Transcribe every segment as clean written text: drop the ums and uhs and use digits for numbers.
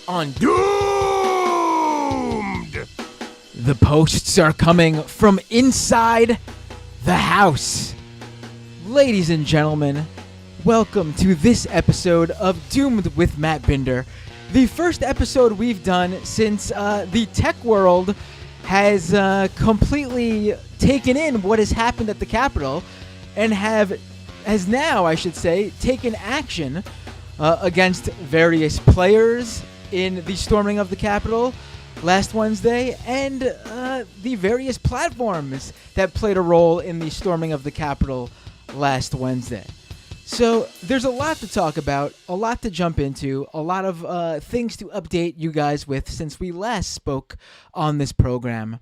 on Doomed! The posts are coming from inside the house. Ladies and gentlemen, welcome to this episode of Doomed with Matt Binder. The first episode we've done since the tech world has completely taken in what has happened at the Capitol and has now, I should say, taken action against various players in the storming of the Capitol last Wednesday and the various platforms that played a role in the storming of the Capitol last Wednesday. So there's a lot to talk about, a lot to jump into, a lot of things to update you guys with since we last spoke on this program.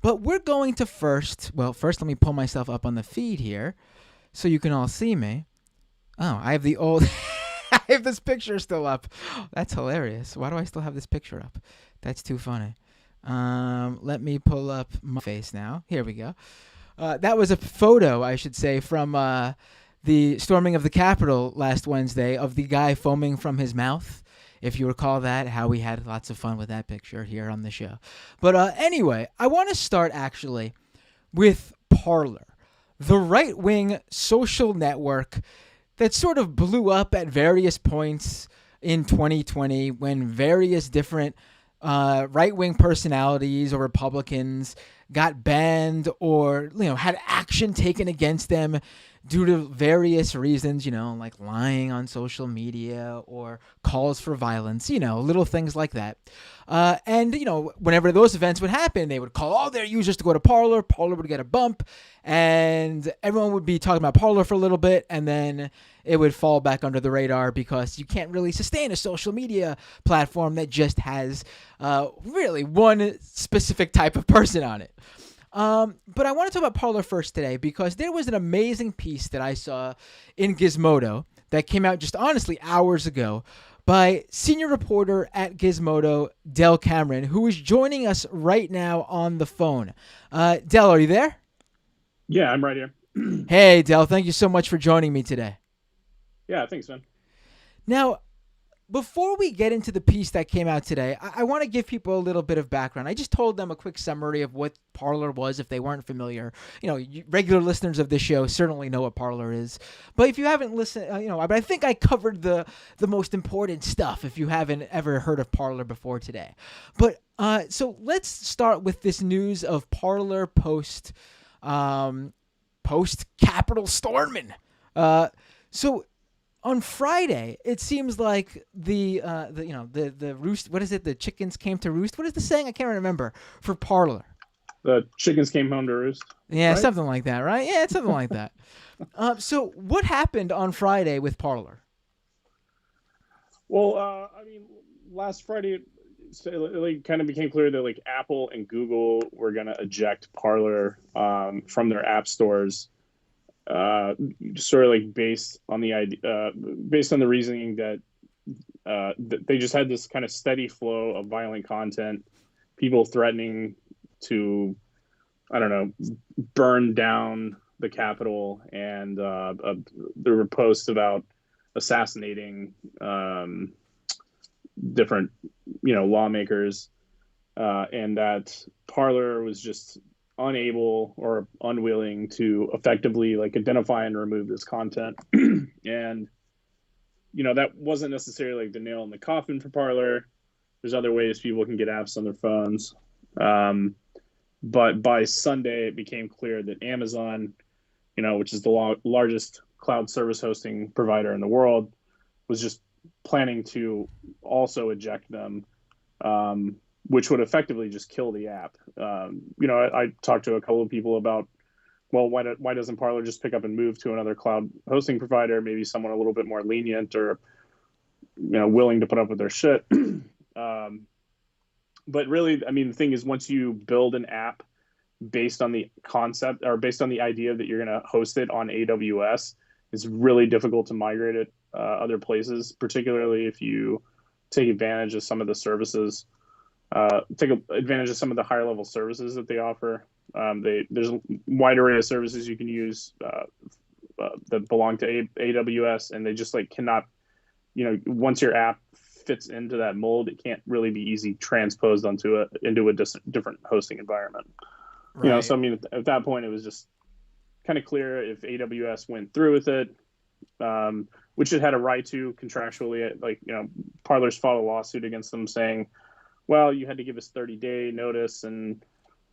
But we're going to first let me pull myself up on the feed here so you can all see me. Oh, I have the old... I have this picture still up. That's hilarious. Why do I still have this picture up? That's too funny. Let me pull up my face now. Here we go. That was a photo, I should say, from the storming of the Capitol last Wednesday of the guy foaming from his mouth. If you recall that, how we had lots of fun with that picture here on the show. But anyway, I want to start actually with Parler, the right-wing social network that sort of blew up at various points in 2020 when various different right-wing personalities or Republicans got banned or, had action taken against them due to various reasons, like lying on social media or calls for violence, little things like that. And whenever those events would happen, they would call all their users to go to Parler. Parler would get a bump, and everyone would be talking about Parler for a little bit, and then it would fall back under the radar because you can't really sustain a social media platform that just has really one specific type of person on it. But I want to talk about Parler first today because there was an amazing piece that I saw in Gizmodo that came out just honestly hours ago by senior reporter at Gizmodo, Dell Cameron, who is joining us right now on the phone. Dell, are you there? Yeah, I'm right here. Hey, Dell, thank you so much for joining me today. Yeah, thanks, man. Now, before we get into the piece that came out today, I want to give people a little bit of background. I just told them a quick summary of what Parler was if they weren't familiar. Regular listeners of this show certainly know what Parler is. But if you haven't listened, but I think I covered the most important stuff if you haven't ever heard of Parler before today. But so let's start with this news of Parler post Capitol storming. So on Friday, it seems like the roost. What is it? The chickens came to roost. What is the saying? I can't remember for Parler. The chickens came home to roost. Yeah, right? Something like that, right? Yeah, it's something like that. So what happened on Friday with Parler? Well, last Friday, it kind of became clear that Apple and Google were going to eject Parler from their app stores. Sort of based on the idea, based on the reasoning that they just had this kind of steady flow of violent content, people threatening to, burn down the Capitol, and there were posts about assassinating different, lawmakers, and that Parler was just unable or unwilling to effectively identify and remove this content. And that wasn't necessarily the nail in the coffin for Parler. There's other ways people can get apps on their phones, but by Sunday it became clear that Amazon, which is the largest cloud service hosting provider in the world, was just planning to also eject them, which would effectively just kill the app. I talked to a couple of people about, well, why doesn't Parler just pick up and move to another cloud hosting provider, maybe someone a little bit more lenient or, willing to put up with their shit. But really, the thing is, once you build an app based on the concept or based on the idea that you're going to host it on AWS, it's really difficult to migrate it other places, particularly if you take advantage of some of the services. Take advantage of some of the higher level services that they offer. There's a wide array of services you can use that belong to AWS, and they just cannot, once your app fits into that mold, it can't really be easy transposed into a different hosting environment. Right. So I mean, at that point, it was just kind of clear if AWS went through with it, which it had a right to contractually. Like, Parler's filed a lawsuit against them saying, well, you had to give us 30-day notice, and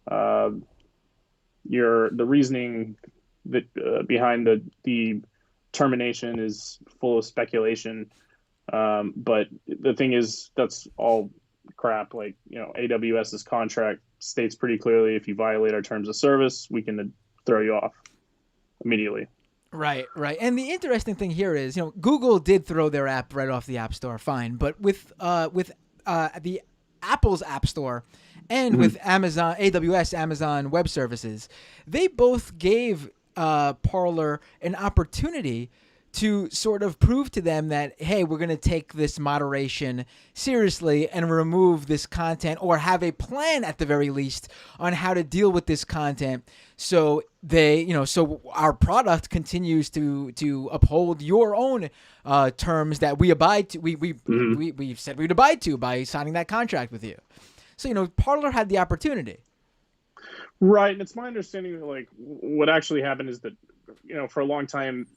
the reasoning that behind the termination is full of speculation. But the thing is, that's all crap. Like, AWS's contract states pretty clearly, if you violate our terms of service, we can throw you off immediately. Right. And the interesting thing here is, Google did throw their app right off the App Store, fine. But with the Apple's App Store and with AWS, Amazon Web Services, they both gave Parler an opportunity to sort of prove to them that, hey, we're going to take this moderation seriously and remove this content, or have a plan at the very least on how to deal with this content. So so our product continues to uphold your own terms that we abide to. We've said we'd abide to by signing that contract with you. So, Parler had the opportunity. Right. And it's my understanding that, like, what actually happened is that, for a long time,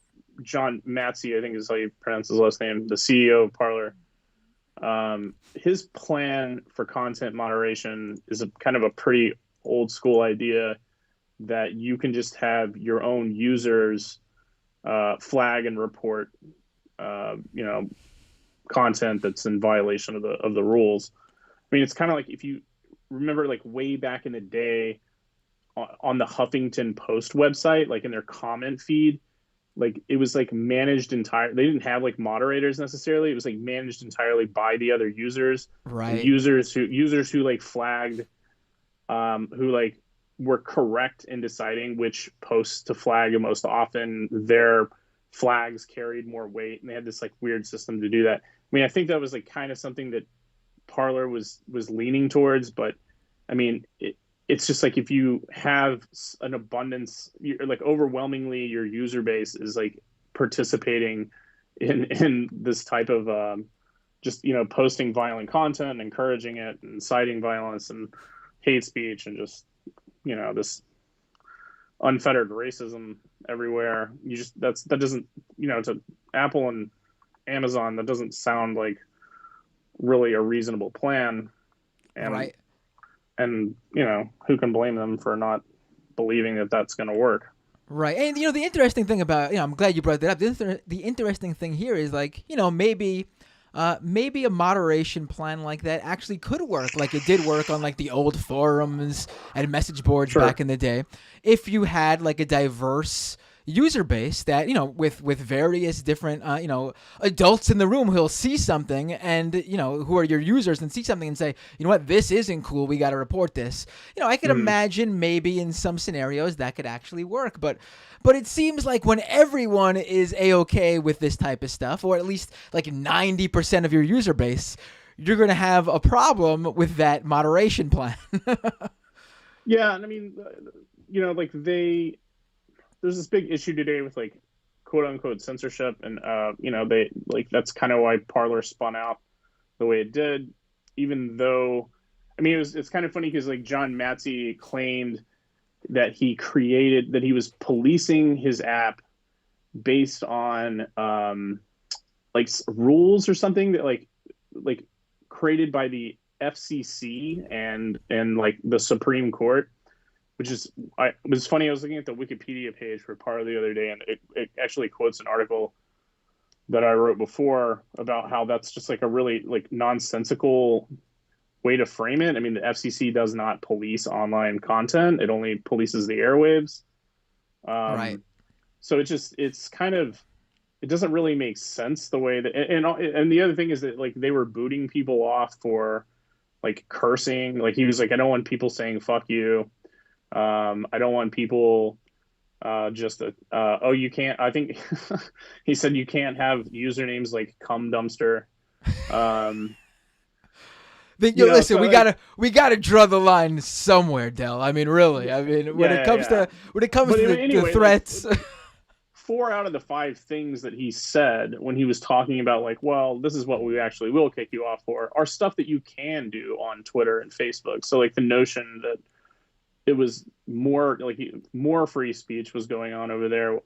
John Matsey, I think is how you pronounce his last name, the CEO of Parler, his plan for content moderation is kind of a pretty old school idea that you can just have your own users flag and report, content that's in violation of the rules. I mean, it's kind of like, if you remember, like, way back in the day on the Huffington Post website, like in their comment feed, like, it was like managed entirely. They didn't have like moderators necessarily. It was like managed entirely by the other users. Right. Users who like flagged, who like were correct in deciding which posts to flag most often. Their flags carried more weight, and they had this like weird system to do that. I mean, I think that was like kind of something that Parler was leaning towards, but I mean, it's just like, if you have an abundance, like, overwhelmingly your user base is like participating in this type of just posting violent content, encouraging it, and inciting violence and hate speech, and just this unfettered racism everywhere. That doesn't, to Apple and Amazon, that doesn't sound like really a reasonable plan. And right. And, who can blame them for not believing that that's going to work? Right. And, the interesting thing about, I'm glad you brought that up. The interesting thing here is, like, maybe a moderation plan like that actually could work, like it did work on like the old forums and message boards back in the day. If you had like a diverse user base that, with various different, adults in the room who'll see something and, who are your users, and see something and say, you know what, this isn't cool, we got to report this. I could imagine maybe in some scenarios that could actually work, but it seems like when everyone is A-okay with this type of stuff, or at least like 90% of your user base, you're going to have a problem with that moderation plan. Yeah. And I mean, like there's this big issue today with like quote unquote censorship, and they like, that's kind of why Parler spun out the way it did, even though, I mean, it's kind of funny because like John Matsey claimed that he was policing his app based on like rules or something that like created by the FCC and like the Supreme Court. Which is, it was funny. I was looking at the Wikipedia page for Parler the other day, and it actually quotes an article that I wrote before about how that's just like a really like nonsensical way to frame it. I mean, the FCC does not police online content; it only polices the airwaves. Right. So it's kind of, it doesn't really make sense the way that, and the other thing is that like they were booting people off for like cursing. Like he was like, I don't want people saying "fuck you." I don't want people you can't, I think he said you can't have usernames like cum dumpster. Listen, so we gotta draw the line somewhere, Dell. I mean, really. I mean, when it comes to the threats. 4 out of the 5 things that he said when he was talking about like, well, this is what we actually will kick you off for, are stuff that you can do on Twitter and Facebook. So like the notion that it was more free speech was going on over there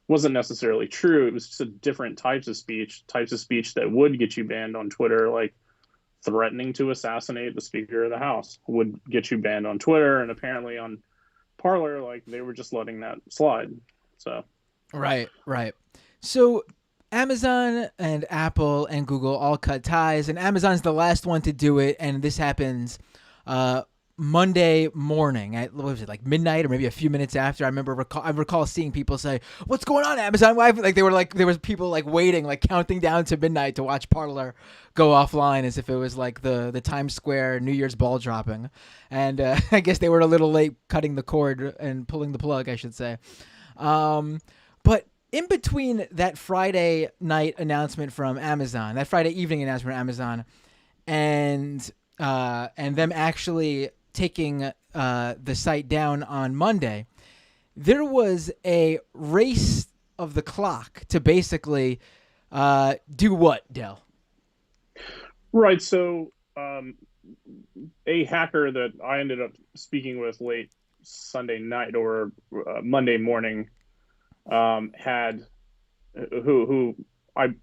wasn't necessarily true. It was just different types of speech that would get you banned on Twitter, like threatening to assassinate the Speaker of the House would get you banned on Twitter, and apparently on Parler, like they were just letting that slide. So, right. So Amazon and Apple and Google all cut ties, and Amazon's the last one to do it, and this happens Monday morning at, what was it, like midnight or maybe a few minutes after. I recall seeing people say, "What's going on, Amazon?" Why? Like there was people like waiting, like counting down to midnight to watch Parler go offline as if it was like the Times Square New Year's ball dropping. And I guess they were a little late cutting the cord and pulling the plug, I should say. But in between that Friday night announcement from Amazon, that Friday evening announcement from Amazon, and them actually taking the site down on Monday, there was a race of the clock to basically do what, Dell? right. So, a hacker that I ended up speaking with late Sunday night or Monday morning had who I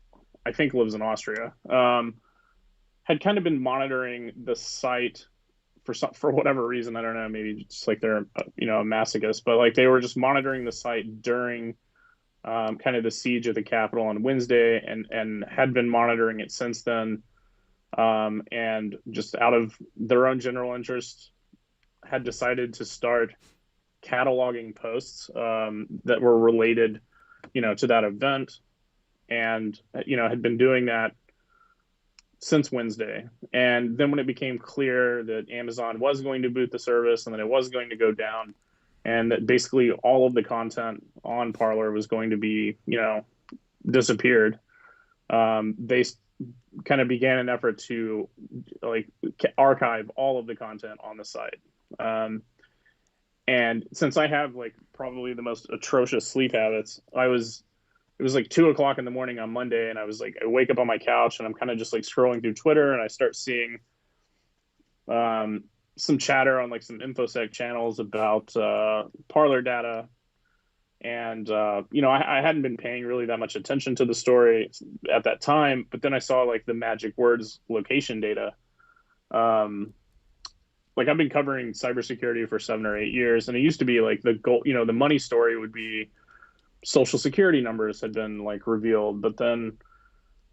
think lives in Austria, had kind of been monitoring the site for whatever reason. I don't know, maybe just like they're a masochist, but like they were just monitoring the site during kind of the siege of the Capitol on Wednesday, and had been monitoring it since then, and just out of their own general interest had decided to start cataloging posts that were related to that event, and had been doing that since Wednesday. And then when it became clear that Amazon was going to boot the service and that it was going to go down, and that basically all of the content on Parler was going to be, disappeared, they kind of began an effort to like archive all of the content on the site. And since I have like probably the most atrocious sleep habits, it was like 2 o'clock in the morning on Monday, and I was like, I wake up on my couch and I'm kind of just like scrolling through Twitter, and I start seeing some chatter on like some InfoSec channels about Parler data. And, I hadn't been paying really that much attention to the story at that time, but then I saw like the magic words location data. Like I've been covering cybersecurity for 7 or 8 years, and it used to be like the goal, the money story would be social security numbers had been like revealed. But then,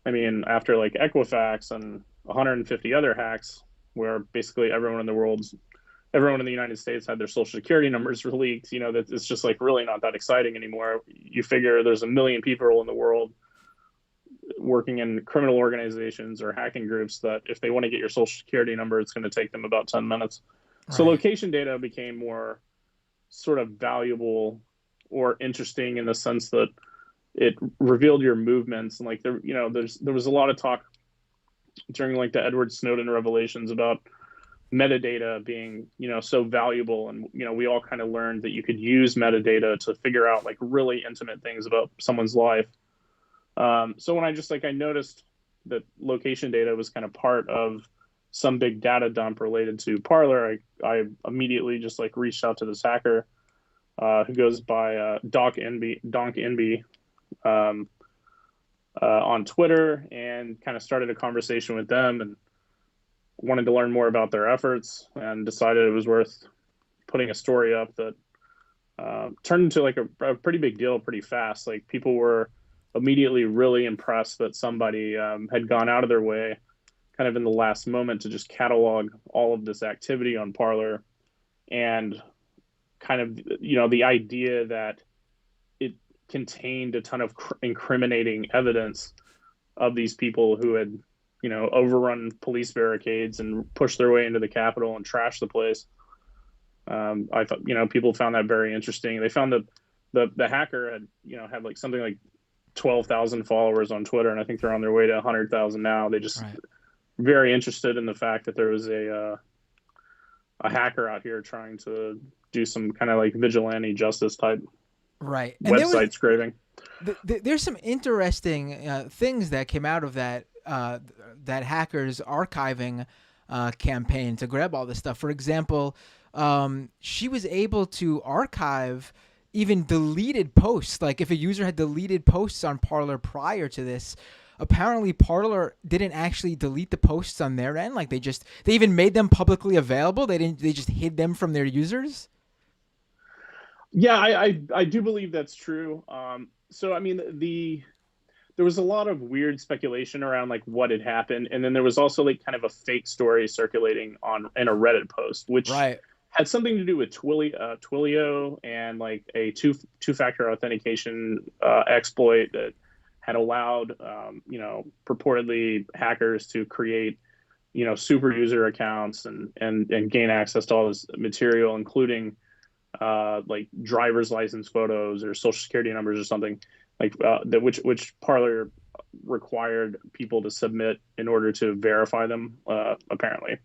I mean, after like Equifax and 150 other hacks, where basically everyone in the United States had their social security numbers leaked, that it's just like really not that exciting anymore. You figure there's a million people in the world working in criminal organizations or hacking groups that if they want to get your social security number, it's going to take them about 10 minutes. Right. So location data became more sort of valuable or interesting in the sense that it revealed your movements. And like there was a lot of talk during like the Edward Snowden revelations about metadata being, so valuable. And, we all kind of learned that you could use metadata to figure out like really intimate things about someone's life. So when I noticed that location data was kind of part of some big data dump related to Parler, I immediately just like reached out to this hacker who goes by Donk Enby on Twitter, and kind of started a conversation with them and wanted to learn more about their efforts, and decided it was worth putting a story up that turned into like a pretty big deal pretty fast. Like people were immediately really impressed that somebody had gone out of their way kind of in the last moment to just catalog all of this activity on Parler, and kind of, the idea that it contained a ton of incriminating evidence of these people who had, overrun police barricades and pushed their way into the Capitol and trashed the place. I thought, people found that very interesting. They found that the hacker had like something like 12,000 followers on Twitter, and I think they're on their way to 100,000 now. They just very interested in the fact that there was a hacker out here trying to do some kind of like vigilante justice type Right. And there was website scraping. there's some interesting things that came out of that hackers archiving campaign to grab all this stuff. For example, she was able to archive even deleted posts. Like if a user had deleted posts on Parler prior to this, apparently Parler didn't actually delete the posts on their end. Like they even made them publicly available. They just hid them from their users. Yeah, I do believe that's true. So I mean, there was a lot of weird speculation around like what had happened, and then there was also like kind of a fake story circulating on in a Reddit post, which Right. had something to do with Twilio and like a two-factor authentication exploit that had allowed purportedly hackers to create super user accounts and gain access to all this material, including like driver's license photos or social security numbers or something like that, which Parler required people to submit in order to verify them, apparently. Right.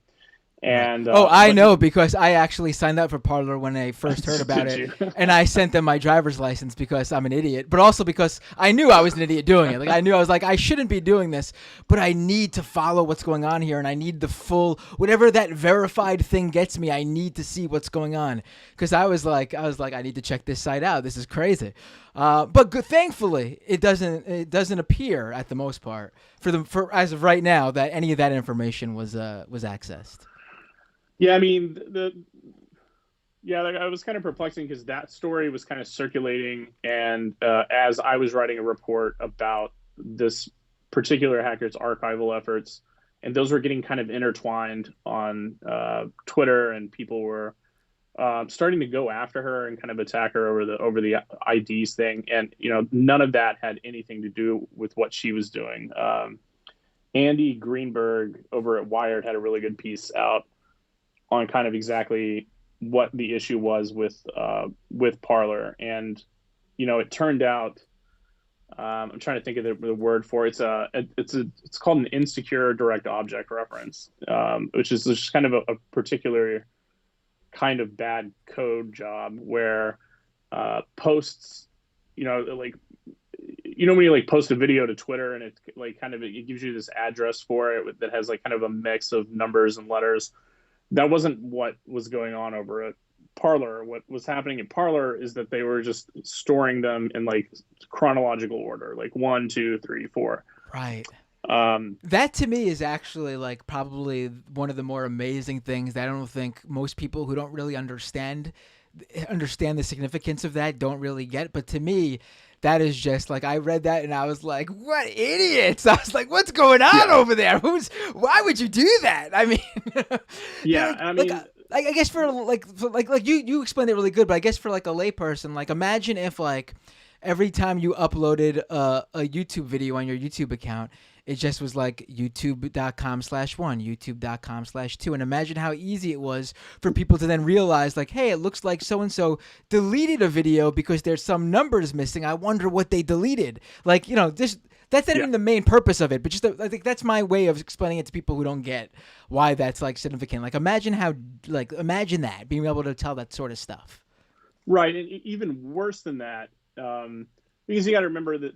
And Oh, I but know because I actually signed up for Parler when I first heard about did it, you? and I sent them my driver's license because I'm an idiot, but also because I knew I was an idiot doing it. Like I knew I was like I shouldn't be doing this, but I need to follow what's going on here, and I need the full whatever that verified thing gets me. I need to see what's going on because I was like I need to check this site out. This is crazy, but thankfully it doesn't appear at the most part for as of right now that any of that information was accessed. Yeah, I mean yeah, like, I was kind of perplexing because that story was kind of circulating, and as I was writing a report about this particular hacker's archival efforts, and those were getting kind of intertwined on Twitter, and people were starting to go after her and kind of attack her over the IDs thing, and none of that had anything to do with what she was doing. Andy Greenberg over at Wired had a really good piece out on kind of exactly what the issue was with Parler, and it turned out I'm trying to think of the word for it. It's called an insecure direct object reference, which is just kind of a particular kind of bad code job where posts, like when you like post a video to Twitter and it like kind of it gives you this address for it that has like kind of a mix of numbers and letters. That wasn't what was going on over at Parler. What was happening at Parler is that they were just storing them in like chronological order, like 1, 2, 3, 4. Right. Um, That to me is actually like probably one of the more amazing things that I don't think most people who don't really understand the significance of that don't really get. But to me, that is just like I read that and I was like, "What idiots!" I was like, "What's going on yeah, over there? Why would you do that?" I mean, yeah. like, I like, mean, I guess for you explained it really good, but I guess for like a layperson, like imagine if like every time you uploaded a YouTube video on your YouTube account, it just was like youtube.com/1, youtube.com/2. And imagine how easy it was for people to then realize, like, hey, it looks like so and so deleted a video because there's some numbers missing. I wonder what they deleted. Like, that's not yeah. even the main purpose of it, but I think that's my way of explaining it to people who don't get why that's like significant. Like, imagine that, being able to tell that sort of stuff. Right, and even worse than that, because you got to remember that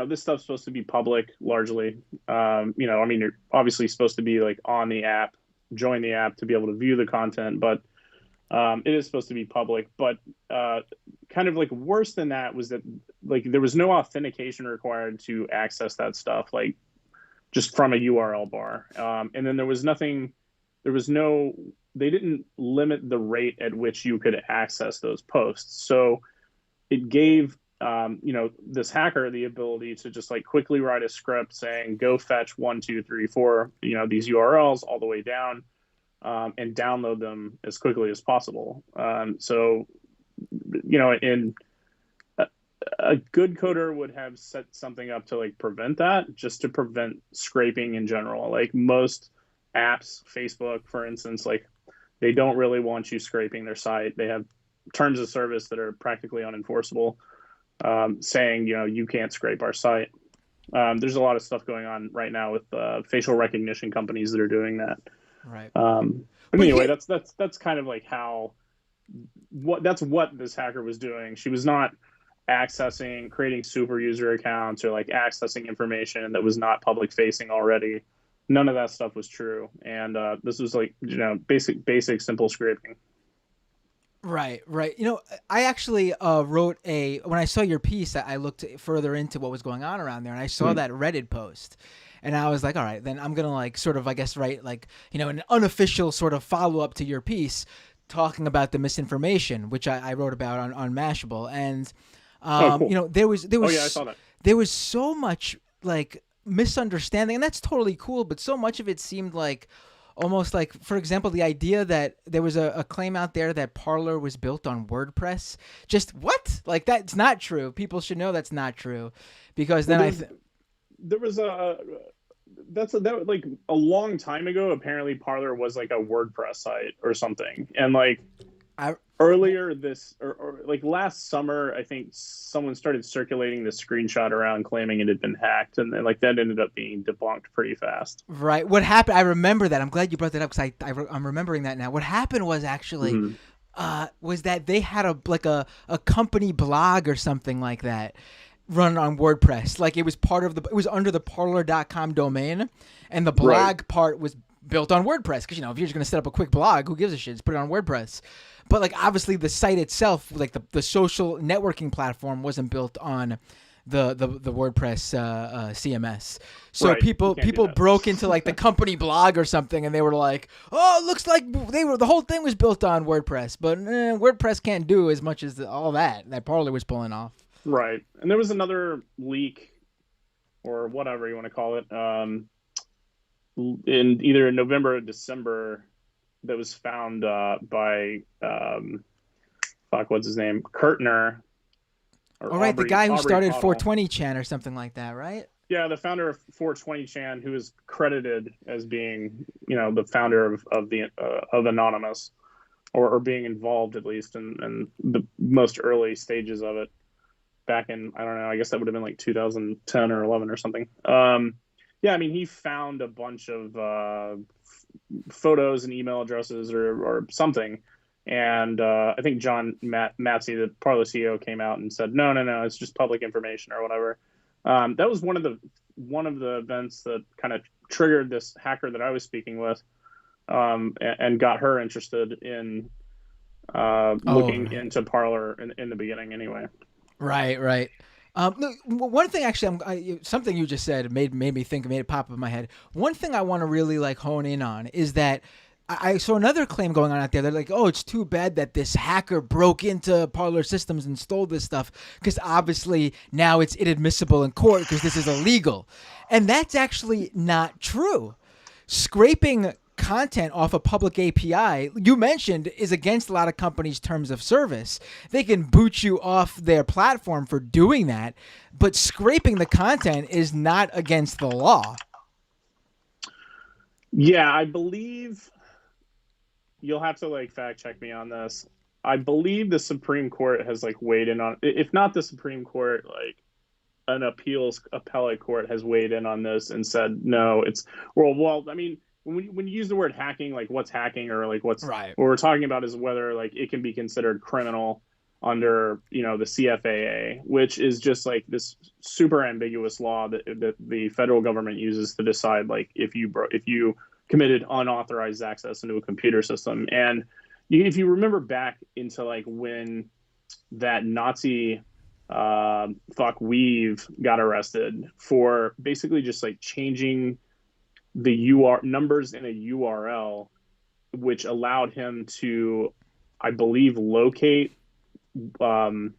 this stuff's supposed to be public largely. I mean, you're obviously supposed to be like on the app, join the app to be able to view the content, but it is supposed to be public. But kind of like worse than that was that like there was no authentication required to access that stuff, like just from a URL bar, and then there was nothing. There was no. They didn't limit the rate at which you could access those posts. So it gave, this hacker the ability to just like quickly write a script saying, go fetch 1, 2, 3, 4, these URLs all the way down, and download them as quickly as possible. So, in a good coder would have set something up to like prevent that, just to prevent scraping in general. Like most apps, Facebook, for instance, like they don't really want you scraping their site. They have terms of service that are practically unenforceable, saying, you can't scrape our site. There's a lot of stuff going on right now with facial recognition companies that are doing that. Right. But anyway, that's kind of like what this hacker was doing. She was not accessing, creating super user accounts or like accessing information that was not public facing already. None of that stuff was true. And this was like, basic, simple scraping. Right, right. I actually wrote when I saw your piece, I looked further into what was going on around there, and I saw Hmm. that Reddit post. And I was like, all right, then I'm going to like sort of, I guess, write like, an unofficial sort of follow up to your piece talking about the misinformation, which I wrote about on Mashable. And, Oh, cool. Oh, yeah, I saw that. there was so much like misunderstanding, and that's totally cool, but so much of it seemed like almost like, for example, the idea that there was a claim out there that Parler was built on WordPress. Just what? Like, that's not true. People should know that's not true, because Well, then there was that like a long time ago. Apparently, Parler was like a WordPress site or something, and like I earlier this or like last summer, I think someone started circulating this screenshot around claiming it had been hacked, and then like that ended up being debunked pretty fast. right. What happened? I remember that. I'm glad you brought that up, because I'm remembering that now. What happened was actually Mhm. was that they had a company blog or something like that run on WordPress. Like, it was it was under the parlor.com domain, and the Right. blog part was built on WordPress, because if you're just going to set up a quick blog, who gives a shit? Just put it on WordPress. But like, obviously the site itself, like the social networking platform, wasn't built on the WordPress CMS. So Right. You can't do people that. broke into like the company blog or something, and they were like, "Oh, it looks like the whole thing was built on WordPress, but WordPress can't do as much as all that Parler was pulling off." Right. And there was another leak or whatever you want to call it, in either November or December, that was found by fuck, what's his name, Kurtner or All right, the guy who Aubrey started Caudill. 420 Chan or something like that, right? Yeah, the founder of 420 Chan, who is credited as being, the founder of the of Anonymous, or being involved at least in the most early stages of it back in, I don't know, I guess that would have been like 2010 or 11 or something. Yeah, I mean, he found a bunch of photos and email addresses or something. And I think John Matsey, the Parler CEO, came out and said, no, no, no, it's just public information or whatever. That was one of the events that kind of triggered this hacker that I was speaking with, and got her interested in Oh, looking right. into Parler in the beginning anyway. Right, right. Look, one thing actually, something you just said made me think, made it pop up in my head. One thing I want to really like hone in on is that I saw another claim going on out there. They're like, "Oh, it's too bad that this hacker broke into Parlor Systems and stole this stuff, because obviously now it's inadmissible in court because this is illegal," and that's actually not true. Scraping content off a public API, you mentioned, is against a lot of companies' terms of service. They can boot you off their platform for doing that, but scraping the content is not against the law. Yeah, I believe you'll have to like fact check me on this. I believe the Supreme Court has like weighed in on, if not the Supreme Court, like an appeals appellate court has weighed in on this and said no, it's well. I mean, when you use the word hacking, like what's hacking or like Right. what we're talking about is whether like it can be considered criminal under the CFAA, which is just like this super ambiguous law that the federal government uses to decide like if you committed unauthorized access into a computer system. And if you remember back into like when that Nazi fuck Weave got arrested for basically just like changing the UR numbers in a URL, which allowed him to, I believe, locate um,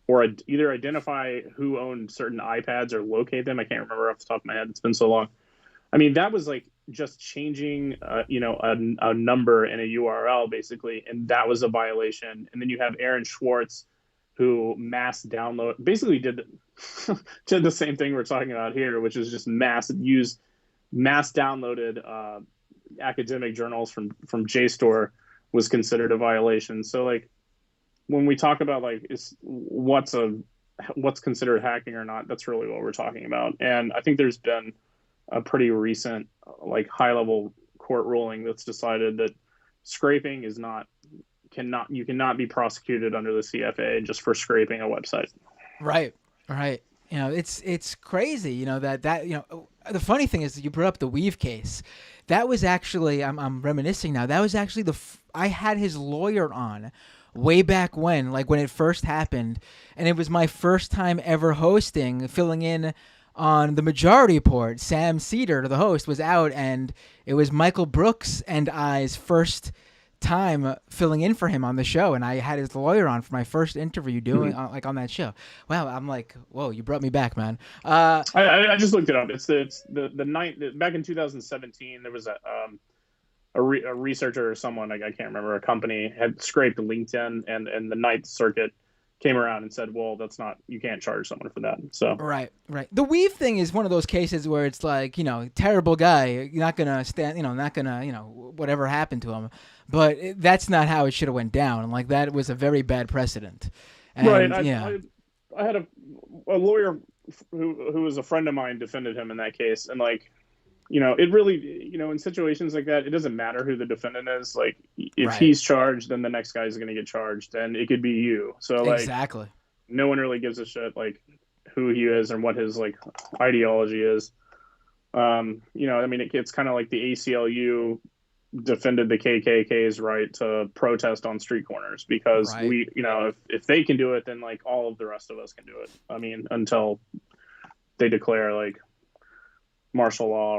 or either identify who owned certain iPads or locate them. I can't remember off the top of my head. It's been so long. I mean, that was like just changing, a number in a URL basically, and that was a violation. And then you have Aaron Schwartz, who mass download basically did the same thing we're talking about here, which is just mass downloaded academic journals from JSTOR, was considered a violation. So like when we talk about like what's considered hacking or not, that's really what we're talking about. And I think there's been a pretty recent like high level court ruling that's decided that scraping is not cannot you cannot be prosecuted under the CFA just for scraping a website. Right, right. It's crazy. The funny thing is that you brought up the Weave case. That was actually I'm reminiscing now. That was actually I had his lawyer on way back when, like when it first happened, and it was my first time ever hosting, filling in on the Majority Report. Sam Cedar, the host, was out, and it was Michael Brooks and I's first time filling in for him on the show, and I had his lawyer on for my first interview doing like on that show. Wow, I'm like, whoa, you brought me back, man. I just looked it up. It's the night back in 2017. There was a researcher or someone, like I can't remember, a company had scraped LinkedIn, and the Ninth Circuit came around and said, well, that's not, you can't charge someone for that. So Right. The Weave thing is one of those cases where it's like, terrible guy, you're not gonna stand, not gonna, whatever happened to him, but that's not how it should have went down. Like that was a very bad precedent. And, right. I had a lawyer who was a friend of mine defended him in that case, and like, it really, in situations like that, it doesn't matter who the defendant is. Like, if he's charged, then the next guy is going to get charged, and it could be you. So, like, exactly, no one really gives a shit, like, who he is and what his, like, ideology is. I mean, it's kind of like the ACLU defended the KKK's right to protest on street corners because if they can do it, then, like, all of the rest of us can do it. I mean, until they declare, like, martial law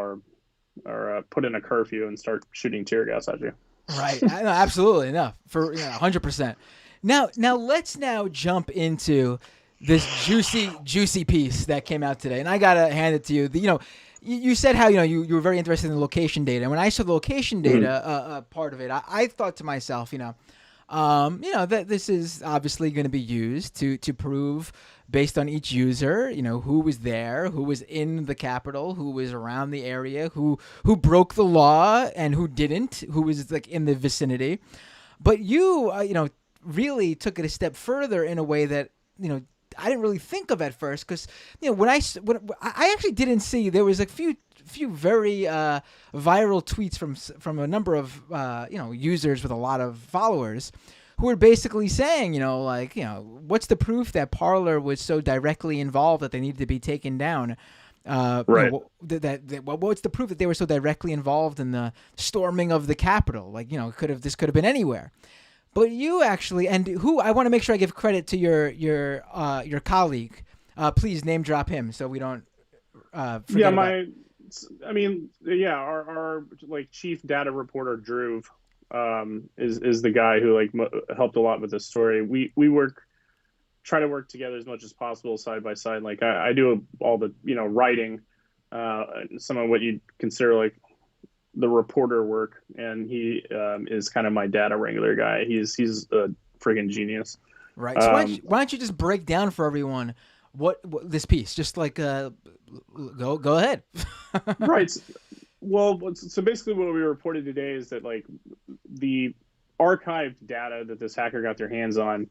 or put in a curfew and start shooting tear gas at you. Right. No, absolutely. No, for 100%. Now let's jump into this juicy piece that came out today, and I gotta hand it to you. You said how you were very interested in the location data, and when I saw the location data part of it, I thought to myself, that this is obviously going to be used to prove based on each user, who was there, who was in the Capitol, who was around the area, who broke the law and who didn't, who was like in the vicinity. But you, really took it a step further in a way that, I didn't really think of at first because, when I actually didn't see, there was a few very viral tweets from a number of users with a lot of followers who were basically saying, what's the proof that Parler was so directly involved that they needed to be taken down? Right. What's the proof that they were so directly involved in the storming of the Capitol? Like, this could have been anywhere. But you actually, and who I want to make sure I give credit to your colleague. Please name drop him so we don't forget our like chief data reporter Drew is the guy who like helped a lot with this story. We try to work together as much as possible side by side. Like I do all the writing, some of what you'd consider like the reporter work, and he is kind of my data wrangler guy. He's a friggin' genius. Right. So why don't you just break down for everyone what this piece? Just like go ahead. Right. Well, so basically what we reported today is that like the archived data that this hacker got their hands on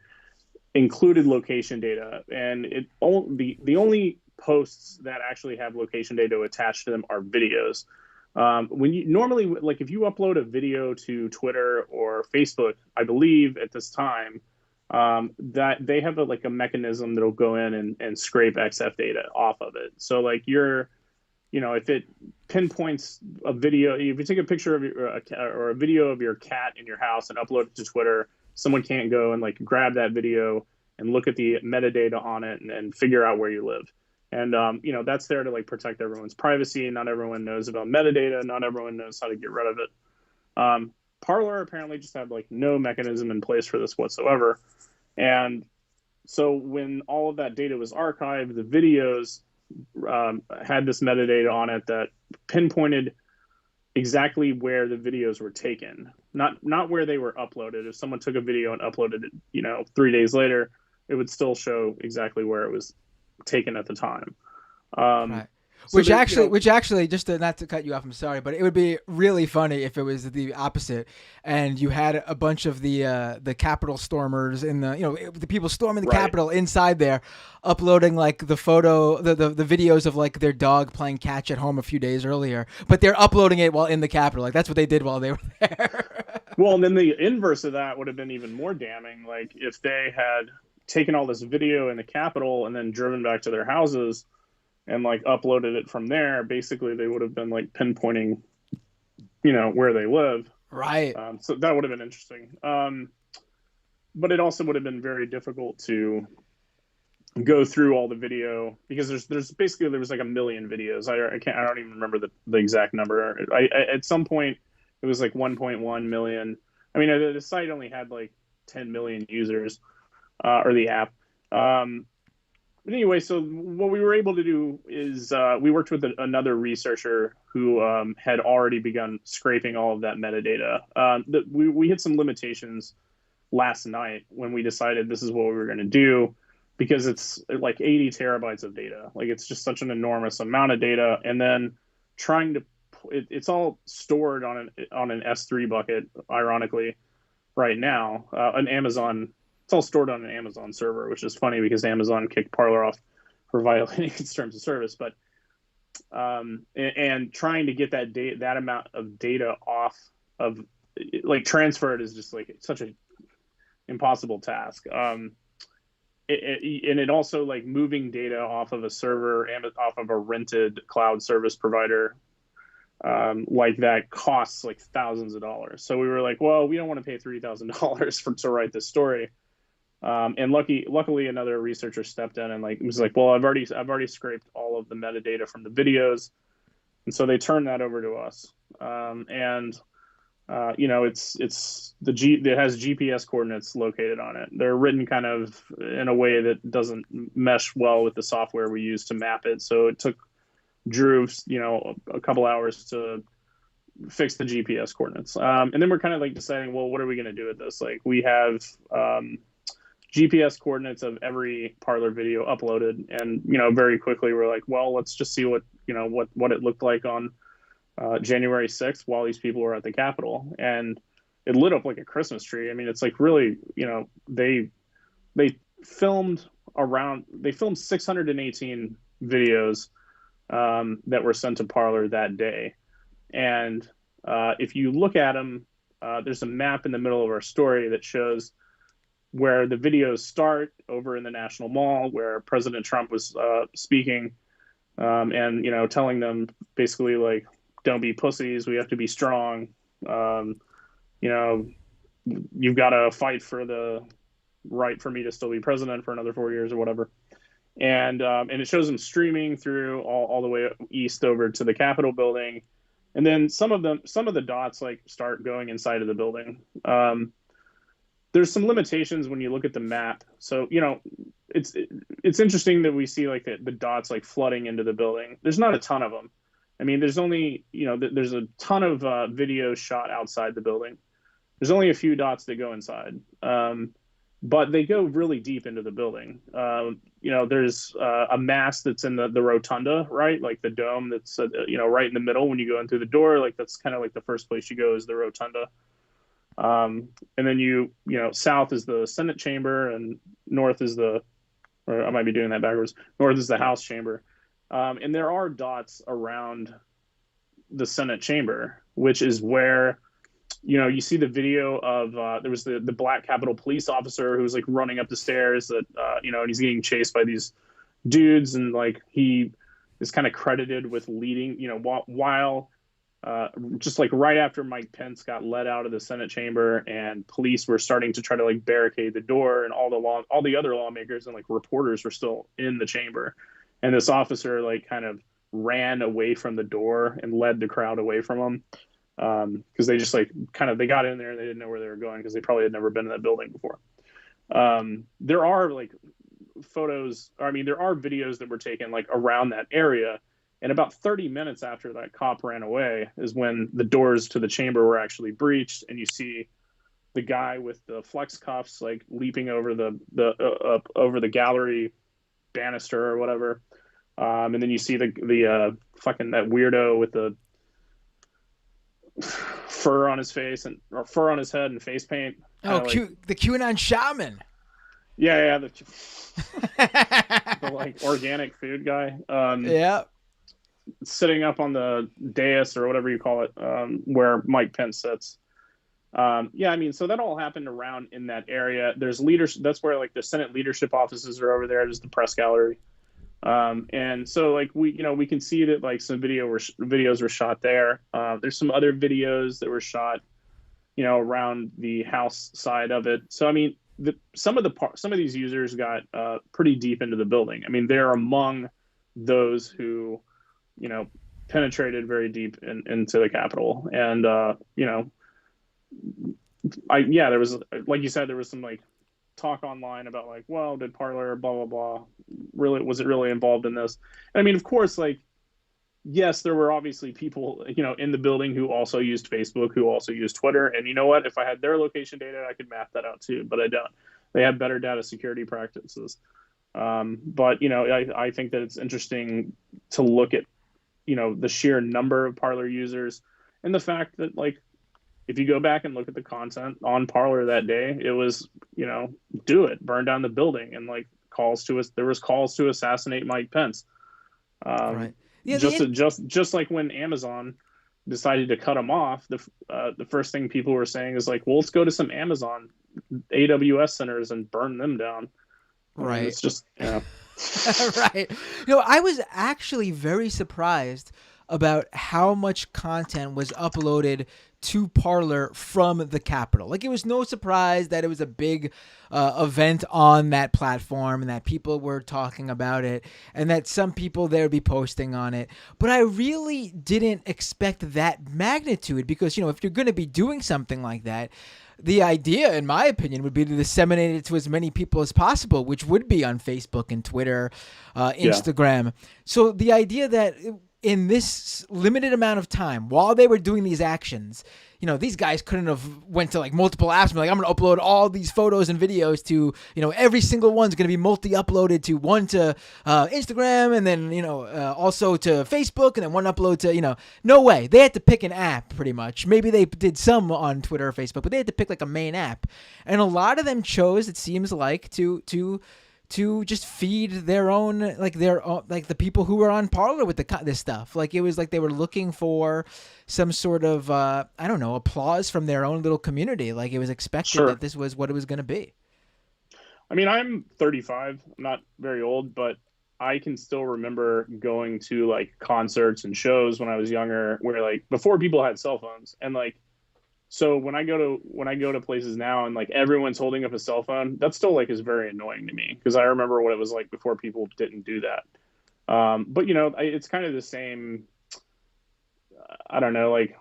included location data, and the only posts that actually have location data attached to them are videos. When you normally, like if you upload a video to Twitter or Facebook, I believe at this time, that they have a mechanism that'll go in and scrape XF data off of it. So like if it pinpoints a video, if you take a picture of or a video of your cat in your house and upload it to Twitter, someone can't go and like grab that video and look at the metadata on it and figure out where you live. And, that's there to like protect everyone's privacy. Not everyone knows about metadata. Not everyone knows how to get rid of it. Parler apparently just had like no mechanism in place for this whatsoever. And so when all of that data was archived, the videos had this metadata on it that pinpointed exactly where the videos were taken, not where they were uploaded. If someone took a video and uploaded it, 3 days later, it would still show exactly where it was taken at the time. Right. Which actually, just not to cut you off, I'm sorry, but it would be really funny if it was the opposite, and you had a bunch of the Capitol stormers in the people storming the Capitol inside there, uploading like the videos of like their dog playing catch at home a few days earlier, but they're uploading it while in the Capitol. Like that's what they did while they were there. Well, and then the inverse of that would have been even more damning. Like if they had taken all this video in the Capitol and then driven back to their houses and like uploaded it from there, basically they would have been like pinpointing, where they live. Right. So that would have been interesting. But it also would have been very difficult to go through all the video because there's basically there was like a million videos. I don't even remember the exact number. At some point it was like 1.1 million. I mean, the site only had like 10 million users, or the app. But anyway, so what we were able to do is we worked with another researcher who had already begun scraping all of that metadata. We hit some limitations last night when we decided this is what we were going to do, because it's like 80 terabytes of data. Like, it's just such an enormous amount of data. And then trying to, it's all stored on an S3 bucket, ironically, right now. It's all stored on an Amazon server, which is funny because Amazon kicked Parler off for violating its terms of service. But and trying to get that amount of data off of, like, transfer it is just like such a impossible task. And it also, like, moving data off of a server and off of a rented cloud service provider, like that costs like thousands of dollars. So we were like, well, we don't want to pay $3,000 to write this story. And luckily another researcher stepped in and like was like, well, I've already scraped all of the metadata from the videos, and so they turned that over to us. It has GPS coordinates located on it. They're written kind of in a way that doesn't mesh well with the software we use to map it. So it took Drew, a couple hours to fix the GPS coordinates. And then we're kind of like deciding, well, what are we going to do with this? Like, we have GPS coordinates of every Parler video uploaded, and very quickly we're like, well, let's just see what it looked like on January 6th while these people were at the Capitol, and it lit up like a Christmas tree. I mean, it's like really, they filmed 618 videos that were sent to Parler that day, and if you look at them, there's a map in the middle of our story that shows where the videos start over in the National Mall, where President Trump was speaking, and telling them basically, like, don't be pussies, we have to be strong. You've got to fight for the right for me to still be president for another 4 years or whatever. And it shows them streaming through all the way east over to the Capitol building, and then some of the dots like start going inside of the building. There's some limitations when you look at the map. So, it's interesting that we see like the dots like flooding into the building. There's not a ton of them. I mean, there's only, there's a ton of videos shot outside the building. There's only a few dots that go inside, but they go really deep into the building. There's a mast that's in the rotunda, right? Like the dome that's, right in the middle when you go in through the door. Like, that's kind of like the first place you go is the rotunda. And then south is the Senate chamber, and north is or I might be doing that backwards. North is the House chamber. And there are dots around the Senate chamber, which is where, you see the video of, there was the black Capitol police officer who's like running up the stairs and he's getting chased by these dudes. And like, he is kind of credited with leading, while just like right after Mike Pence got let out of the Senate chamber and police were starting to try to like barricade the door, and all the other lawmakers and like reporters were still in the chamber. And this officer like kind of ran away from the door and led the crowd away from him. Because they just like they got in there and they didn't know where they were going because they probably had never been in that building before. There are like there are videos that were taken like around that area. And about 30 minutes after that cop ran away is when the doors to the chamber were actually breached, and you see the guy with the flex cuffs like leaping over over the gallery banister or whatever. And then you see the fucking that weirdo with the fur on his face or fur on his head and face paint. Oh, the QAnon shaman. Yeah, the like organic food guy. Yeah. Sitting up on the dais or whatever you call it, where Mike Pence sits. Yeah, I mean, so that all happened around in that area. There's leadership. That's where like the Senate leadership offices are over there. There's the press gallery. And so like we can see that like some videos were shot there. There's some other videos that were shot, around the house side of it. So I mean, some of these users got pretty deep into the building. I mean, they're among those who, you know, penetrated very deep into the Capitol, and there was, like you said, there was some like talk online about like, well, did Parler blah blah blah really, was it really involved in this? And I mean, of course, like, yes, there were obviously people, in the building who also used Facebook, who also used Twitter. And you know what? If I had their location data, I could map that out too, but I don't. They have better data security practices. But, I think that it's interesting to look at, the sheer number of Parler users, and the fact that, like, if you go back and look at the content on Parler that day, it was, do it, burn down the building, and like calls to us. There was calls to assassinate Mike Pence. Right. Um, Yeah. just like when Amazon decided to cut them off, the first thing people were saying is like, well, let's go to some Amazon AWS centers and burn them down. I mean, Right. it's just, Right. I was actually very surprised about how much content was uploaded to Parler from the Capitol. Like, it was no surprise that it was a big event on that platform and that people were talking about it and that some people there would be posting on it. But I really didn't expect that magnitude because, if you're going to be doing something like that, the idea, in my opinion, would be to disseminate it to as many people as possible, which would be on Facebook and Twitter, yeah, Instagram. So the idea that in this limited amount of time, while they were doing these actions, these guys couldn't have went to like multiple apps and be like, I'm going to upload all these photos and videos to, every single one's going to be multi-uploaded to one to Instagram and then, also to Facebook and then one upload to, no way. They had to pick an app pretty much. Maybe they did some on Twitter or Facebook, but they had to pick like a main app. And a lot of them chose, it seems like, to just feed their own, like the people who were on Parler with this stuff. Like, it was like they were looking for some sort of I don't know, applause from their own little community. Like, it was expected sure. that this was what it was going to be. I mean, I'm 35, I'm not very old, but I can still remember going to like concerts and shows when I was younger, where like before people had cell phones, and like, so when I go to places now and like everyone's holding up a cell phone, that still like is very annoying to me because I remember what it was like before people didn't do that. But it's kind of the same. I don't know, like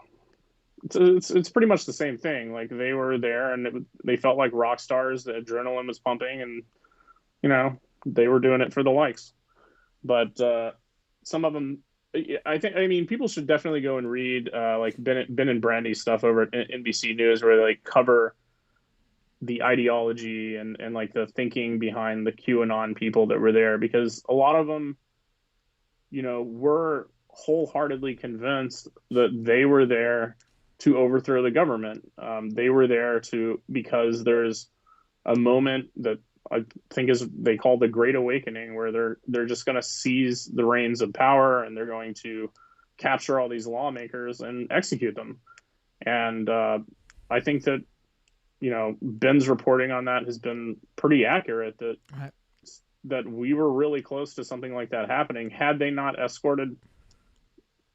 it's pretty much the same thing. Like, they were there and they felt like rock stars. The adrenaline was pumping, and they were doing it for the likes. But some of them, I mean, people should definitely go and read like Ben and Brandy's stuff over at NBC News, where they like cover the ideology and like the thinking behind the QAnon people that were there, because a lot of them, were wholeheartedly convinced that they were there to overthrow the government. They were there because there's a moment that I think is they call the Great Awakening, where they're just going to seize the reins of power, and they're going to capture all these lawmakers and execute them. And I think that Ben's reporting on that has been pretty accurate. Right. That we were really close to something like that happening had they not escorted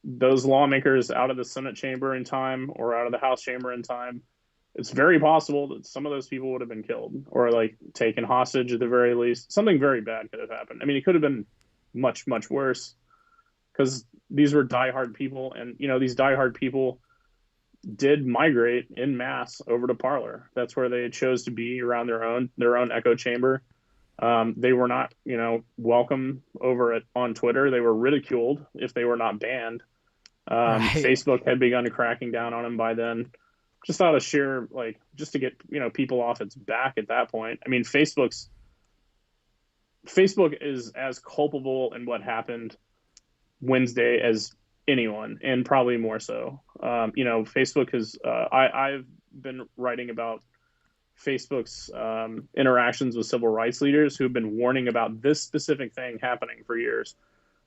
those lawmakers out of the Senate chamber in time, or out of the House chamber in time. It's very possible that some of those people would have been killed, or like taken hostage at the very least. Something very bad could have happened. I mean, it could have been much, much worse, because these were diehard people, and these diehard people did migrate in mass over to Parler. That's where they chose to be, around their own echo chamber. They were not, welcome over on Twitter. They were ridiculed if they were not banned. Right. Facebook had begun cracking down on them by then, just out of sheer, like, just to get people off its back at that point. I mean, Facebook is as culpable in what happened Wednesday as anyone, and probably more so. Facebook has. I've been writing about Facebook's interactions with civil rights leaders who've been warning about this specific thing happening for years.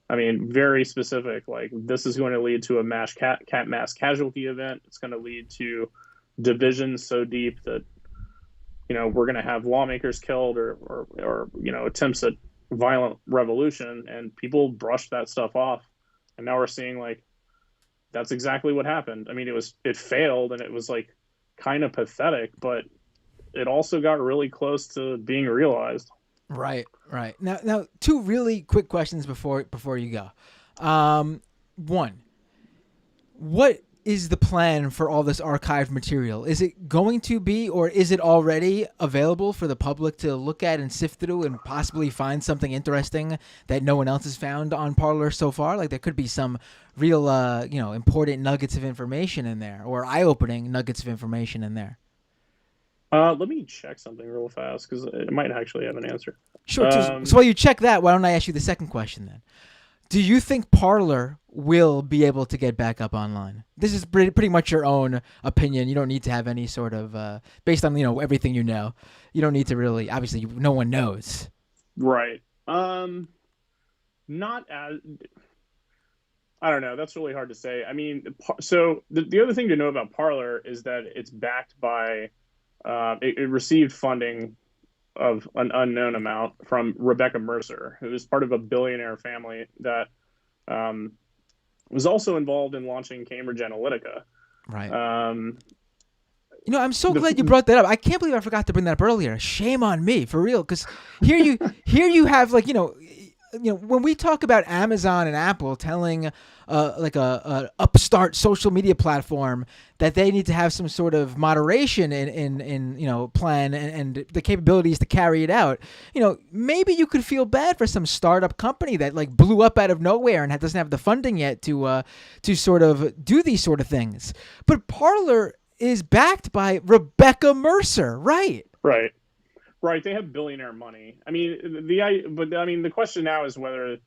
I mean, very specific. Like, this is going to lead to a mass casualty event. It's going to lead to divisions so deep that we're going to have lawmakers killed or attempts at violent revolution, and people brushed that stuff off, and now we're seeing like that's exactly what happened. I mean, it failed, and it was like kind of pathetic, but it also got really close to being realized. Right, right. Now, two really quick questions before you go. One, what is the plan for all this archived material? Is it going to be, or is it already available for the public to look at and sift through and possibly find something interesting that no one else has found on Parler so far? Like there could be some real, important nuggets of information in there, or eye-opening nuggets of information in there. Let me check something real fast because it might actually have an answer. Sure. So while you check that, why don't I ask you the second question then? Do you think Parler will be able to get back up online? This is pretty much your own opinion. You don't need to have any sort of based on everything you know. You don't need to really. Obviously, no one knows. Right. Not as. I don't know. That's really hard to say. I mean, so the other thing to know about Parler is that it's backed by. It received funding of an unknown amount from Rebecca Mercer, who is part of a billionaire family that was also involved in launching Cambridge Analytica. Right. I'm so glad you brought that up. I can't believe I forgot to bring that up earlier. Shame on me, for real. Because here you have when we talk about Amazon and Apple telling like a upstart social media platform that they need to have some sort of moderation in plan and the capabilities to carry it out, maybe you could feel bad for some startup company that like blew up out of nowhere and doesn't have the funding yet to sort of do these sort of things. But Parler is backed by Rebecca Mercer, right? Right. Right, they have billionaire money. I mean, the question now is whether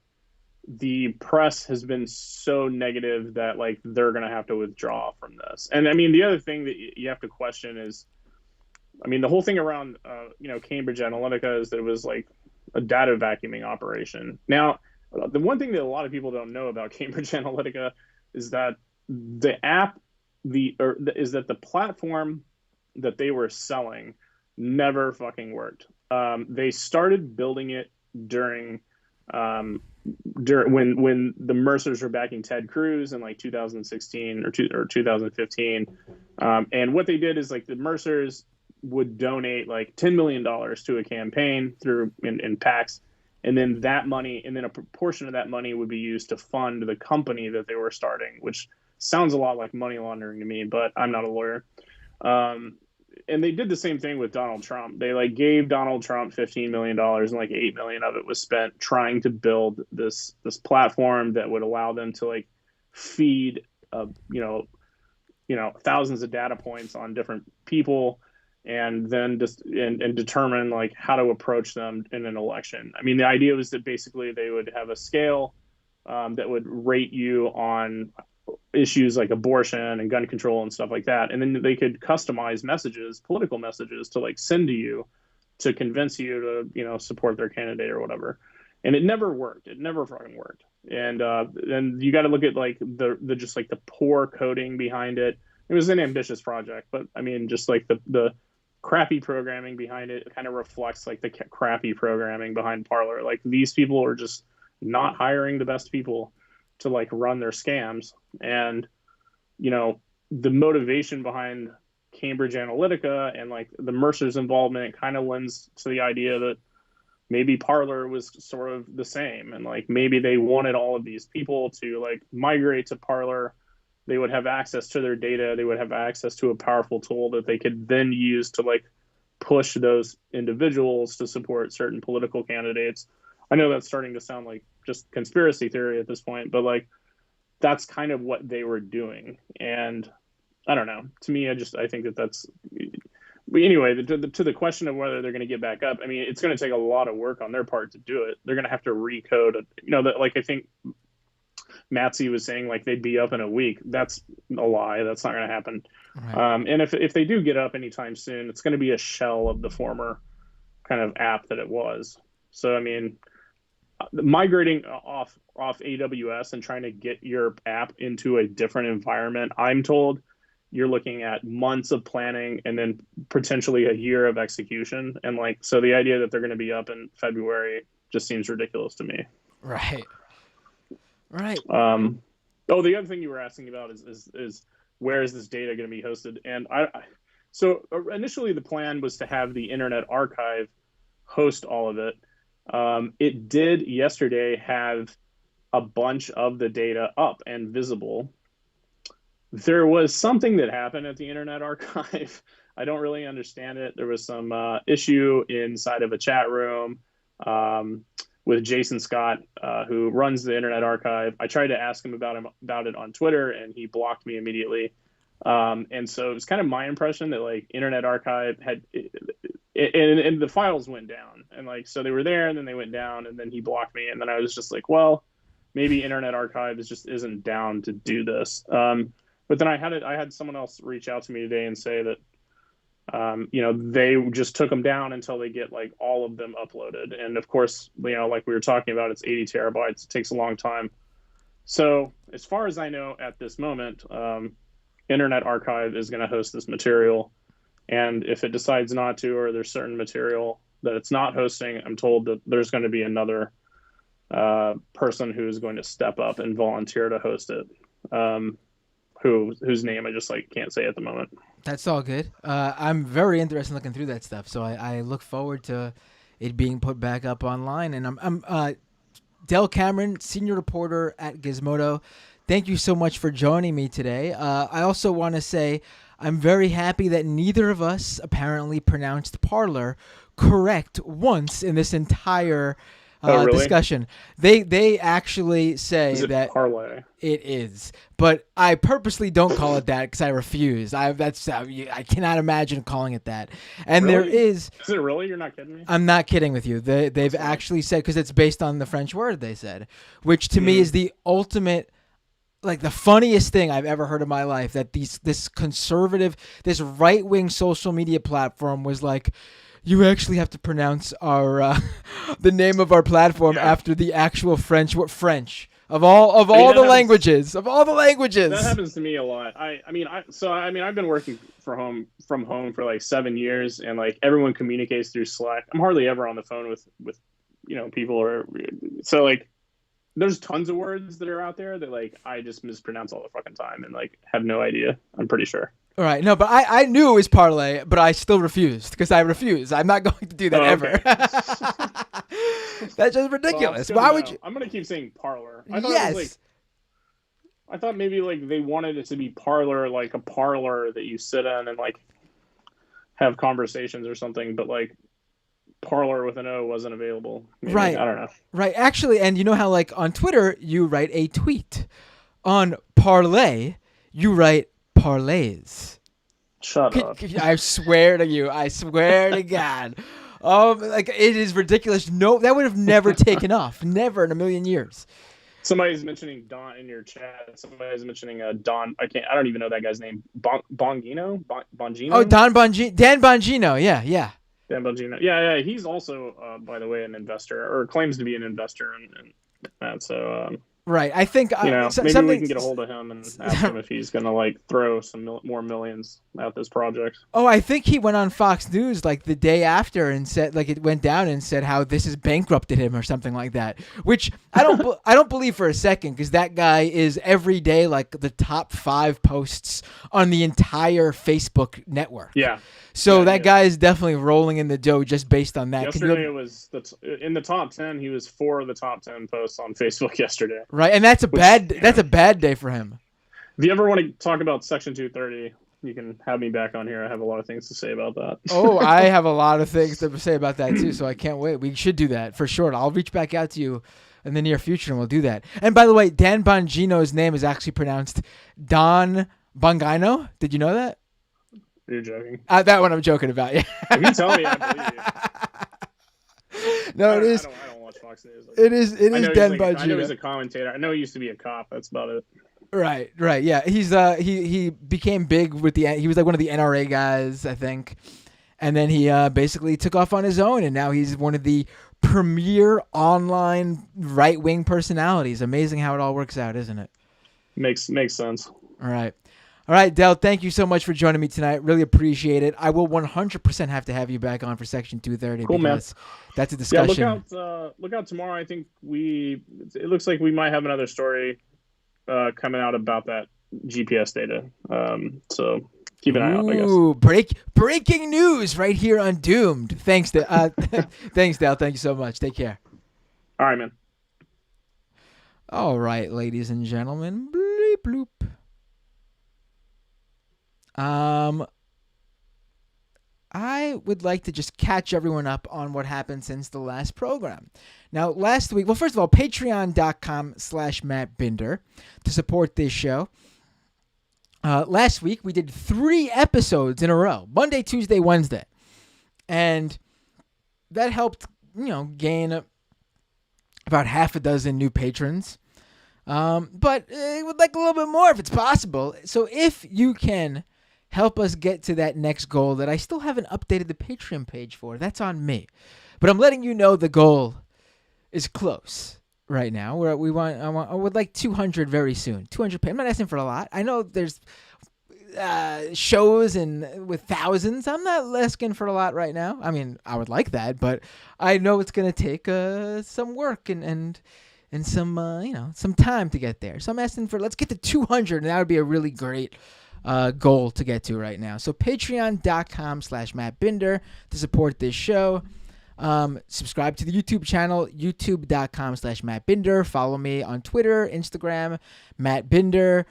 the press has been so negative that like they're going to have to withdraw from this. And I mean, the other thing that you have to question is, I mean, the whole thing around Cambridge Analytica is that it was like a data vacuuming operation. Now, the one thing that a lot of people don't know about Cambridge Analytica is that the platform that they were selling never fucking worked. They started building it during when the Mercers were backing Ted Cruz in like 2016 or 2015, and what they did is like the Mercers would donate like $10 million to a campaign through in PACs, and then a proportion of that money would be used to fund the company that they were starting, which sounds a lot like money laundering to me, but I'm not a lawyer. And they did the same thing with Donald Trump. They like gave Donald Trump $15 million and like $8 million of it was spent trying to build this platform that would allow them to like feed thousands of data points on different people and then and determine like how to approach them in an election. I mean, the idea was that basically they would have a scale that would rate you on issues like abortion and gun control and stuff like that, and then they could customize political messages to like send to you to convince you to support their candidate or whatever. And it never worked. It never fucking worked. And then you got to look at like the just like the poor coding behind it. It was an ambitious project, but I mean, just like the crappy programming behind it kind of reflects like the crappy programming behind Parler. Like these people are just not hiring the best people to like run their scams. And the motivation behind Cambridge Analytica and like the Mercer's involvement kind of lends to the idea that maybe Parler was sort of the same, and like maybe they wanted all of these people to like migrate to Parler. They would have access to their data, they would have access to a powerful tool that they could then use to like push those individuals to support certain political candidates. I know that's starting to sound like just conspiracy theory at this point, but like that's kind of what they were doing. And I don't know. To me, I think that's. But anyway, to the question of whether they're going to get back up, I mean, it's going to take a lot of work on their part to do it. They're going to have to recode it. That like I think Matsy was saying like they'd be up in a week. That's a lie. That's not going to happen. Right. And if they do get up anytime soon, it's going to be a shell of the former kind of app that it was. So I mean, migrating off AWS and trying to get your app into a different environment, I'm told, you're looking at months of planning and then potentially a year of execution. And like, so the idea that they're going to be up in February just seems ridiculous to me. Right. Right. Oh, the other thing you were asking about is where is this data going to be hosted? And so initially the plan was to have the Internet Archive host all of it. It did yesterday have a bunch of the data up and visible. There was something that happened at the Internet Archive. I don't really understand it. There was some issue inside of a chat room with Jason Scott, who runs the Internet Archive. I tried to ask him about it on Twitter, and he blocked me immediately. And so it was kind of my impression that like Internet Archive had, and the files went down, and like so they were there, and then they went down, and then he blocked me, and then I was just like, well, maybe Internet Archive isn't down to do this. But then I had someone else reach out to me today and say that, they just took them down until they get like all of them uploaded. And of course, like we were talking about, it's 80 terabytes. It takes a long time. So as far as I know at this moment, Internet Archive is going to host this material. And if it decides not to, or there's certain material that it's not hosting, I'm told that there's going to be another person who's going to step up and volunteer to host it. Whose name I just can't say at the moment. That's all good. I'm very interested in looking through that stuff, so I look forward to it being put back up online. And I'm Dell Cameron, senior reporter at Gizmodo. Thank you so much for joining me today. I also want to say I'm very happy that neither of us apparently pronounced Parler correct once in this entire really? discussion. They actually say that Parler. It is, but I purposely don't call it that because I refuse. I cannot imagine calling it that. And really? There is. Is it really? You're not kidding me? I'm not kidding with you. They've actually said, because it's based on the French word, they said, which to me is the ultimate, like the funniest thing I've ever heard in my life, that this conservative, this right-wing social media platform was like, you actually have to pronounce our the name of our platform after the actual French of all the languages. That happens to me a lot. I've been working from home for like 7 years, and like everyone communicates through Slack. I'm hardly ever on the phone with people, or so like there's tons of words that are out there that like I just mispronounce all the fucking time and like have no idea. I'm pretty sure. All right, no, but I knew it was parlay, but I still refused because I refuse. I'm not going to do that ever. That's just ridiculous. Well, why would you? I'm going to keep saying Parler. I thought maybe like they wanted it to be Parler, like a parlor that you sit in and like have conversations or something, but like Parler with an O wasn't available. Maybe. Right. I don't know. Right. Actually, and you know how like on Twitter you write a tweet, on Parlay you write parlays. Shut up. I swear to you. I swear to God. Like it is ridiculous. No, that would have never taken off. Never in a million years. Somebody's mentioning Don in your chat. Somebody's mentioning Don. I don't even know that guy's name. Bongino? Bongino? Oh, Dan Bongino. Yeah. Dan Bongino. Yeah. He's also, by the way, an investor, or claims to be an investor in that. So, right. I think maybe we can get a hold of him and ask him if he's gonna like throw some more millions at this project. Oh, I think he went on Fox News like the day after and said, like, it went down and said how this has bankrupted him or something like that. Which I don't believe for a second, because that guy is every day like the top 5 posts on the entire Facebook network. Yeah. So that guy is definitely rolling in the dough just based on that. Yesterday it was in the top 10. He was 4 of the top 10 posts on Facebook yesterday. Right, and that's a bad day for him. If you ever want to talk about Section 230, you can have me back on here. I have a lot of things to say about that. Oh, I have a lot of things to say about that too, so I can't wait. We should do that for sure. I'll reach back out to you in the near future and we'll do that. And by the way, Dan Bongino's name is actually pronounced Don Bongino. Did you know that? You're joking. That one I'm joking about, yeah. If you tell me, I believe you. No, it is. I don't watch Fox News. It is Dan Bongino. I know he's a commentator. I know he used to be a cop. That's about it. Right, yeah. He's he became big with he was like one of the NRA guys, I think. And then he basically took off on his own, and now he's one of the premier online right-wing personalities. Amazing how it all works out, isn't it? Makes sense. All right. All right, Dell, thank you so much for joining me tonight. Really appreciate it. I will 100% have to have you back on for Section 230 Cool, man. because that's a discussion. Yeah, look out tomorrow. I think it looks like we might have another story coming out about that GPS data. So keep an eye out, I guess. Ooh, breaking news right here on Doomed. Thanks, thanks, Dell. Thank you so much. Take care. All right, man. All right, ladies and gentlemen. Bleep bloop. I would like to just catch everyone up on what happened since the last program. Now, last week, well, first of all, patreon.com/MattBinder to support this show. Last week, we did 3 episodes in a row, Monday, Tuesday, Wednesday. And that helped, gain about half a dozen new patrons. But I would like a little bit more if it's possible. So if you can help us get to that next goal that I still haven't updated the Patreon page for, that's on me. But I'm letting you know the goal is close right now. I would like 200 very soon. 200. I'm not asking for a lot. I know there's shows with thousands. I'm not asking for a lot right now. I mean, I would like that, but I know it's gonna take some work and some some time to get there. So I'm asking for, let's get to 200, and that would be a really great goal to get to right now. So patreon.com/MattBinder to support this show. Subscribe to the YouTube channel, youtube.com/MattBinder. Follow me on Twitter, Instagram, Matt Binder.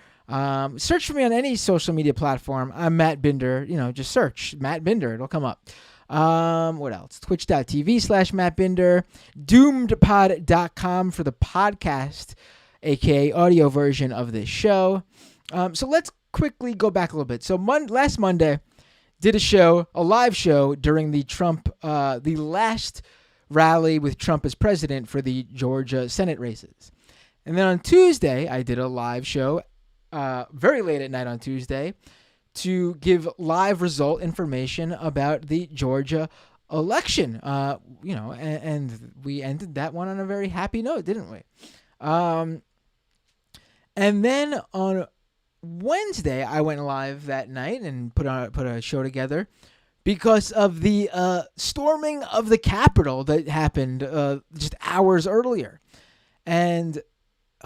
Search for me on any social media platform. I'm Matt Binder. Just search Matt Binder. It'll come up. What else? Twitch.tv/MattBinder. Doomedpod.com for the podcast, aka audio version of this show. So let's quickly go back a little bit. So last Monday, did a live show during the last rally with Trump as president for the Georgia Senate races. And then on Tuesday, I did a live show very late at night on Tuesday to give live result information about the Georgia election. And we ended that one on a very happy note, didn't we? And then on Wednesday, I went live that night and put a show together because of the storming of the Capitol that happened just hours earlier. And,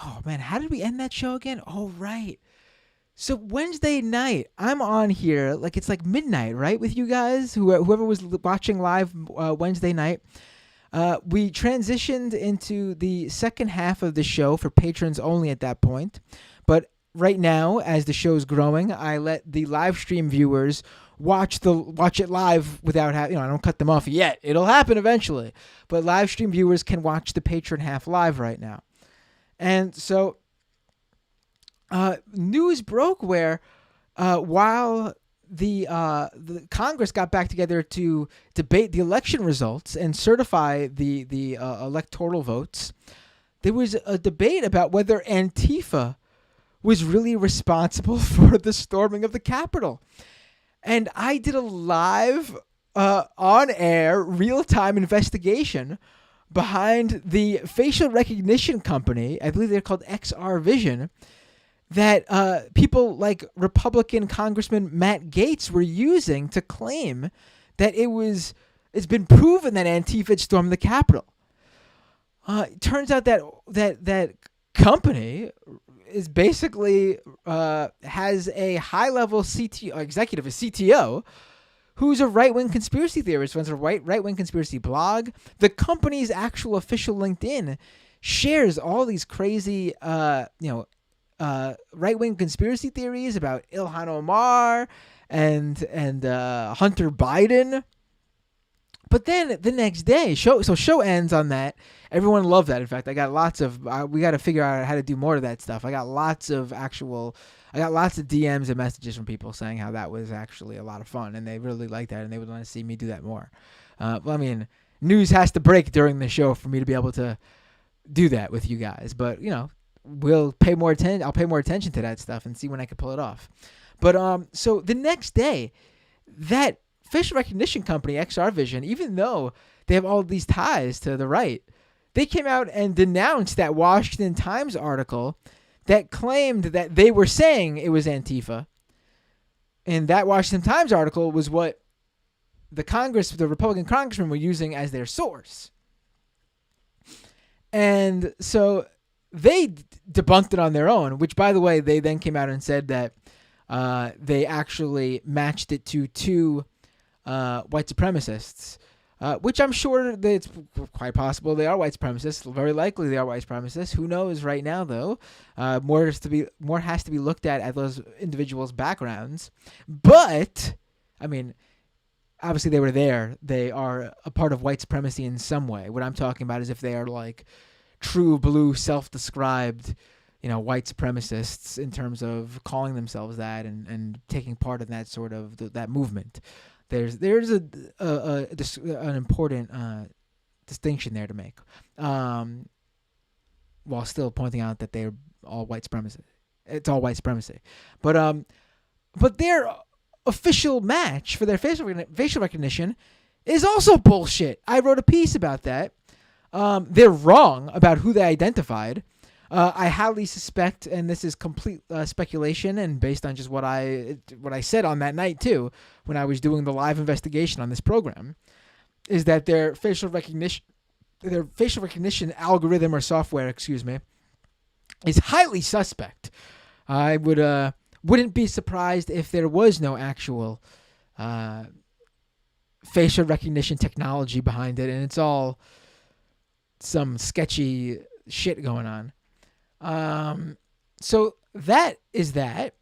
oh, man, how did we end that show again? Oh, right. So Wednesday night, I'm on here, it's like midnight, right, with you guys, whoever was watching live Wednesday night. We transitioned into the second half of the show for patrons only at that point. But right now, as the show's growing, I let the live stream viewers watch it live without having, I don't cut them off yet. It'll happen eventually. But live stream viewers can watch the patron half live right now. And so news broke where while the Congress got back together to debate the election results and certify the electoral votes, there was a debate about whether Antifa was really responsible for the storming of the Capitol. And I did a live, on-air, real-time investigation behind the facial recognition company, I believe they're called XR Vision, that people like Republican Congressman Matt Gaetz were using to claim that it's been proven that Antifa stormed the Capitol. It turns out that company is basically has a high-level executive, a CTO, who's a right-wing conspiracy theorist, runs a right-wing conspiracy blog. The company's actual official LinkedIn shares all these crazy, right-wing conspiracy theories about Ilhan Omar and Hunter Biden. But then the next day, show ends on that. Everyone loved that. In fact, I got lots of. We got to figure out how to do more of that stuff. I got lots of DMs and messages from people saying how that was actually a lot of fun, and they really liked that, and they would want to see me do that more. News has to break during the show for me to be able to do that with you guys. But we'll pay more attention. I'll pay more attention to that stuff and see when I can pull it off. But so the next day, that facial recognition company, XR Vision, even though they have all these ties to the right, they came out and denounced that Washington Times article that claimed that they were saying it was Antifa, And that Washington Times article was what the Republican congressmen were using as their source. And so they debunked it on their own, which, by the way, they then came out and said that they actually matched it to two white supremacists, which I'm sure that it's quite possible they are white supremacists. Very likely they are white supremacists. Who knows right now, though? More has to be looked at those individuals' backgrounds. But, I mean, obviously they were there. They are a part of white supremacy in some way. What I'm talking about is if they are like true blue self-described, white supremacists in terms of calling themselves that and taking part in that sort of that movement. There's an important distinction there to make, while still pointing out that they're all white supremacy. It's all white supremacy, but their official match for their facial recognition is also bullshit. I wrote a piece about that. They're wrong about who they identified. I highly suspect, and this is complete speculation and based on just what I said on that night too, when I was doing the live investigation on this program, is that their facial recognition algorithm or software, is highly suspect. I wouldn't be surprised if there was no actual facial recognition technology behind it, and it's all some sketchy shit going on. So that is that.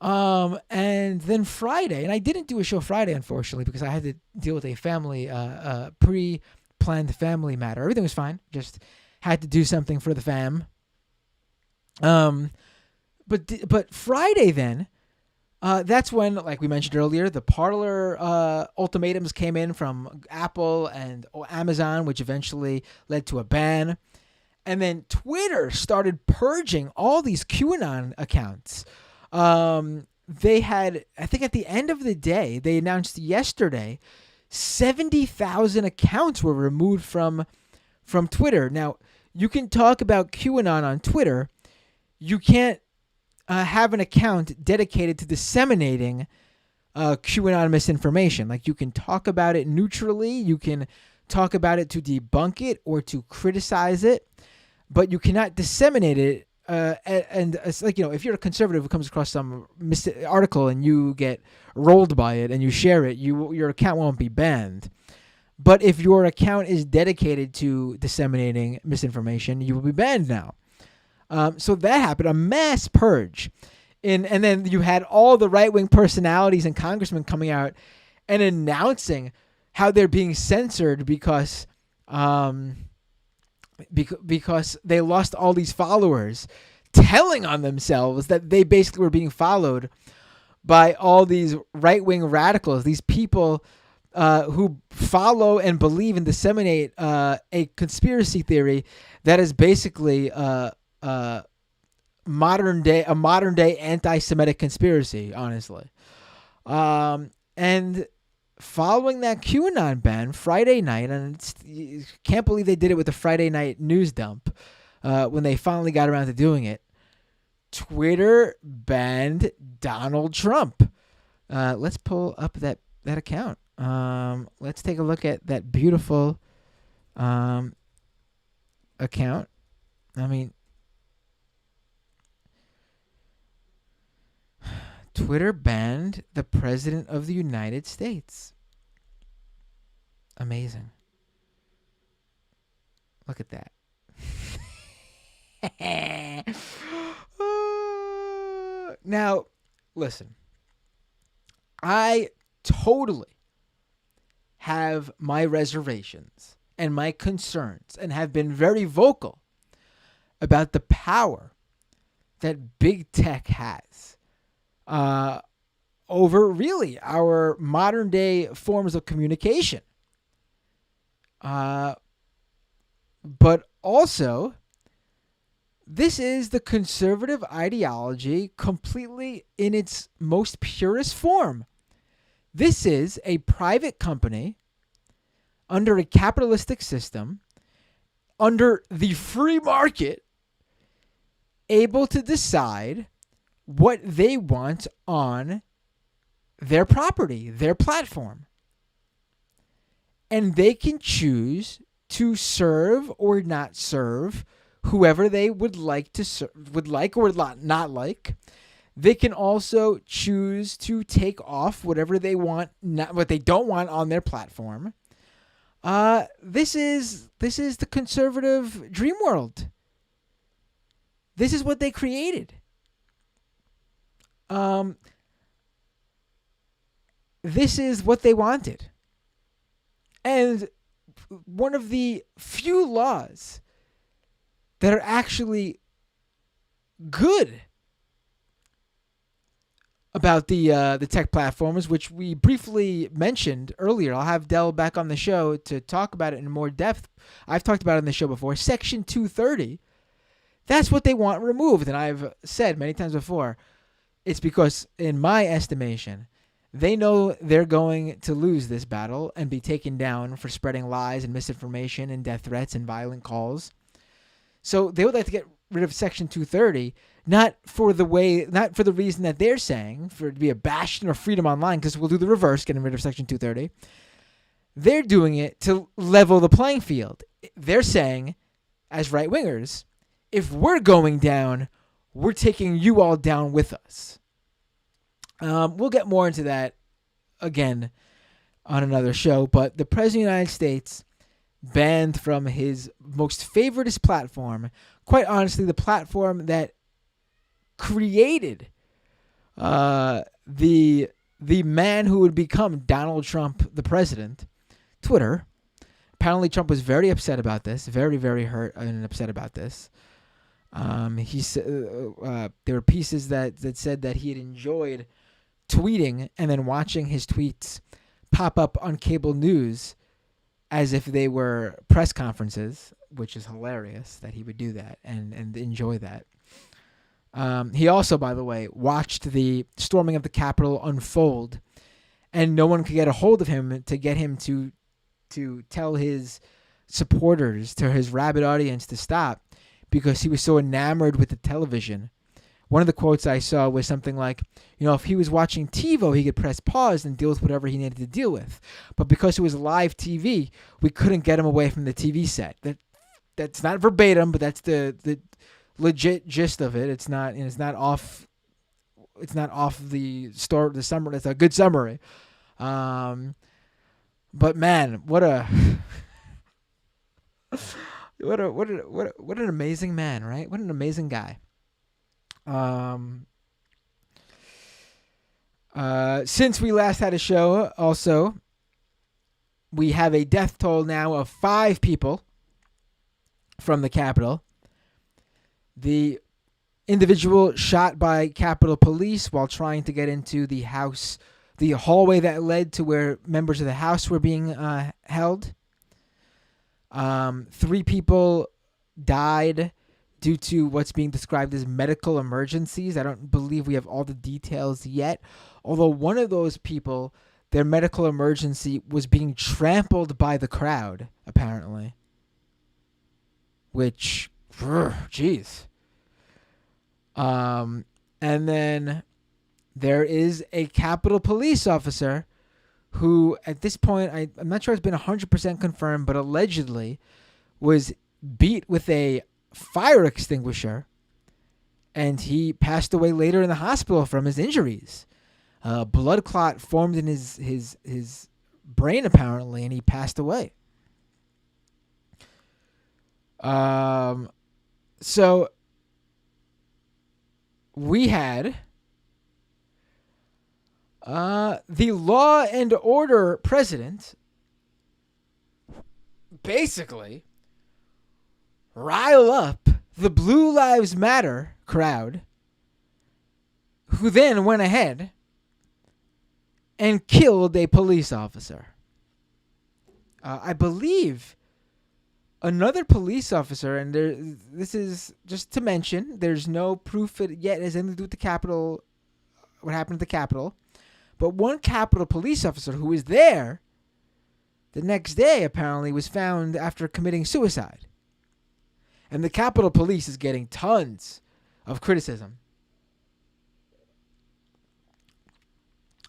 And then Friday, and I didn't do a show Friday, unfortunately, because I had to deal with a family, pre-planned family matter. Everything was fine. Just had to do something for the fam. But Friday then, that's when, like we mentioned earlier, the Parler ultimatums came in from Apple and Amazon, which eventually led to a ban. And then Twitter started purging all these QAnon accounts. They had, I think at the end of the day, they announced yesterday, 70,000 accounts were removed from Twitter. Now, you can talk about QAnon on Twitter. You can't have an account dedicated to disseminating QAnon misinformation. Like, you can talk about it neutrally. You can talk about it to debunk it or to criticize it, but you cannot disseminate it. And it's like, if you're a conservative who comes across some article and you get rolled by it and you share it, your account won't be banned. But if your account is dedicated to disseminating misinformation, you will be banned now. So that happened, a mass purge. And then you had all the right-wing personalities and congressmen coming out and announcing how they're being censored because they lost all these followers, telling on themselves that they basically were being followed by all these right-wing radicals, these people who follow and believe and disseminate a conspiracy theory that is basically a modern day anti-Semitic conspiracy, honestly. And following that QAnon ban Friday night, and you can't believe they did it with the Friday night news dump when they finally got around to doing it, Twitter banned Donald Trump. Let's pull up that account. Let's take a look at that beautiful account. I mean, Twitter banned the President of the United States. Amazing. Look at that. Now, listen. I totally have my reservations and my concerns and have been very vocal about the power that big tech has over really our modern day forms of communication. But also, this is the conservative ideology completely in its most purest form. This is a private company under a capitalistic system, under the free market, able to decide what they want on their property, their platform. And they can choose to serve or not serve whoever they would like to would like or not like. They can also choose to take off whatever they want, not what they don't want on their platform. This is the conservative dream world. This is what they created. This is what they wanted. And one of the few laws that are actually good about the tech platforms, which we briefly mentioned earlier. I'll have Dell back on the show to talk about it in more depth. I've talked about it on the show before. Section 230, that's what they want removed. And I've said many times before, it's because, in my estimation, they know they're going to lose this battle and be taken down for spreading lies and misinformation and death threats and violent calls. So they would like to get rid of Section 230, not for the reason that they're saying, for it to be a bastion of freedom online, because we'll do the reverse, getting rid of Section 230. They're doing it to level the playing field. They're saying, as right-wingers, if we're going down, we're taking you all down with us. We'll get more into that again on another show, but the President of the United States banned from his most favoritist platform, quite honestly, the platform that created the man who would become Donald Trump, the president, Twitter. Apparently, Trump was very upset about this, very, very hurt and upset about this. He said there were pieces that said that he had enjoyed tweeting and then watching his tweets pop up on cable news as if they were press conferences, which is hilarious that he would do that and enjoy that. He also, by the way, watched the storming of the Capitol unfold, and no one could get a hold of him to get him to tell his supporters, to his rabid audience, to stop, because he was so enamored with the television. One of the quotes I saw was something like, if he was watching TiVo, he could press pause and deal with whatever he needed to deal with. But because it was live TV, we couldn't get him away from the TV set. That's not verbatim, but that's the legit gist of it. It's not off. It's not off the story. The summary. That's a good summary. But man, what an amazing man, right? What an amazing guy. Since we last had a show, also, we have a death toll now of 5 people from the Capitol. The individual shot by Capitol Police while trying to get into the house, the hallway that led to where members of the House were being held. 3 people died due to what's being described as medical emergencies. I don't believe we have all the details yet. Although one of those people, their medical emergency was being trampled by the crowd, apparently. Which, jeez. And then there is a Capitol Police officer who, at this point, I'm not sure it's been 100% confirmed, but allegedly was beat with a fire extinguisher, and he passed away later in the hospital from his injuries. Blood clot formed in his brain, apparently, and he passed away. So we had the law and order president basically rile up the Blue Lives Matter crowd, who then went ahead and killed a police officer. I believe another police officer, and this is just to mention, there's no proof it yet has anything to do with the Capitol, what happened at the Capitol, but one Capitol police officer who was there the next day apparently was found after committing suicide. And the Capitol Police is getting tons of criticism.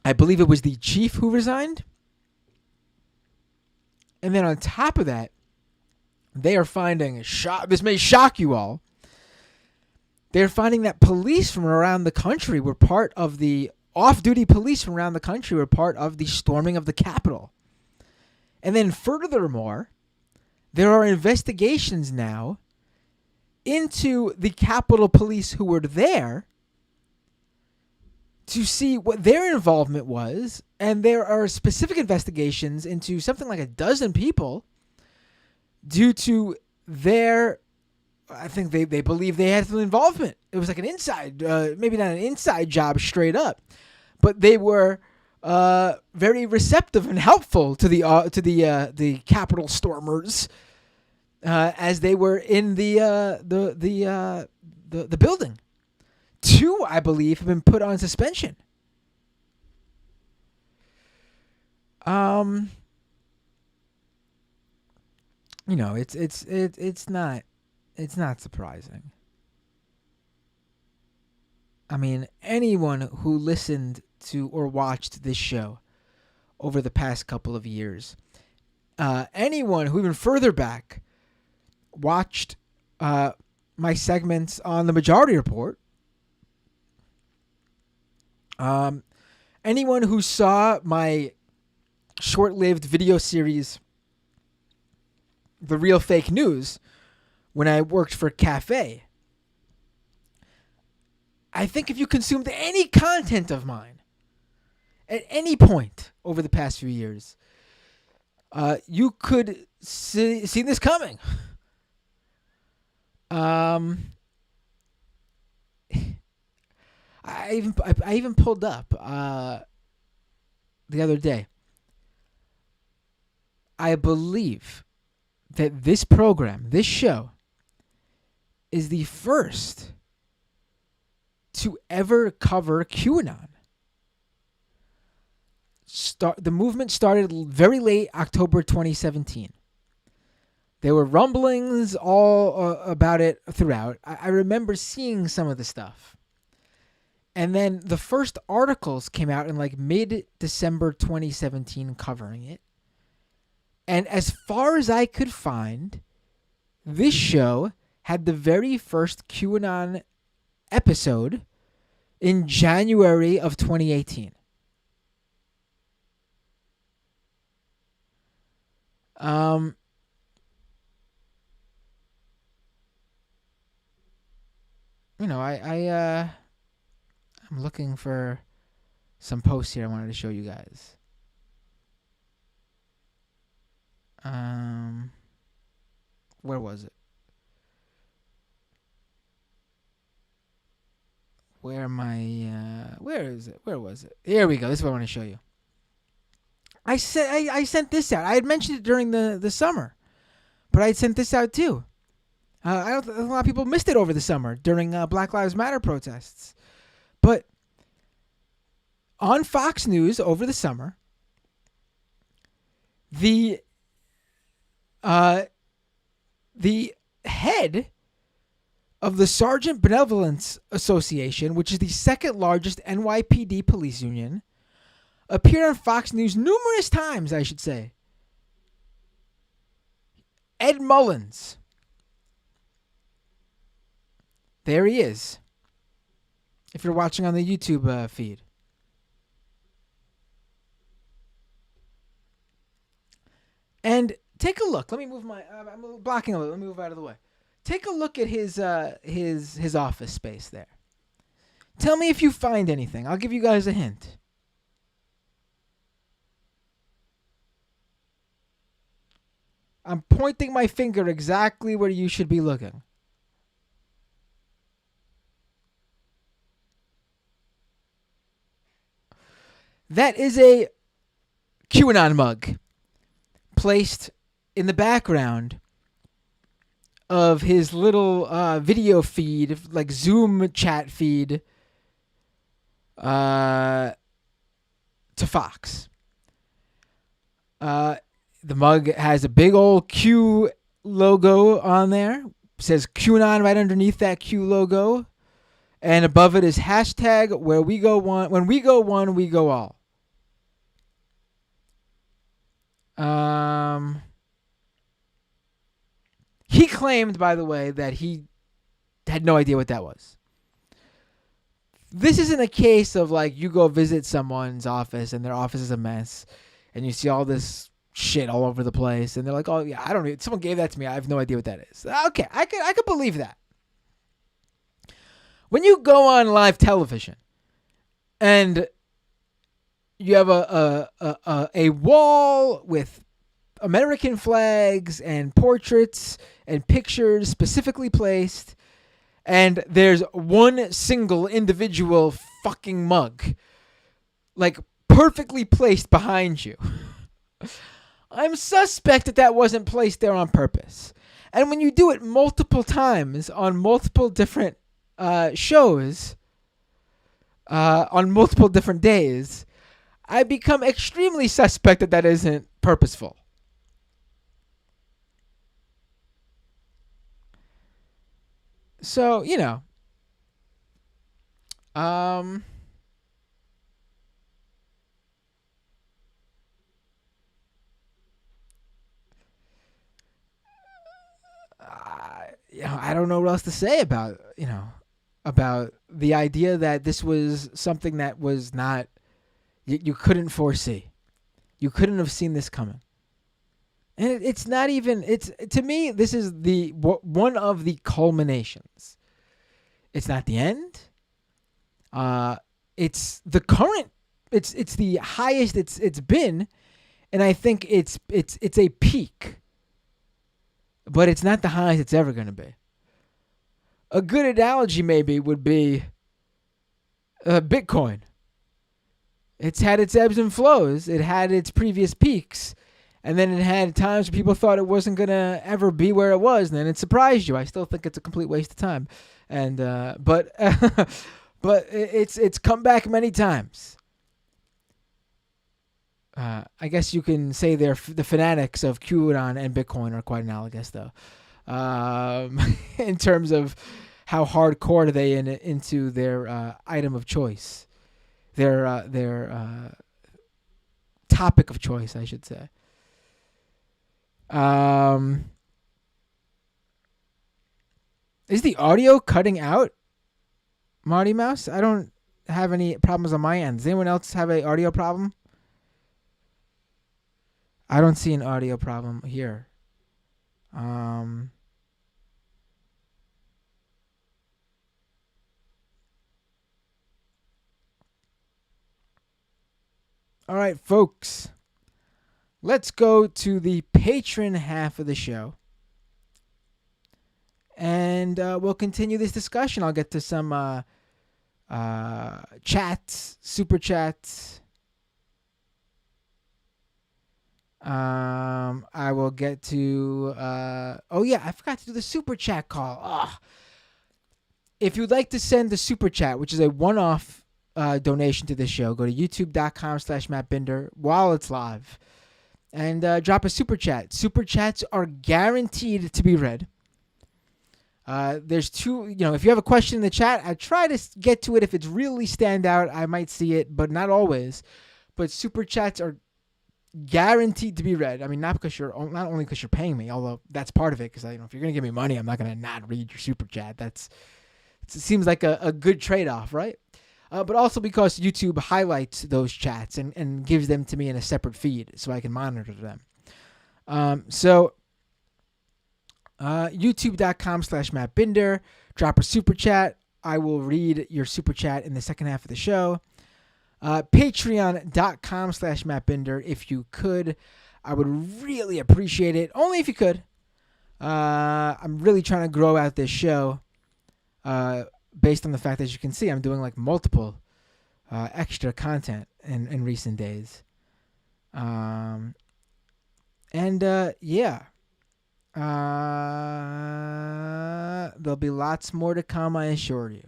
I believe it was the chief who resigned. And then on top of that, they are finding, this may shock you all, they're finding that police from around the country were part of the, off-duty police from around the country were part of the storming of the Capitol. And then furthermore, there are investigations now into the Capitol Police who were there to see what their involvement was. And there are specific investigations into something like a dozen people due to their, I think they believe they had some involvement. It was like an inside, maybe not an inside job straight up, but they were very receptive and helpful to the Capitol stormers as they were in the building. 2, I believe, have been put on suspension. It's not surprising. I mean, anyone who listened to or watched this show over the past couple of years, anyone who even further back watched my segments on the Majority Report, anyone who saw my short-lived video series, The Real Fake News, when I worked for Cafe, I think if you consumed any content of mine at any point over the past few years, you could see this coming. I even pulled up the other day. I believe that this program, this show, is the first to ever cover QAnon. The movement started very late October 2017. There were rumblings all about it throughout. I remember seeing some of the stuff. And then the first articles came out in like mid-December 2017 covering it. And as far as I could find, this show had the very first QAnon episode in January of 2018. I'm looking for some posts here I wanted to show you guys. Where was it? Where is it? Where was it? Here we go. This is what I want to show you. I sent this out. I had mentioned it during the summer, but I had sent this out too. A lot of people missed it over the summer during Black Lives Matter protests. But on Fox News over the summer, the head of the Sergeant Benevolence Association, which is the second largest NYPD police union, appeared on Fox News numerous times, I should say. Ed Mullins. There he is. If you're watching on the YouTube feed. And take a look. Let me move I'm blocking a little. Let me move out of the way. Take a look at his office space there. Tell me if you find anything. I'll give you guys a hint. I'm pointing my finger exactly where you should be looking. That is a QAnon mug placed in the background of his little video feed, like Zoom chat feed, to Fox. The mug has a big old Q logo on there. It says QAnon right underneath that Q logo. And above it is hashtag when we go one, we go all. He claimed, by the way, that he had no idea what that was. This isn't a case of like you go visit someone's office and their office is a mess and you see all this shit all over the place and they're like, oh yeah, I don't know. Someone gave that to me. I have no idea what that is. Okay, I could believe that. When you go on live television and you have a wall with American flags and portraits and pictures specifically placed, and there's one single individual fucking mug, like perfectly placed behind you. I'm suspect that wasn't placed there on purpose. And when you do it multiple times on multiple different shows, on multiple different days, I become extremely suspect that isn't purposeful. So, I don't know what else to say about the idea that this was something that was not you couldn't foresee. You couldn't have seen this coming. And it's not even it's to me this is the one of the culminations. It's not the end. It's the current. It's the highest it's been, and I think it's a peak. But it's not the highest it's ever going to be. A good analogy maybe would be Bitcoin. It's had its ebbs and flows. It had its previous peaks. And then it had times where people thought it wasn't going to ever be where it was. And then it surprised you. I still think it's a complete waste of time. And but but it's come back many times. I guess you can say the fanatics of QAnon and Bitcoin are quite analogous, though, in terms of how hardcore are they into their item of choice, their topic of choice, I should say. Is the audio cutting out, Marty Mouse? I don't have any problems on my end. Does anyone else have an audio problem? I don't see an audio problem here. All right, folks. Let's go to the patron half of the show. And we'll continue this discussion. I'll get to some chats, super chats. I will get to oh yeah, I forgot to do the super chat call. Ugh. If you'd like to send the super chat, which is a one-off donation to this show, go to youtube.com/MattBinder while it's live and drop a super chat. Super chats are guaranteed to be read. There's two, if you have a question in the chat, I try to get to it. If it's really stand out, I might see it, but not always. But super chats are guaranteed to be read. I mean, not only because you're paying me, although that's part of it. Because if you're gonna give me money, I'm not gonna not read your super chat. It seems like a good trade-off, right? But also because YouTube highlights those chats and gives them to me in a separate feed so I can monitor them. YouTube.com/MattBinder. Drop a super chat. I will read your super chat in the second half of the show. Patreon.com/MattBinder. If you could, I would really appreciate it. Only if you could. I'm really trying to grow out this show. Based on the fact that, as you can see, I'm doing like multiple extra content in recent days. Yeah. There'll be lots more to come, I assure you.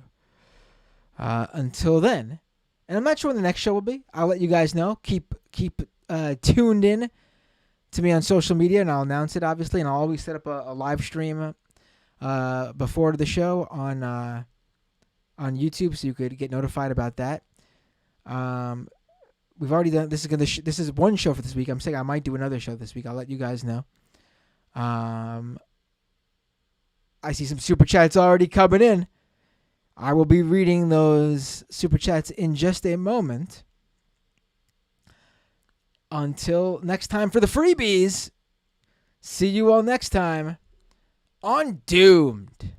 Until then, and I'm not sure when the next show will be. I'll let you guys know. Keep tuned in to me on social media, and I'll announce it, obviously. And I'll always set up a live stream before the show on YouTube, so you could get notified about that. we've already done. This is one show for this week. I'm saying I might do another show this week. I'll let you guys know. I see some super chats already coming in. I will be reading those super chats in just a moment. Until next time for the freebies. See you all next time on Doomed.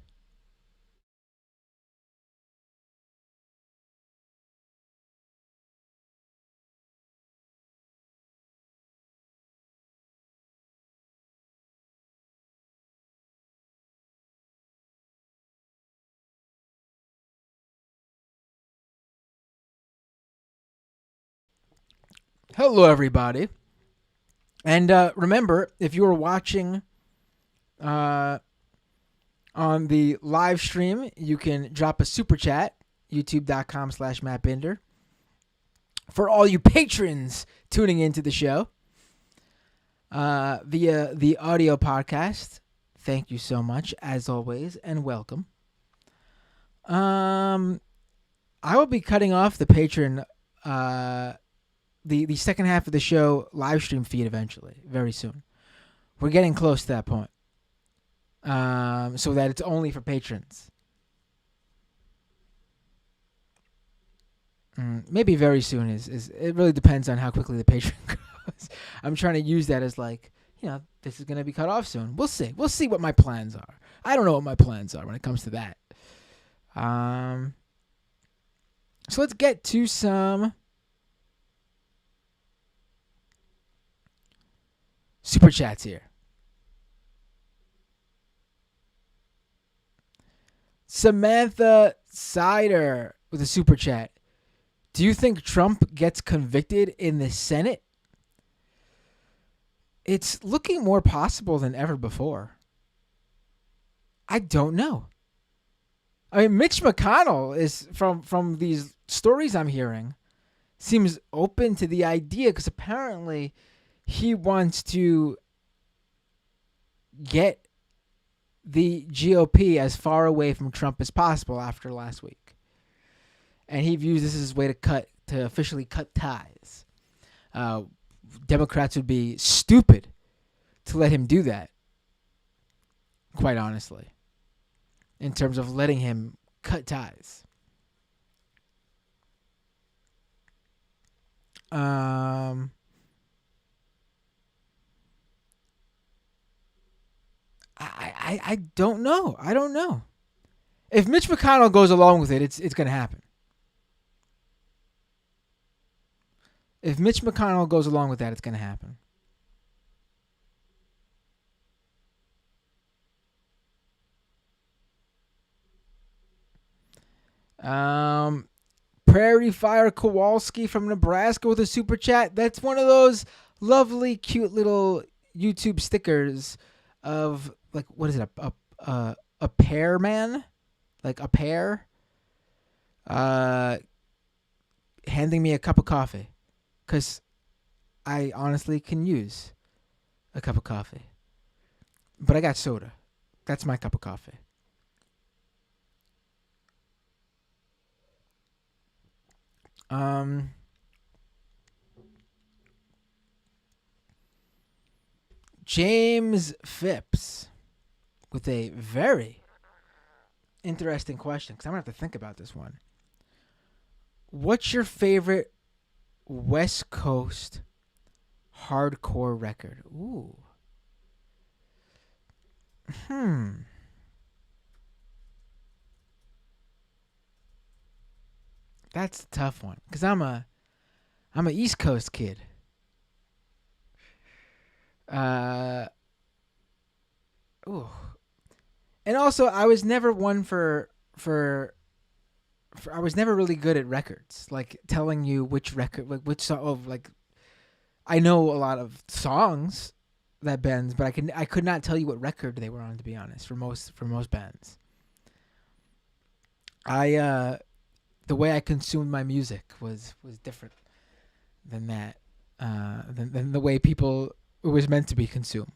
Hello, everybody. And remember, if you are watching on the live stream, you can drop a super chat, youtube.com/MattBinder. For all you patrons tuning into the show via the audio podcast, thank you so much, as always, and welcome. I will be cutting off the patron, the second half of the show live stream feed eventually, very soon. We're getting close to that point. So that it's only for patrons. Maybe very soon is it really depends on how quickly the Patreon goes. I'm trying to use that as like, this is going to be cut off soon. We'll see. We'll see what my plans are. I don't know what my plans are when it comes to that. So let's get to some super chats here. Samantha Sider with a super chat. Do you think Trump gets convicted in the Senate? It's looking more possible than ever before. I don't know. I mean, Mitch McConnell is, from these stories I'm hearing, seems open to the idea because apparently he wants to get the GOP as far away from Trump as possible after last week. And he views this as his way to officially cut ties. Democrats would be stupid to let him do that, quite honestly, in terms of letting him cut ties. I don't know. I don't know. If Mitch McConnell goes along with it, it's going to happen. If Mitch McConnell goes along with that, it's going to happen. Prairie Fire Kowalski from Nebraska with a super chat. That's one of those lovely, cute little YouTube stickers of, like, what is it? A pear man? Like a pear? Handing me a cup of coffee. Because I honestly can use a cup of coffee. But I got soda. That's my cup of coffee. James Phipps with a very interesting question, because I'm going to have to think about this one. What's your favorite West Coast hardcore record? Ooh. That's a tough one, because I'm a East Coast kid. Ooh. And also, I was never one for I was never really good at records, like telling you which record, like which song. Oh, like I know a lot of songs that bands, but I could not tell you what record they were on, to be honest. For most bands, the way I consumed my music was different than that, than the way it was meant to be consumed.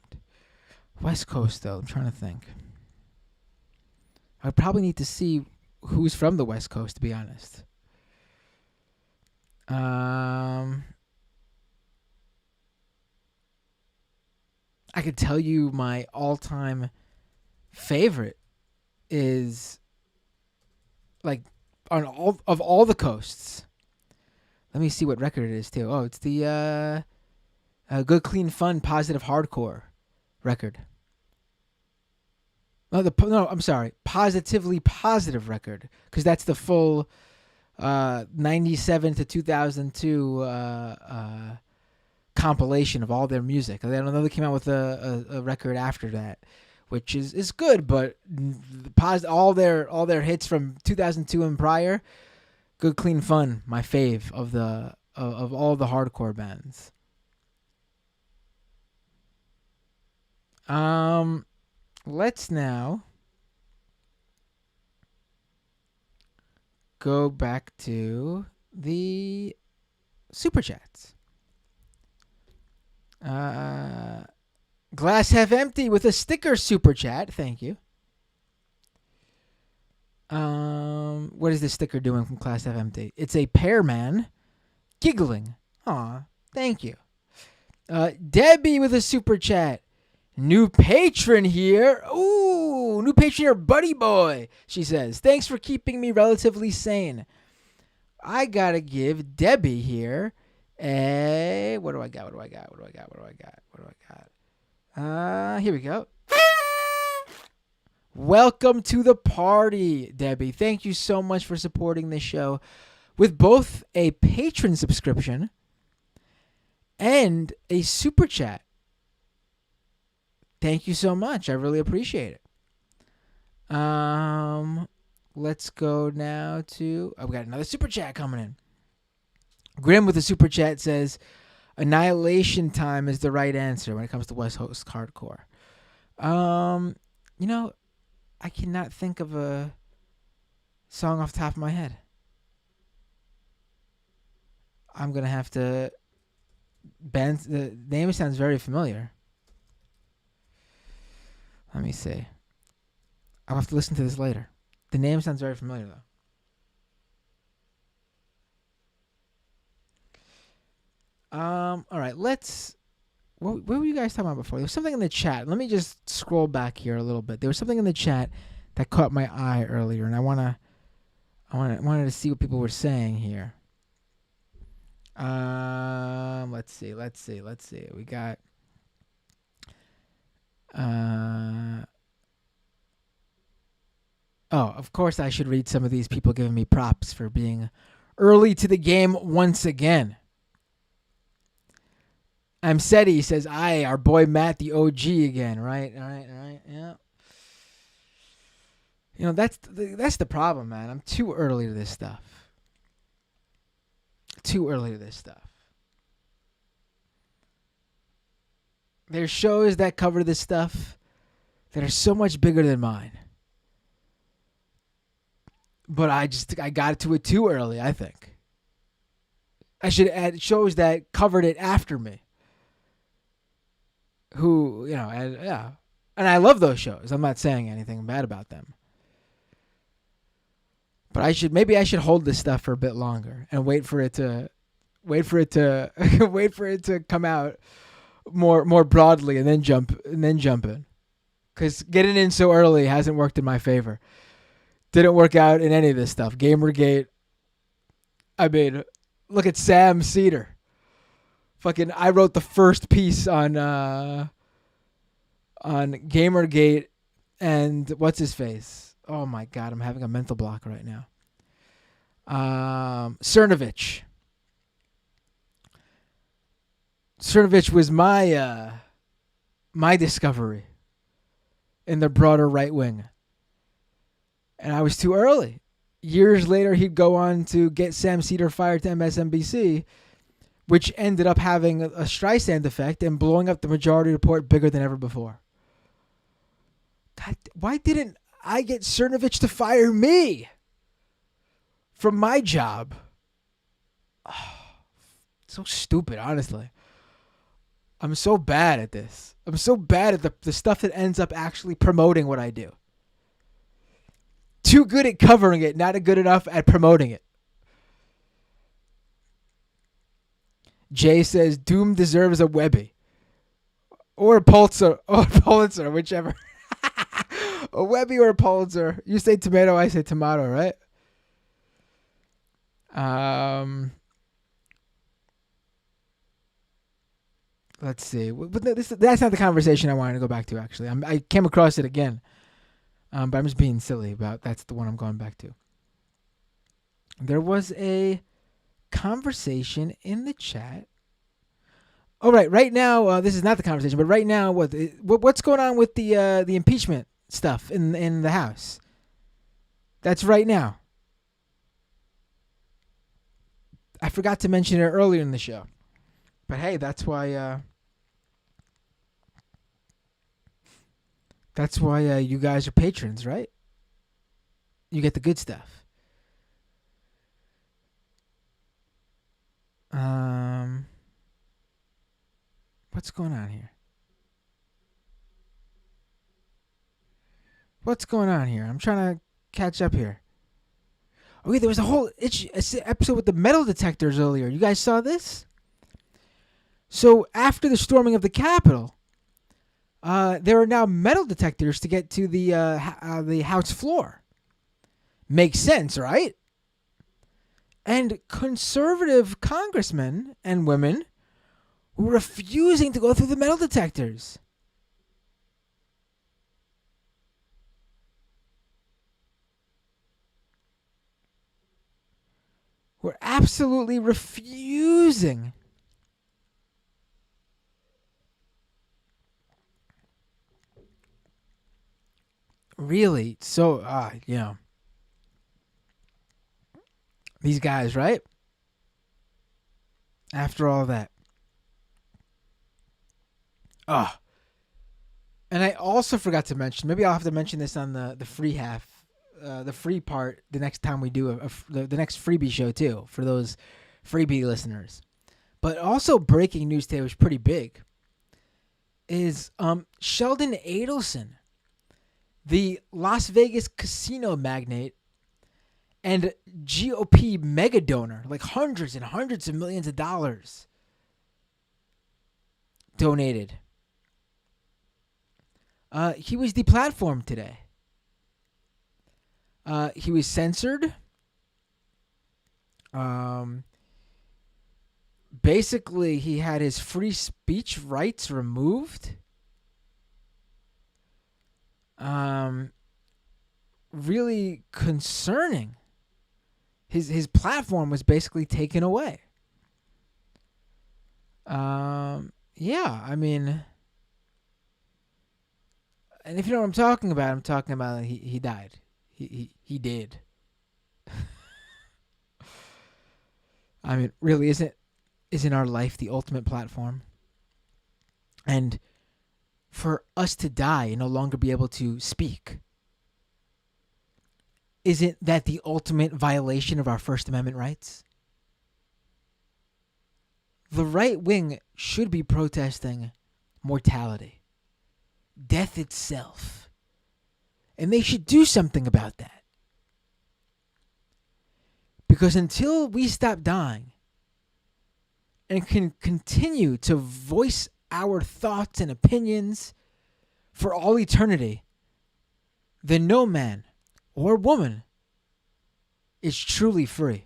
West Coast, though, I'm trying to think. I would probably need to see who's from the West Coast, to be honest. I could tell you my all-time favorite is like on all the coasts. Let me see what record it is too. Oh, it's the Good Clean Fun Positive Hardcore record. No, I'm sorry, Positively Positive record, because that's the full 97 to 2002 compilation of all their music. I don't know, they came out with a record after that, which is good, but all their hits from 2002 and prior, Good Clean Fun, my fave of all the hardcore bands. Let's now go back to the super chats. Glass half empty with a sticker super chat. Thank you. What is this sticker doing from Glass half empty? It's a pear man giggling. Aw, thank you. Debbie with a super chat. New patron here. Ooh, new patron here, buddy boy. She says, thanks for keeping me relatively sane. I gotta give Debbie here a... What do I got? Here we go. Welcome to the party, Debbie. Thank you so much for supporting this show with both a patron subscription and a super chat. Thank you so much. I really appreciate it. Let's go now to... Oh, we got another super chat coming in. Grim with a super chat says, Annihilation Time is the right answer when it comes to West Coast hardcore. You know, I cannot think of a song off the top of my head. I'm going to have to... The name sounds very familiar. Let me see. I'll have to listen to this later. The name sounds very familiar, though. All right, let's... What were you guys talking about before? There was something in the chat. Let me just scroll back here a little bit. There was something in the chat that caught my eye earlier, and I wanted to see what people were saying here. Let's see. We got... of course I should read some of these people giving me props for being early to the game once again. I'm Seti says, "Aye, our boy Matt, the OG again." Right, yeah. You know, that's the problem, man. I'm too early to this stuff. There's shows that cover this stuff that are so much bigger than mine. But I got to it too early, I think. I should add shows that covered it after me. Who, you know, and I love those shows. I'm not saying anything bad about them. But I should hold this stuff for a bit longer and wait for it to come out more broadly and then jump in. Cuz getting in so early hasn't worked in my favor. Didn't work out in any of this stuff. Gamergate. I mean, look at Sam Cedar. Fucking, I wrote the first piece on Gamergate and what's his face. Oh my god, I'm having a mental block right now. Cernovich. Cernovich was my discovery in the broader right wing. And I was too early. Years later, he'd go on to get Sam Cedar fired to MSNBC, which ended up having a Streisand effect and blowing up the Majority Report bigger than ever before. God, why didn't I get Cernovich to fire me from my job? Oh, so stupid, honestly. I'm so bad at this. I'm so bad at the stuff that ends up actually promoting what I do. Too good at covering it, not good enough at promoting it. Jay says Doom deserves a Webby. Or a Pulitzer. Or a Pulitzer, whichever. A Webby or a Pulitzer. You say tomato, I say tomato, right? Let's see. But that's not the conversation I wanted to go back to, actually. I came across it again. But I'm just being silly about that's the one I'm going back to. There was a conversation in the chat. Oh, right now, this is not the conversation, but right now, what's going on with the impeachment stuff in the House? That's right now. I forgot to mention it earlier in the show. But hey, that's why you guys are patrons, right? You get the good stuff. What's going on here? What's going on here? I'm trying to catch up here. Okay, there was a whole episode with the metal detectors earlier. You guys saw this? So after the storming of the Capitol, there are now metal detectors to get to the House floor. Makes sense, right? And conservative congressmen and women were refusing to go through the metal detectors. We're absolutely refusing. Really? So, these guys, right? After all that. Oh. And I also forgot to mention, maybe I'll have to mention this on the free half, the free part, the next time we do the next freebie show too, for those freebie listeners. But also breaking news today was pretty big. Is Sheldon Adelson, the Las Vegas casino magnate and GOP mega donor, like hundreds and hundreds of millions of dollars donated. He was deplatformed today. He was censored. Basically, he had his free speech rights removed. Really concerning. His platform was basically taken away. Yeah, I mean, and if you know what I'm talking about he died. He did. I mean, really, isn't our life the ultimate platform? And for us to die and no longer be able to speak, isn't that the ultimate violation of our First Amendment rights? The right wing should be protesting mortality, death itself. And they should do something about that. Because until we stop dying and can continue to voice our thoughts and opinions for all eternity, then no man or woman is truly free.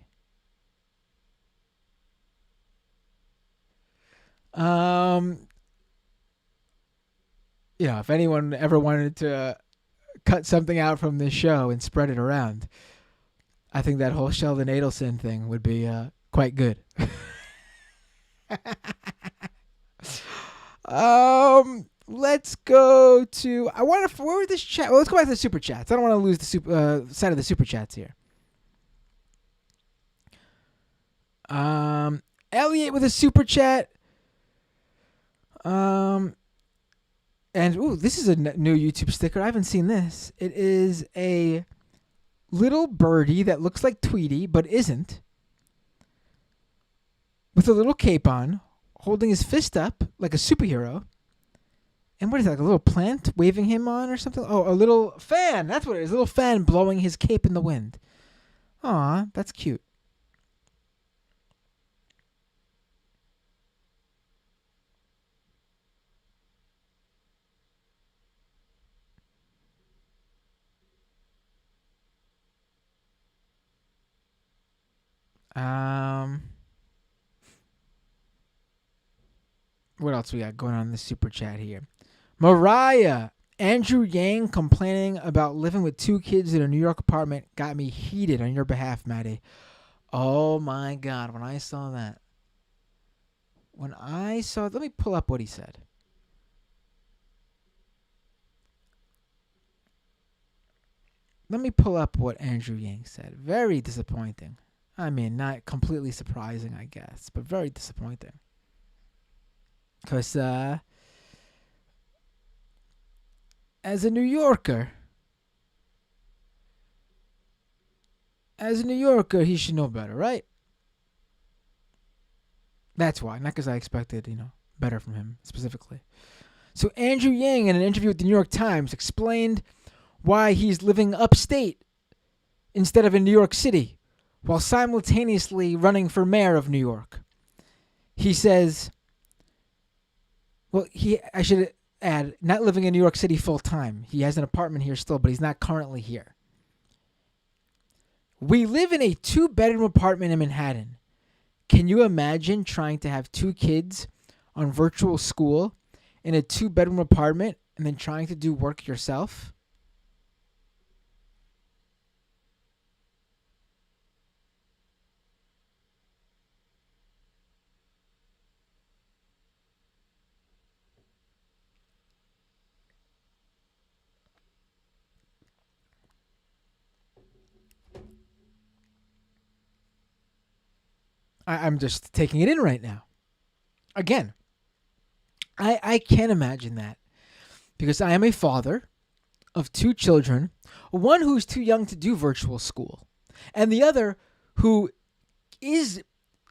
If anyone ever wanted to cut something out from this show and spread it around, I think that whole Sheldon Adelson thing would be quite good. Let's go to. Where was this chat? Well, let's go back to the super chats. I don't want to lose the side of the super chats here. Elliot with a super chat. And this is a new YouTube sticker. I haven't seen this. It is a little birdie that looks like Tweety but isn't, with a little cape on, holding his fist up like a superhero. And what is that, like a little plant waving him on or something? Oh, a little fan. That's what it is. A little fan blowing his cape in the wind. Aw, that's cute. Um, what else we got going on in the super chat here? Mariah, Andrew Yang complaining about living with 2 kids in a New York apartment got me heated on your behalf, Maddie. Oh my God, when I saw that. Let me pull up what he said. Let me pull up what Andrew Yang said. Very disappointing. I mean, not completely surprising, I guess, but very disappointing. Because, as a New Yorker, he should know better, right? That's why. Not because I expected, better from him specifically. So Andrew Yang, in an interview with the New York Times, explained why he's living upstate instead of in New York City, while simultaneously running for mayor of New York. He says, I should add, not living in New York City full time. He has an apartment here still, but he's not currently here. We live in a 2-bedroom apartment in Manhattan. Can you imagine trying to have 2 kids on virtual school in a 2-bedroom apartment and then trying to do work yourself? I'm just taking it in right now. Again, I can't imagine that because I am a father of 2 children, one who's too young to do virtual school, and the other who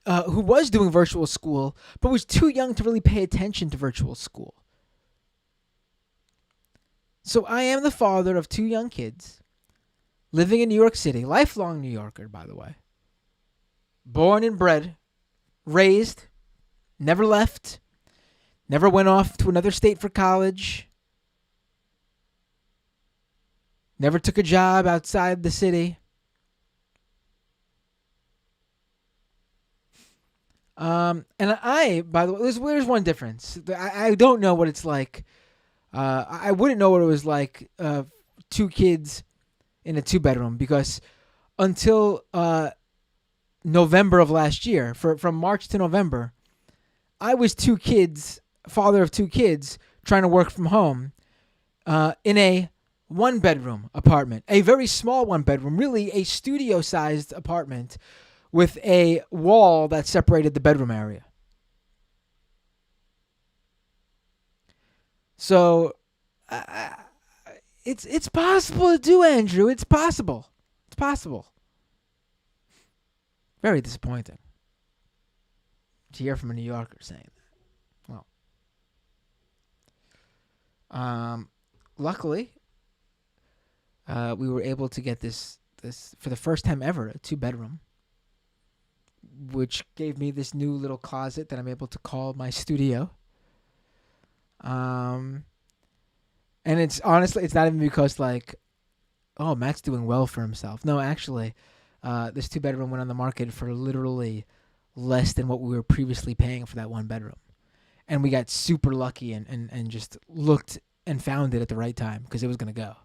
was doing virtual school but was too young to really pay attention to virtual school. So I am the father of 2 young kids living in New York City, lifelong New Yorker, by the way. Born and bred, raised, never left, never went off to another state for college, never took a job outside the city. And by the way, there's one difference. I don't know what it's like. I wouldn't know what it was like, 2 kids in a 2-bedroom, because until November of last year, from March to November, I was father of 2 kids, trying to work from home in a 1-bedroom apartment, a very small 1-bedroom, really a studio-sized apartment with a wall that separated the bedroom area. So it's possible to do, Andrew. It's possible. It's possible. Very disappointing to hear from a New Yorker saying that. Well, luckily, we were able to get this for the first time ever, a 2-bedroom, which gave me this new little closet that I'm able to call my studio. And it's honestly, it's not even because Matt's doing well for himself. No, actually, this 2-bedroom went on the market for literally less than what we were previously paying for that 1-bedroom. And we got super lucky and just looked and found it at the right time because it was going to go.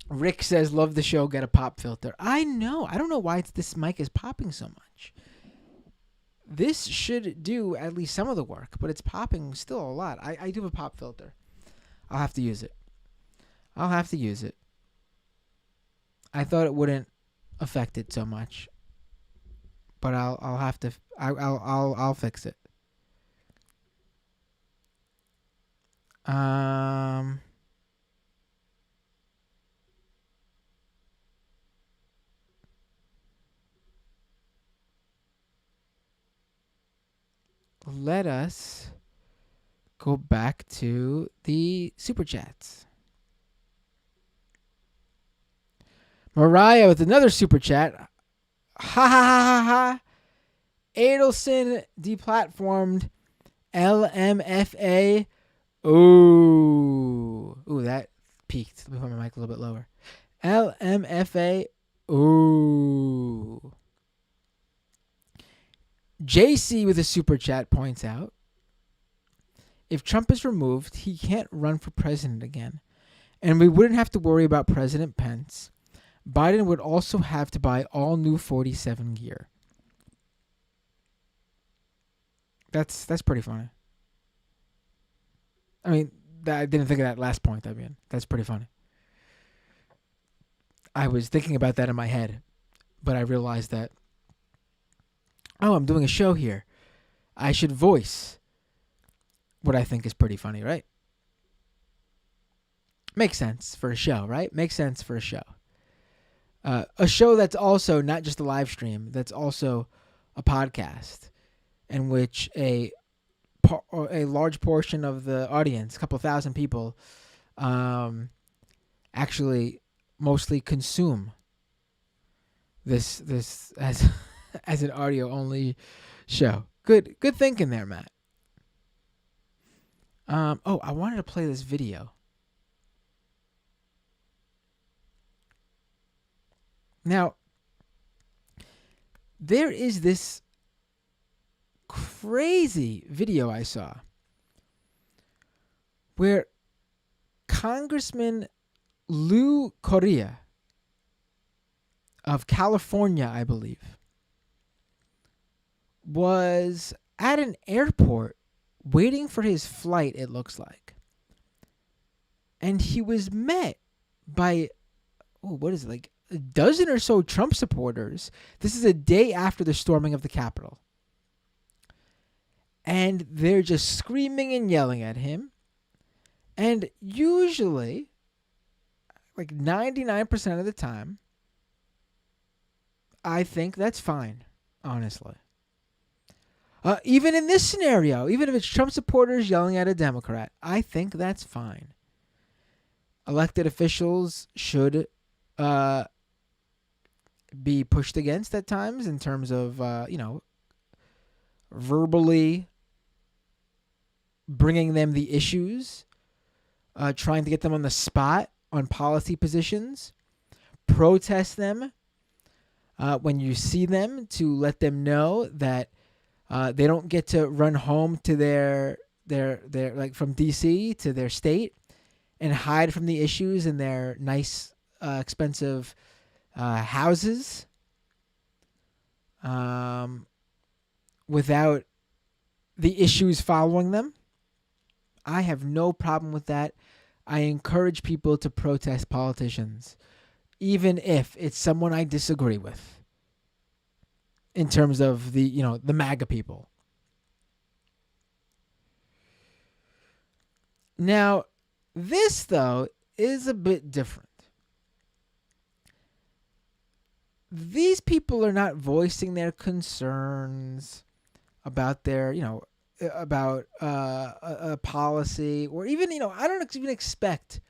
Rick says, love the show, get a pop filter. I know. I don't know why this mic is popping so much. This should do at least some of the work, but it's popping still a lot. I do have a pop filter. I'll have to use it. I thought it wouldn't affect it so much, but I'll have to. I'll fix it. Let us go back to the super chats. Mariah with another super chat. Ha ha ha ha ha. Adelson deplatformed LMFA. Ooh, that peaked. Let me put my mic a little bit lower. LMFA. Ooh. JC with a super chat points out, if Trump is removed, he can't run for president again. And we wouldn't have to worry about President Pence. Biden would also have to buy all new 47 gear. That's pretty funny. I mean, I didn't think of that last point. I mean, that's pretty funny. I was thinking about that in my head, but I realized that, I'm doing a show here. I should voice what I think is pretty funny, right? Makes sense for a show, right? Makes sense for a show. A show that's also not just a live stream, that's also a podcast, in which a large portion of the audience, a couple thousand people, actually mostly consume this as as an audio only show. Good thinking there, Matt. I wanted to play this video. Now, there is this crazy video I saw where Congressman Lou Correa of California, I believe, was at an airport waiting for his flight, it looks like. And he was met by, a dozen or so Trump supporters. This is a day after the storming of the Capitol. And they're just screaming and yelling at him. And usually, like 99% of the time, I think that's fine, honestly. Even in this scenario, even if it's Trump supporters yelling at a Democrat, I think that's fine. Elected officials should be pushed against at times in terms of, verbally bringing them the issues, trying to get them on the spot on policy positions, protest them when you see them, to let them know that they don't get to run home to their like from DC to their state and hide from the issues in their nice, expensive houses without the issues following them. I have no problem with that. I encourage people to protest politicians, even if it's someone I disagree with, in terms of the MAGA people. Now, this, though, is a bit different. These people are not voicing their concerns about their, about a policy, or even, I don't even expect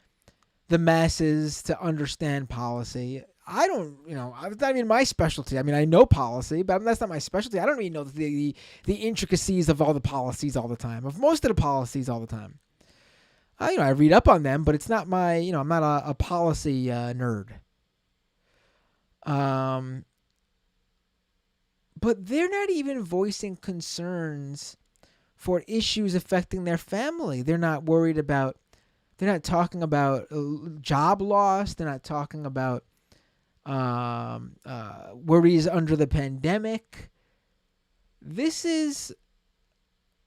the masses to understand policy. I don't, it's not even my specialty. I mean, I know policy, but that's not my specialty. I don't even know the intricacies of all the policies all the time, of most of the policies all the time. I read up on them, but it's not my, I'm not a policy nerd. But they're not even voicing concerns for issues affecting their family. They're not worried about, they're not talking about job loss. They're not talking about worries under the pandemic. This is,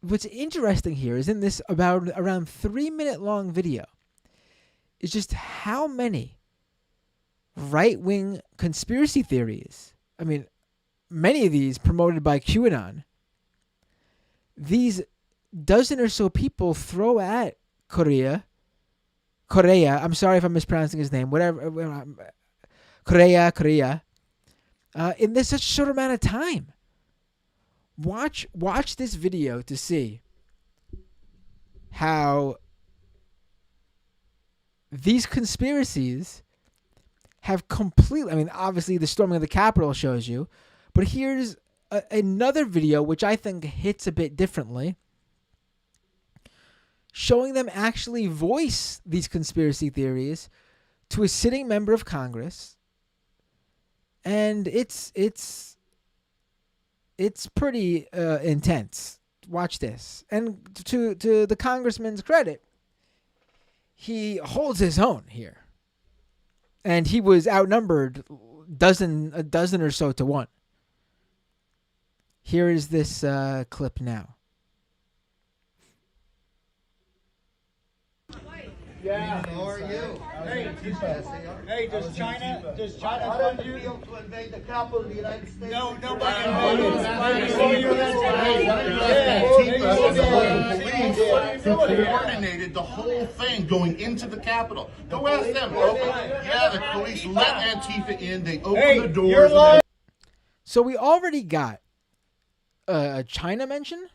what's interesting here is in this around 3-minute long video is just how many right-wing conspiracy theories, I mean, many of these promoted by QAnon, these dozen or so people throw at Correa, I'm sorry if I'm mispronouncing his name, whatever, Correa, in this such a short amount of time. Watch this video to see how these conspiracies have completely, I mean, obviously the storming of the Capitol shows you, but here's another video which I think hits a bit differently, showing them actually voice these conspiracy theories to a sitting member of Congress. And it's pretty intense. Watch this. And to the congressman's credit, he holds his own here. And he was outnumbered a dozen or so to one. Here is this clip now. Yeah. How are you? Hey, does China fund you to invade the capital of the United States? No, nobody coordinated the whole thing going into the Capitol. Go ask them. Yeah, the police let Antifa in. They opened the doors. So we already got a China mention,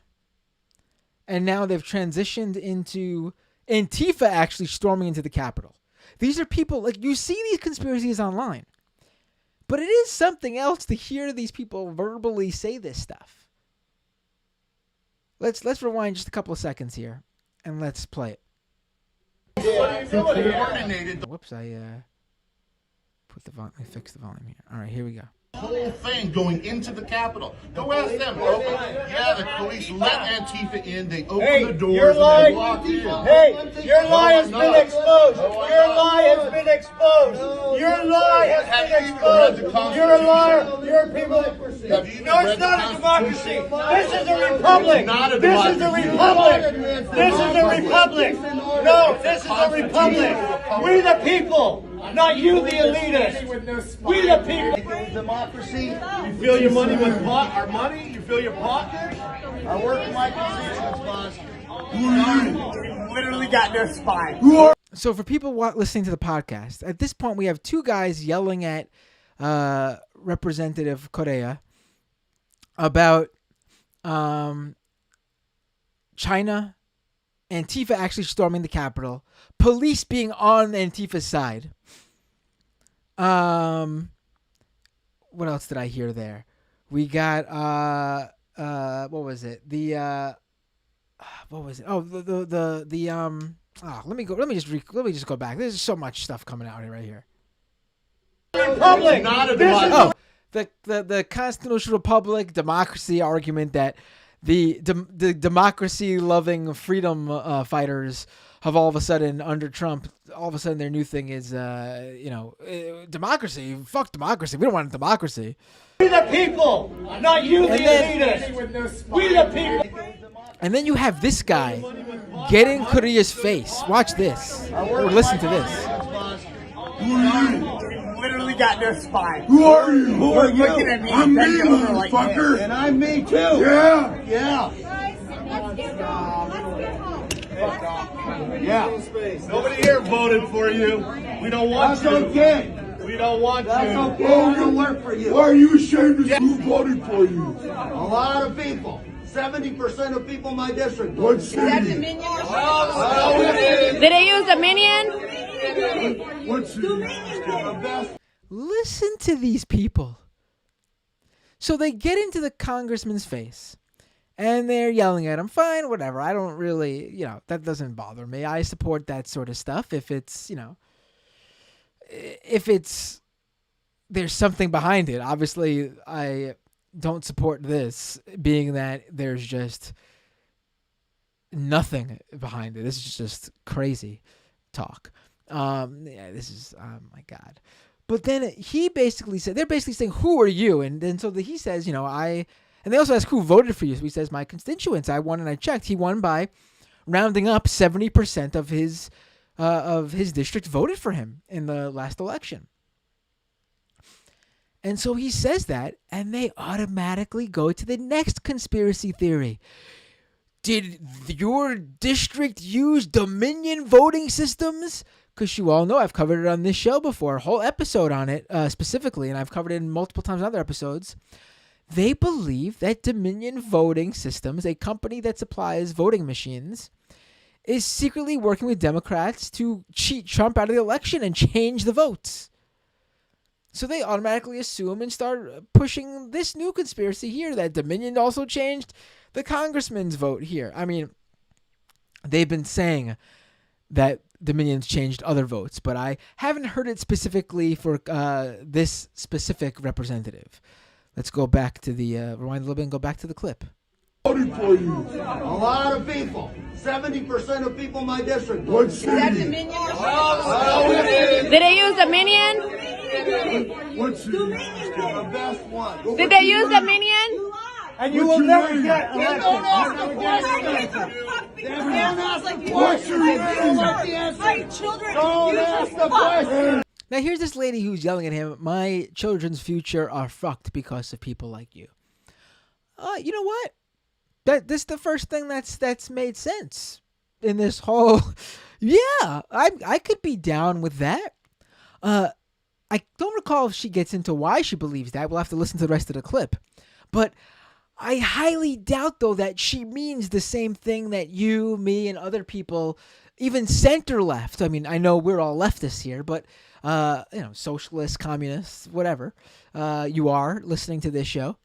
and now they've transitioned into Antifa actually storming into the Capitol. These are people, like, you see these conspiracies online, but it is something else to hear these people verbally say this stuff. Let's rewind just a couple of seconds here, and let's play it. Whoops, I fixed the volume here. All right, here we go. Whole thing going into the Capitol. Go ask them. Yeah, the police let Antifa in. They opened the doors. Your lie, and they walked in. your lie has been exposed. Your lie has been exposed. Your lie has been exposed. You're a liar. You're people. No, it's not a democracy. This is a republic. This is a republic. This is a republic. No, this is a republic. We the people. Not you, the elitists. We the people. Democracy. You fill your money with pot. Our money. You fill your pockets. I work for my constituents, boss. You literally got no spine. So for people listening to the podcast, at this point we have two guys yelling at Representative Correa about China, Antifa actually storming the Capitol, police being on Antifa's side. What else did I hear there? We got what was it? What was it? Oh, let me just go back. There's so much stuff coming out here right here. Republic, not a democracy. Oh, the constitutional republic democracy argument that the democracy-loving freedom fighters have all of a sudden, under Trump, all of a sudden their new thing is, democracy. Fuck democracy. We don't want a democracy. We the people, not you, the elitists. We the people. And then you have this guy get in Korea's face. Watch this. Or listen to this. Literally got no spine. Who are you? Who are you? Looking at me. I'm me, motherfucker. And I'm me too. Yeah. Yeah. Let's get home. Yeah. Nobody here voted for you. We don't want you. That's okay. We don't want That's you. okay. Oh, we'll work for you. Why are you ashamed of who voted for you? A lot of people. 70% of people in my district. What city? Did they use Dominion? What city? Listen to these people. So they get into the congressman's face and they're yelling at him. Fine, whatever. I don't really, that doesn't bother me. I support that sort of stuff if it's, there's something behind it. Obviously, I don't support this, being that there's just nothing behind it. This is just crazy talk. This is, oh my God. But then he basically said, they're basically saying, who are you? And then so he says, and they also ask who voted for you. So he says, my constituents. I won and I checked. He won by rounding up 70% of his district voted for him in the last election. And so he says that, and they automatically go to the next conspiracy theory. Did your district use Dominion voting systems? Because you all know I've covered it on this show before, a whole episode on it specifically, and I've covered it in multiple times in other episodes. They believe that Dominion Voting Systems, a company that supplies voting machines, is secretly working with Democrats to cheat Trump out of the election and change the votes. So they automatically assume and start pushing this new conspiracy here that Dominion also changed the congressman's vote here. I mean, they've been saying that Dominions changed other votes, but I haven't heard it specifically for this specific representative. Let's go back to the rewind a little bit and go back to the clip. Voted for you. A lot of people. 70% of people in my district. What city? Did they use Dominion? What city? The best one. Did they use Dominion? And you will never get elected. Don't ask What's your name? Don't ask the question. Now here's this lady who's yelling at him, "My children's future are fucked because of people like you." You know what? This is the first thing that's made sense in this whole. Yeah, I could be down with that. I don't recall if she gets into why she believes that. We'll have to listen to the rest of the clip. But I highly doubt, though, that she means the same thing that you, me, and other people, even center left. I mean, I know we're all leftists here, but socialists, communists, whatever you are listening to this show.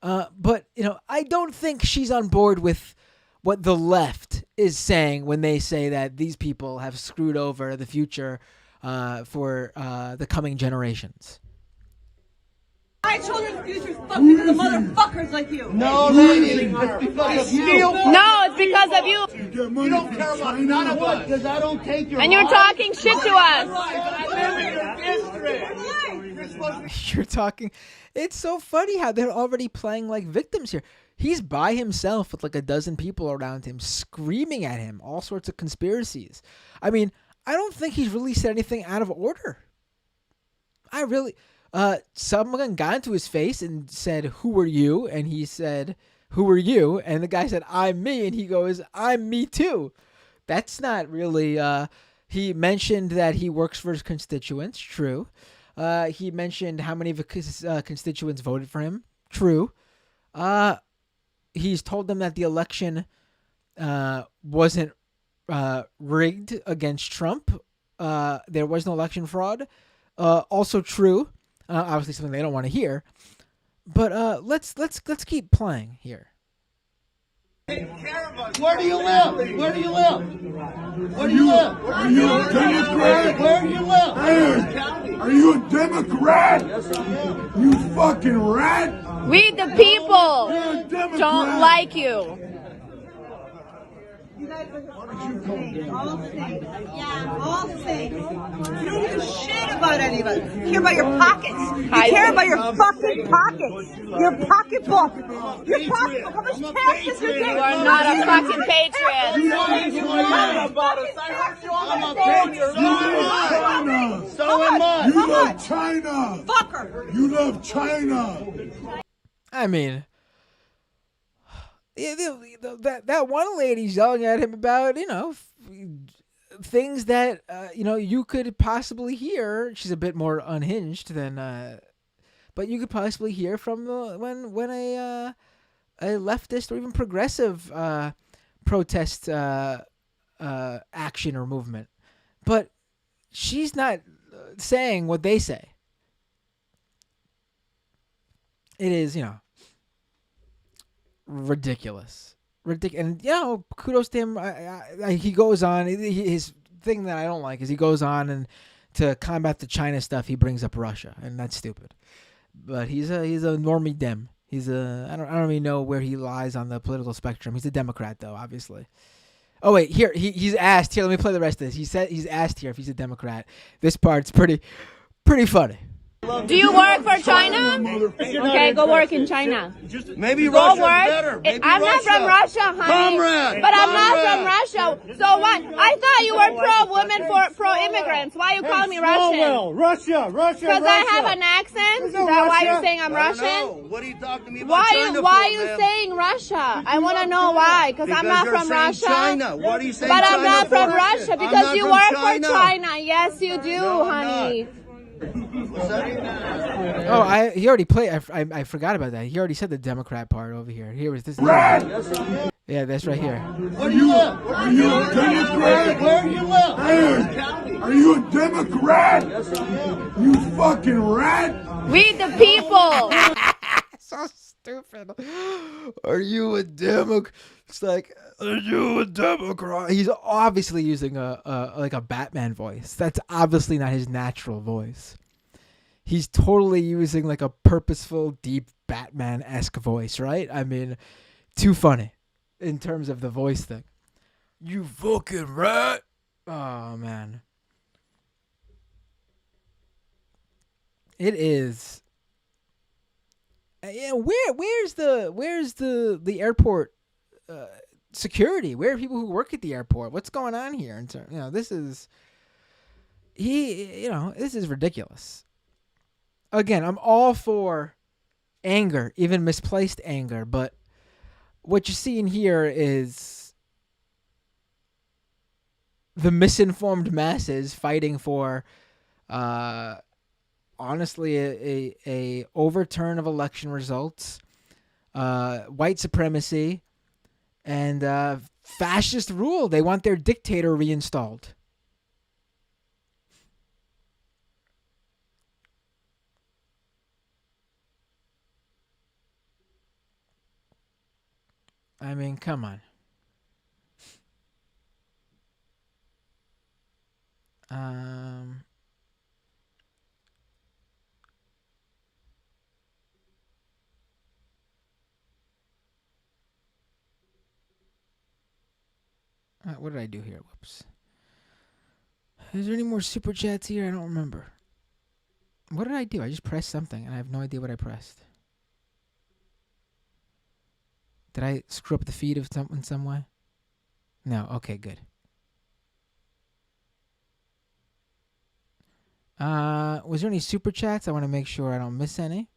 But I don't think she's on board with what the left is saying when they say that these people have screwed over the future for the coming generations. My children's future's fucked because of motherfuckers like you. No, lady. It's because of you. No, it's because of you. You don't care about none of us. Because I don't take your And you're talking shit to us. You're talking. It's so funny how they're already playing like victims here. He's by himself with like a dozen people around him screaming at him all sorts of conspiracies. I mean, I don't think he's really said anything out of order. Someone got into his face and said, "Who are you?" And he said, "Who are you?" And the guy said, "I'm me." And he goes, "I'm me too." That's not really, he mentioned that he works for his constituents. True. He mentioned how many of his constituents voted for him. True. He's told them that the election wasn't rigged against Trump. There was no election fraud. Also true. Obviously something they don't want to hear. But let's keep playing here. Where do you live? Where do you live? Where do you live? Are you a Democrat? Where do you live? Hey, are you a Democrat? You fucking rat! We the people You're a Democrat. don't like you. You guys are all the same. Yeah, all the same. You don't give a shit about any of us. You care about your pockets. You care about your fucking pockets. Your pocketbook. Your pocketbook. How much taxes you pay? You are not a fucking patriot. I'm a patriot. So am I. You love China. Fucker. You love China. I mean, that one lady's yelling at him about, things that, you could possibly hear. She's a bit more unhinged than, but you could possibly hear from when a leftist or even progressive protest action or movement. But she's not saying what they say. It is, ridiculous. And, kudos to him. He goes on. His thing that I don't like is he goes on and to combat the China stuff, he brings up Russia, and that's stupid. But he's a normie Dem. I don't really know where he lies on the political spectrum. He's a Democrat, though, obviously. Oh wait, here he's asked. Here, let me play the rest of this. He's asked here if he's a Democrat. This part's pretty funny. Do you work for China? Okay, go work in China. Maybe Go Russia's work. better. Maybe I'm not from Russia, honey. Comrade. But I'm not from Russia. So what? I thought you were pro-women, pro-immigrants. Why are you calling me Russian? Russia. Because I have an accent? Is that why you're saying I'm I don't know. Russian? What are you talking to me about Why China are for, you ma'am? saying Russia? I want to know why. Because I'm not you're from saying Russia. China. What are you saying But China I'm not from for? Russia I'm because not you from work China. for China. Yes, you do, No, I'm honey. Oh, he already played. I forgot about that. He already said the Democrat part over here. Here was this. Yeah, that's right here. Where do you live? Are you a Democrat? Where do you live? Hey, are you a Democrat? You fucking rat! We the people. So stupid. Are you a Democrat? It's like, Are you a Democrat? He's obviously using a Batman voice. That's obviously not his natural voice. He's totally using like a purposeful, deep Batman-esque voice, right? I mean, too funny in terms of the voice thing. You fucking rat! Oh man, it is. Yeah, where's the airport security? Where are people who work at the airport? What's going on here? This is this is ridiculous. Again, I'm all for anger, even misplaced anger, but what you're seeing here is the misinformed masses fighting for, honestly, a overturn of election results, white supremacy, and fascist rule. They want their dictator reinstalled. I mean, come on. What did I do here? Whoops. Is there any more super chats here? I don't remember. What did I do? I just pressed something, and I have no idea what I pressed. Did I screw up the feed in some way? No. Okay, good. Was there any super chats? I want to make sure I don't miss any.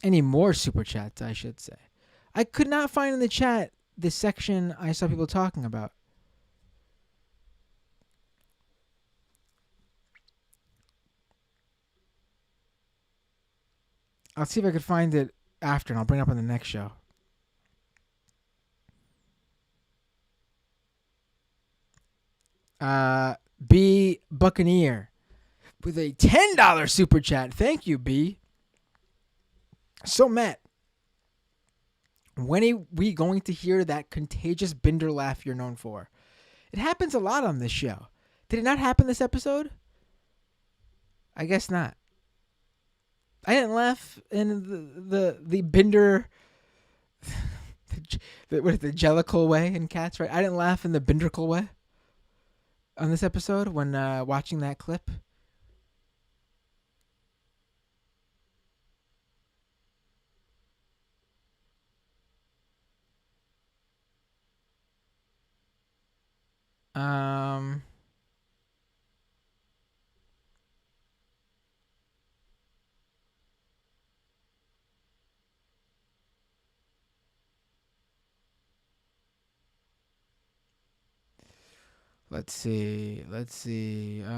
Any more super chats, I should say. I could not find in the chat this section I saw people talking about. I'll see if I could find it after, and I'll bring it up on the next show. B Buccaneer with a $10 super chat. Thank you, B. So, Matt, when are we going to hear that contagious Binder laugh you're known for? It happens a lot on this show. Did it not happen this episode? I guess not. I didn't laugh in the Binder, the Jellicle way in Cats, right? I didn't laugh in the Bindercle way on this episode when watching that clip. Let's see. All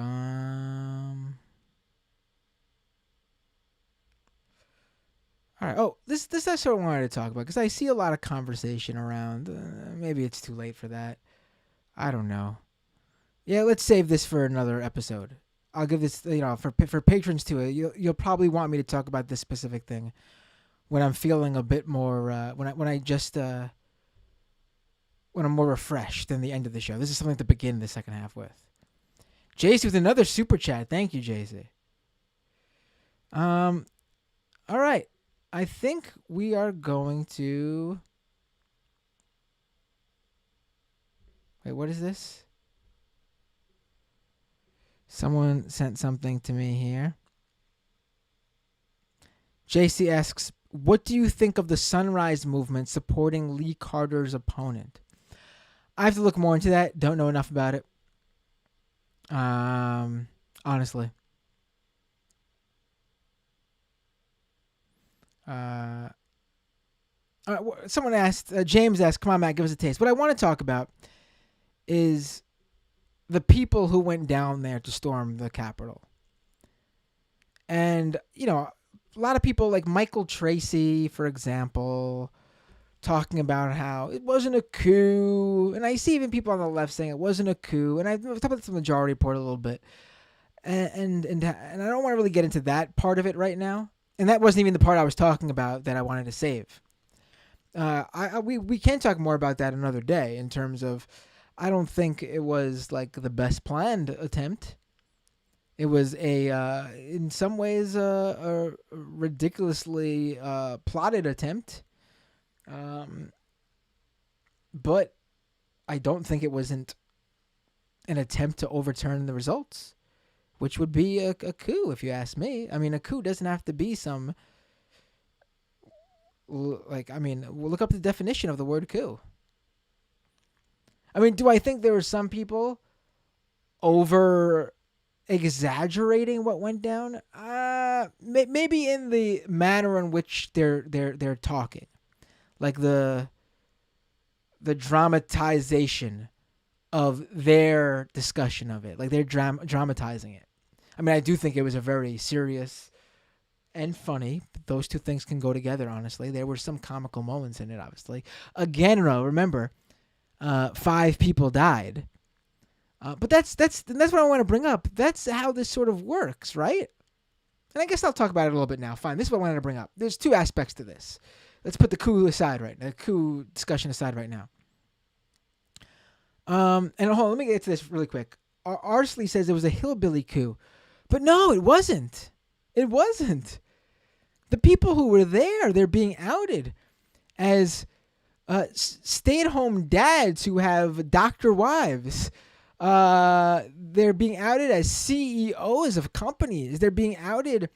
right. Oh, this is what I wanted to talk about because I see a lot of conversation around. Maybe it's too late for that. I don't know. Yeah, let's save this for another episode. I'll give this, for patrons too. You'll probably want me to talk about this specific thing when I'm feeling a bit more when I'm more refreshed than the end of the show. This is something to begin the second half with. JC with another super chat. Thank you, JC. All right. I think we are going to... Wait, what is this? Someone sent something to me here. JC asks, what do you think of the Sunrise Movement supporting Lee Carter's opponent? I have to look more into that. Don't know enough about it. Honestly. Someone asked, James asked, come on, Matt, give us a taste. What I want to talk about is the people who went down there to storm the Capitol. And, a lot of people like Michael Tracy, for example, talking about how it wasn't a coup. And I see even people on the left saying it wasn't a coup. And I've talked about this in the Majority Report a little bit. And I don't want to really get into that part of it right now. And that wasn't even the part I was talking about that I wanted to save. We can talk more about that another day in terms of, I don't think it was like the best planned attempt. It was in some ways, a ridiculously plotted attempt. But I don't think it wasn't an attempt to overturn the results, which would be a coup, if you ask me. I mean, a coup doesn't have to be some, look up the definition of the word coup. I mean, do I think there were some people over exaggerating what went down? Maybe in the manner in which they're talking, like the dramatization of their discussion of it, like they're dramatizing it. I mean, I do think it was a very serious and funny. Those two things can go together, honestly. There were some comical moments in it, obviously. Again, remember, 5 people died. But that's what I want to bring up. That's how this sort of works, right? And I guess I'll talk about it a little bit now. Fine. This is what I wanted to bring up. There's 2 aspects to this. Let's put the coup aside the coup discussion aside right now. And hold on, let me get to this really quick. Arsley says it was a hillbilly coup. But no, it wasn't. It wasn't. The people who were there, they're being outed as stay-at-home dads who have doctor wives. They're being outed as CEOs of companies. They're being outed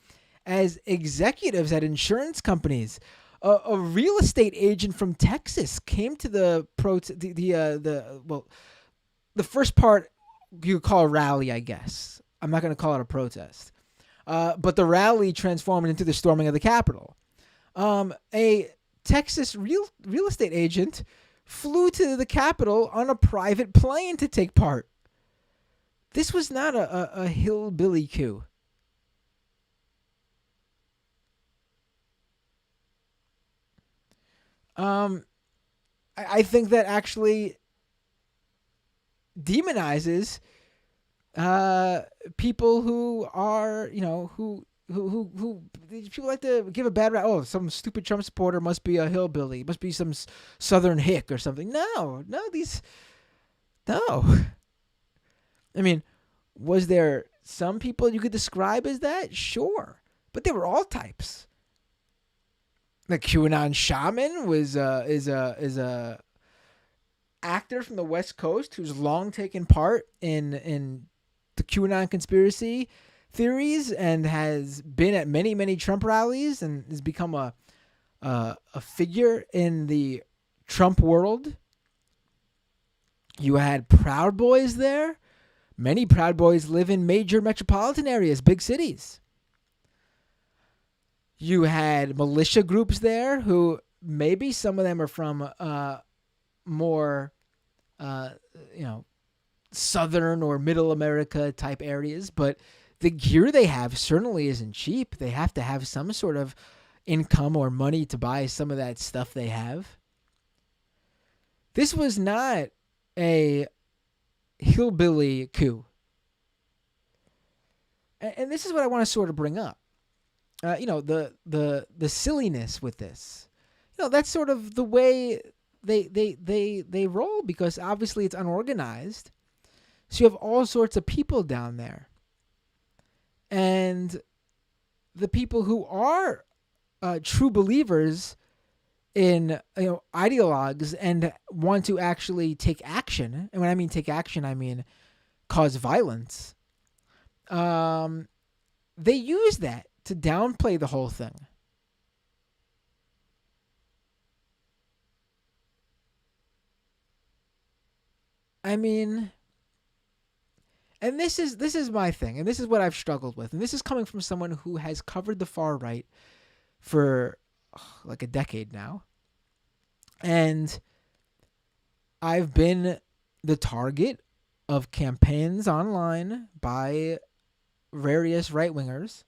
as executives at insurance companies. A real estate agent from Texas came to the first part you could call a rally, I guess. I'm not going to call it a protest. But the rally transformed into the storming of the Capitol. A Texas real estate agent flew to the Capitol on a private plane to take part. This was not a hillbilly coup. I think that actually demonizes people who are, who people like to give a bad rap. Oh, some stupid Trump supporter must be a hillbilly, must be some Southern hick or something. No. I mean, was there some people you could describe as that? Sure, but they were all types. The QAnon shaman is a actor from the West Coast who's long taken part in the QAnon conspiracy theories and has been at many Trump rallies and has become a figure in the Trump world. You had Proud Boys there. Many Proud Boys live in major metropolitan areas, big cities. You had militia groups there who maybe some of them are from more, Southern or Middle America type areas, but the gear they have certainly isn't cheap. They have to have some sort of income or money to buy some of that stuff they have. This was not a hillbilly coup. And this is what I want to sort of bring up. The silliness with this. That's sort of the way they roll, because obviously it's unorganized. So you have all sorts of people down there. And the people who are true believers in ideologues and want to actually take action, and when I mean take action, I mean cause violence, they use that to downplay the whole thing. I mean, and this is my thing, and this is what I've struggled with, and this is coming from someone who has covered the far right for like a decade now, and I've been the target of campaigns online by various right-wingers.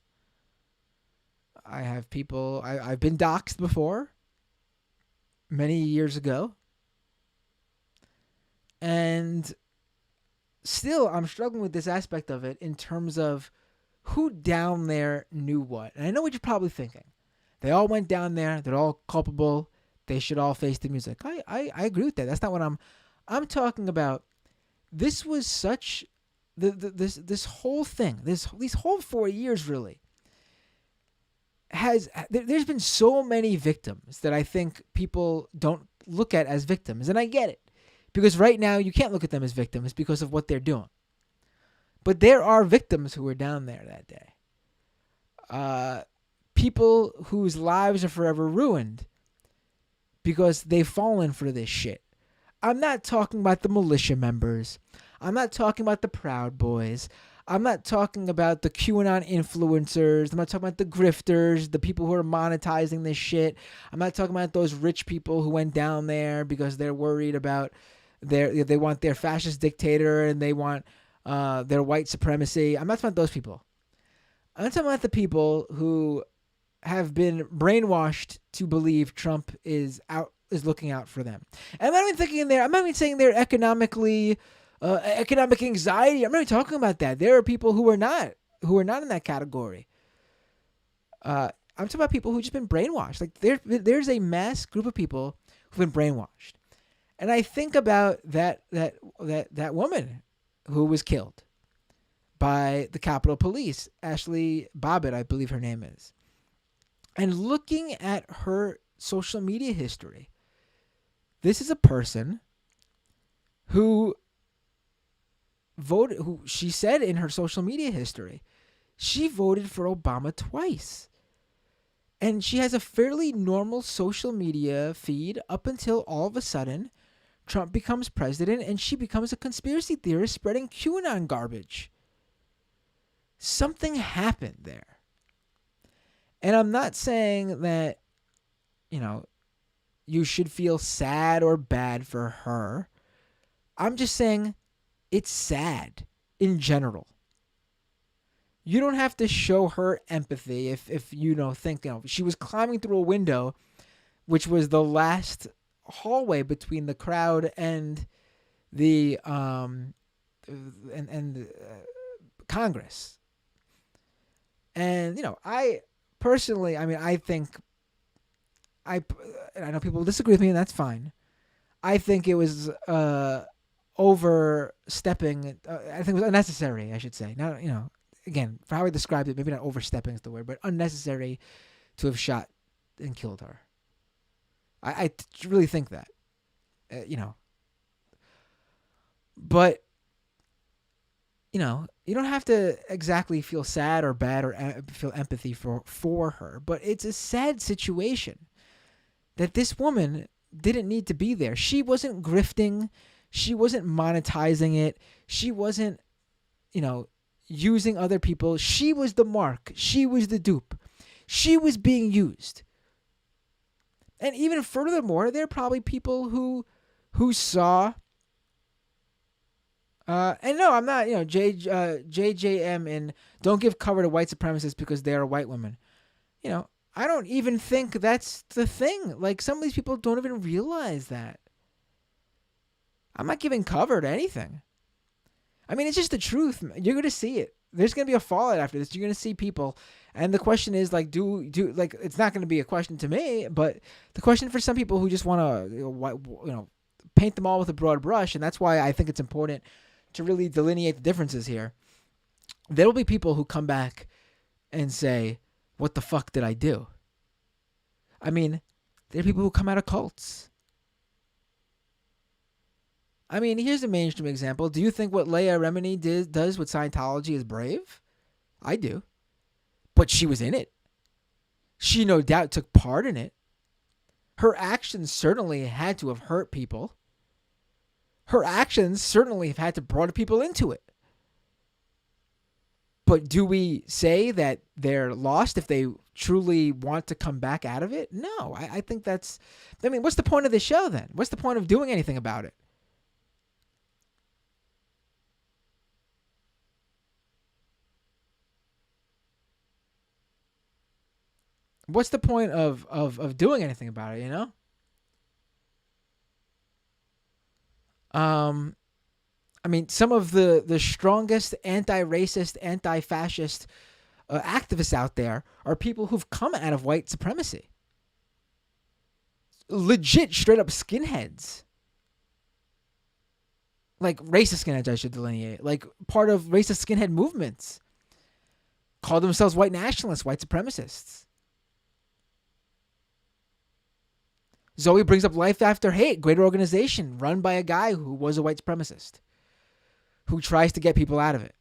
I have people, I've been doxxed before, many years ago, and still I'm struggling with this aspect of it in terms of who down there knew what. And I know what you're probably thinking. They all went down there, they're all culpable, they should all face the music. I agree with that. That's not what I'm talking about. This was such this whole thing, these whole 4 years really there's been so many victims that I think people don't look at as victims, and I get it. Because right now you can't look at them as victims because of what they're doing. But there are victims who were down there that day. People whose lives are forever ruined because they've fallen for this shit. I'm not talking about the militia members. I'm not talking about the Proud Boys. I'm not talking about the QAnon influencers. I'm not talking about the grifters, the people who are monetizing this shit. I'm not talking about those rich people who went down there because they're worried about they want their fascist dictator and they want their white supremacy. I'm not talking about those people. I'm talking about the people who have been brainwashed to believe Trump is looking out for them. And I'm not even thinking I'm not even saying they're economic anxiety. I'm not even talking about that. There are people who are not in that category. I'm talking about people who've just been brainwashed. Like there's a mass group of people who've been brainwashed. And I think about that woman who was killed by the Capitol Police, Ashley Babbitt, I believe her name is. And looking at her social media history, this is a person who voted, who she said in her social media history, she voted for Obama twice. And she has a fairly normal social media feed up until all of a sudden Trump becomes president and she becomes a conspiracy theorist spreading QAnon garbage. Something happened there. And I'm not saying that, you should feel sad or bad for her. I'm just saying it's sad in general. You don't have to show her empathy if think she was climbing through a window, which was the last hallway between the crowd and the Congress. And I personally, I think I know people disagree with me, and that's fine. I think it was overstepping. I think it was unnecessary, I should say. Not, again, for how I described it, maybe not overstepping is the word, but unnecessary to have shot and killed her. I really think that, But, you don't have to exactly feel sad or bad or feel empathy for her. But it's a sad situation that this woman didn't need to be there. She wasn't grifting. She wasn't monetizing it. She wasn't, using other people. She was the mark. She was the dupe. She was being used. And even furthermore, there are probably people who saw. And no, I'm not, JJM and don't give cover to white supremacists because they are white women. I don't even think that's the thing. Like, some of these people don't even realize that. I'm not giving cover to anything. It's just the truth. You're going to see it. There's going to be a fallout after this. You're going to see people. And the question is, like, it's not going to be a question to me, but the question for some people who just want to, paint them all with a broad brush, and that's why I think it's important to really delineate the differences here. There will be people who come back and say, what the fuck did I do? There are people who come out of cults. Here's a mainstream example. Do you think what Leah Remini does with Scientology is brave? I do. But she was in it. She no doubt took part in it. Her actions certainly had to have hurt people. Her actions certainly have had to brought people into it. But do we say that they're lost if they truly want to come back out of it? No, I think that's... what's the point of the show then? What's the point of doing anything about it? What's the point of doing anything about it, some of the strongest anti-racist, anti-fascist activists out there are people who've come out of white supremacy. legit straight up skinheads. Like racist skinheads, I should delineate. Like part of racist skinhead movements. Call themselves white nationalists, white supremacists. Zoe brings up Life After Hate, great organization run by a guy who was a white supremacist, who tries to get people out of it.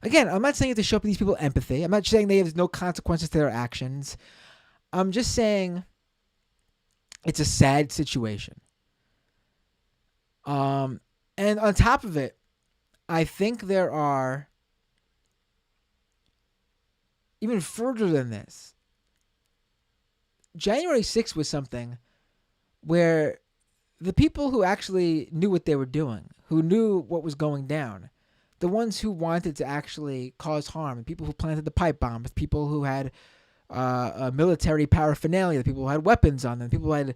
Again, I'm not saying you have to show these people empathy. I'm not saying they have no consequences to their actions. I'm just saying it's a sad situation. And on top of it, I think there are even further than this. January 6th was something where the people who actually knew what they were doing, who knew what was going down, the ones who wanted to actually cause harm, the people who planted the pipe bombs, people who had military paraphernalia, the people who had weapons on them, the people who had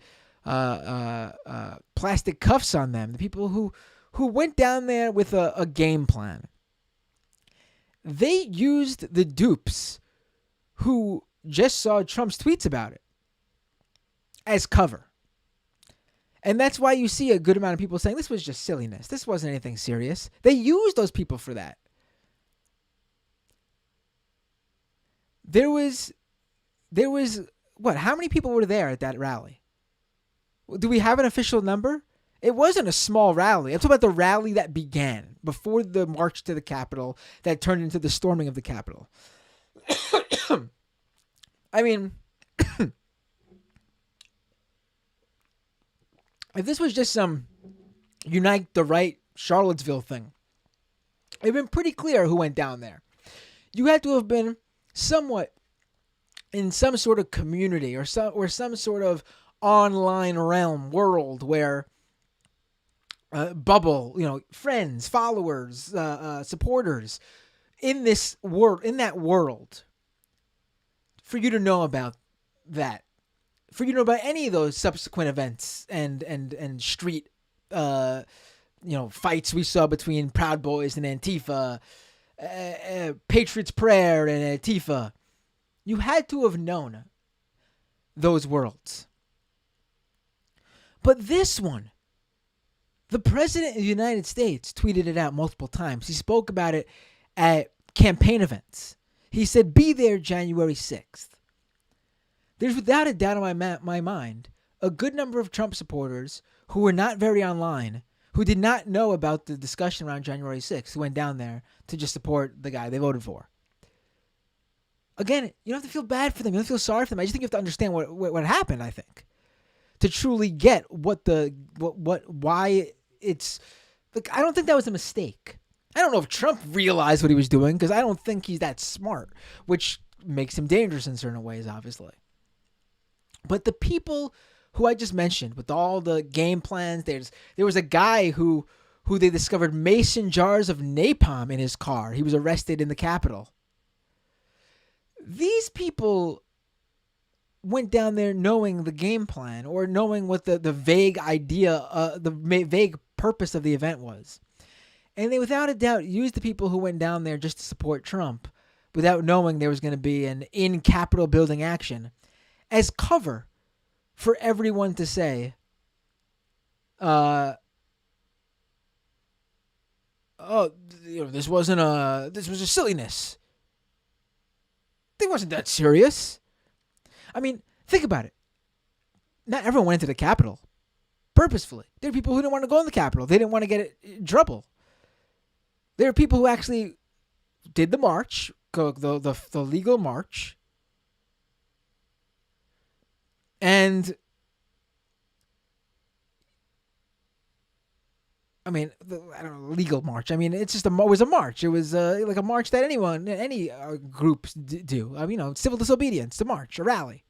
plastic cuffs on them, the people who went down there with a game plan. They used the dupes who just saw Trump's tweets about it as cover. And that's why you see a good amount of people saying this was just silliness. This wasn't anything serious. They used those people for that. There was what? How many people were there at that rally? Do we have an official number? It wasn't a small rally. I'm talking about the rally that began before the march to the Capitol that turned into the storming of the Capitol. I mean, if this was just some Unite the Right Charlottesville thing, it would have been pretty clear who went down there. You had to have been somewhat in some sort of community or some sort of online realm world where bubble, friends, followers, supporters in this world, in that world, for you to know about that. For you to know about any of those subsequent events and street, fights we saw between Proud Boys and Antifa, Patriots Prayer and Antifa, you had to have known those worlds. But this one, the President of the United States tweeted it out multiple times. He spoke about it at campaign events. He said, "Be there January 6th." There's without a doubt in my mind a good number of Trump supporters who were not very online, who did not know about the discussion around January 6th, who went down there to just support the guy they voted for. Again, you don't have to feel bad for them. You don't have to feel sorry for them. I just think you have to understand what happened, I think, to truly get why it's... Like, I don't think that was a mistake. I don't know if Trump realized what he was doing, because I don't think he's that smart, which makes him dangerous in certain ways, obviously. But the people who I just mentioned, with all the game plans, there was a guy who they discovered mason jars of napalm in his car. He was arrested in the Capitol. These people went down there knowing the game plan or knowing what the vague idea, the vague purpose of the event was. And they without a doubt used the people who went down there just to support Trump without knowing there was going to be an in-Capitol building action as cover for everyone to say, this was a silliness. It wasn't that serious. I mean, think about it. Not everyone went into the Capitol purposefully. There were people who didn't want to go in the Capitol. They didn't want to get in trouble. There are people who actually did the march, the legal march, and I mean, I don't know, legal march. I mean, it was a march. It was like a march that any groups do. Civil disobedience, a march, a rally.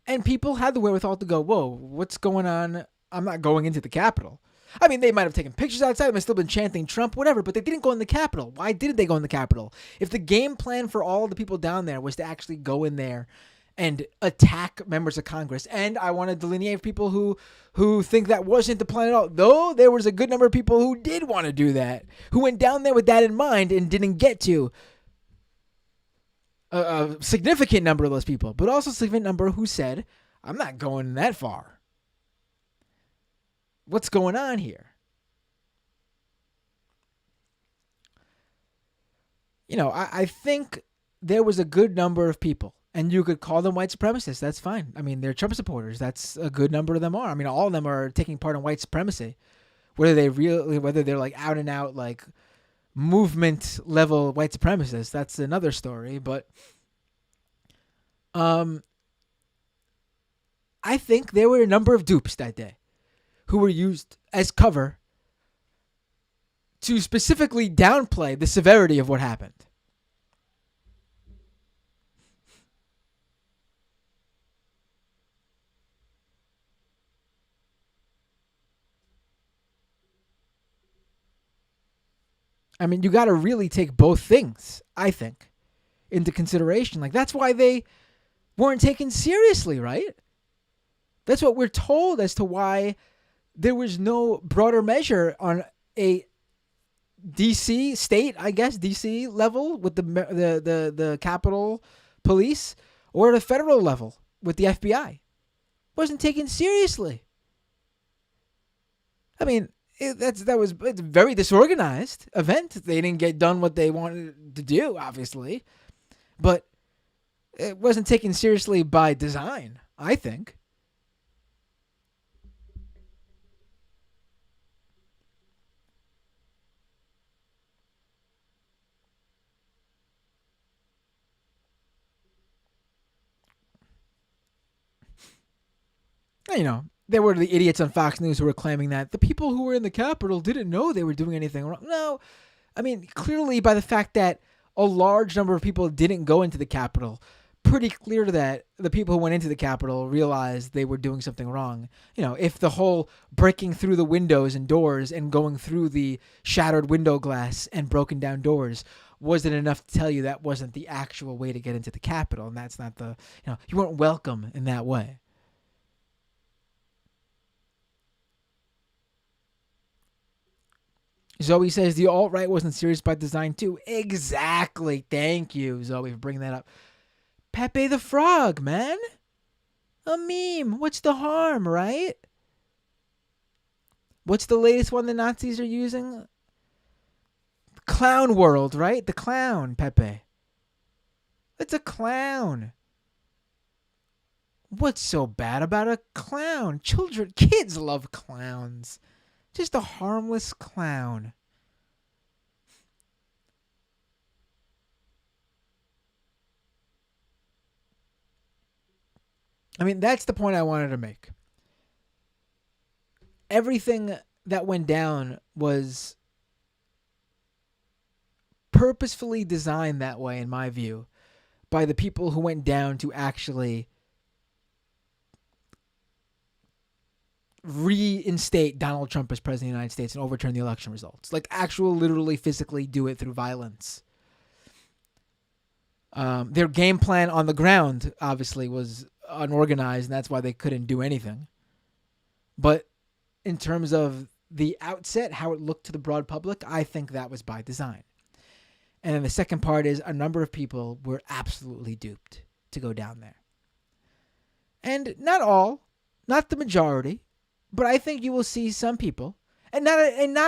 And people had the wherewithal to go, whoa, what's going on? I'm not going into the Capitol. I mean, they might have taken pictures outside. They might have still been chanting Trump, whatever, but they didn't go in the Capitol. Why didn't they go in the Capitol? If the game plan for all the people down there was to actually go in there and attack members of Congress, and I want to delineate people who think that wasn't the plan at all, though there was a good number of people who did want to do that, who went down there with that in mind and didn't get to. A significant number of those people, but also a significant number who said, I'm not going that far. What's going on here? I think there was a good number of people, and you could call them white supremacists. That's fine. I mean, they're Trump supporters. That's a good number of them are. I mean, all of them are taking part in white supremacy. Whether they're like out and out like movement level white supremacists, that's another story. But I think there were a number of dupes that day who were used as cover to specifically downplay the severity of what happened. I mean, you got to really take both things, I think, into consideration. Like, that's why they weren't taken seriously, right? That's what we're told as to why there was no broader measure on a DC state, I guess, DC level with the Capitol Police, or at a federal level with the FBI. Wasn't taken seriously. I mean, it's a very disorganized event. They didn't get done what they wanted to do, obviously, but it wasn't taken seriously by design, I think. There were the idiots on Fox News who were claiming that the people who were in the Capitol didn't know they were doing anything wrong. No, I mean, clearly by the fact that a large number of people didn't go into the Capitol, pretty clear that the people who went into the Capitol realized they were doing something wrong. If the whole breaking through the windows and doors and going through the shattered window glass and broken down doors wasn't enough to tell you that wasn't the actual way to get into the Capitol, and that's not you weren't welcome in that way. Zoe says the alt-right wasn't serious by design too. Exactly. Thank you, Zoe, for bringing that up. Pepe the Frog, man. A meme. What's the harm, right? What's the latest one the Nazis are using? Clown World, right? The clown, Pepe. It's a clown. What's so bad about a clown? Kids love clowns. Just a harmless clown. I mean, that's the point I wanted to make. Everything that went down was purposefully designed that way, in my view, by the people who went down to actually reinstate Donald Trump as president of the United States and overturn the election results. Like, literally, physically do it through violence. Their game plan on the ground, obviously, was unorganized, and that's why they couldn't do anything. But in terms of the outset, how it looked to the broad public, I think that was by design. And then the second part is a number of people were absolutely duped to go down there. And not all, not the majority, but I think you will see some people, and not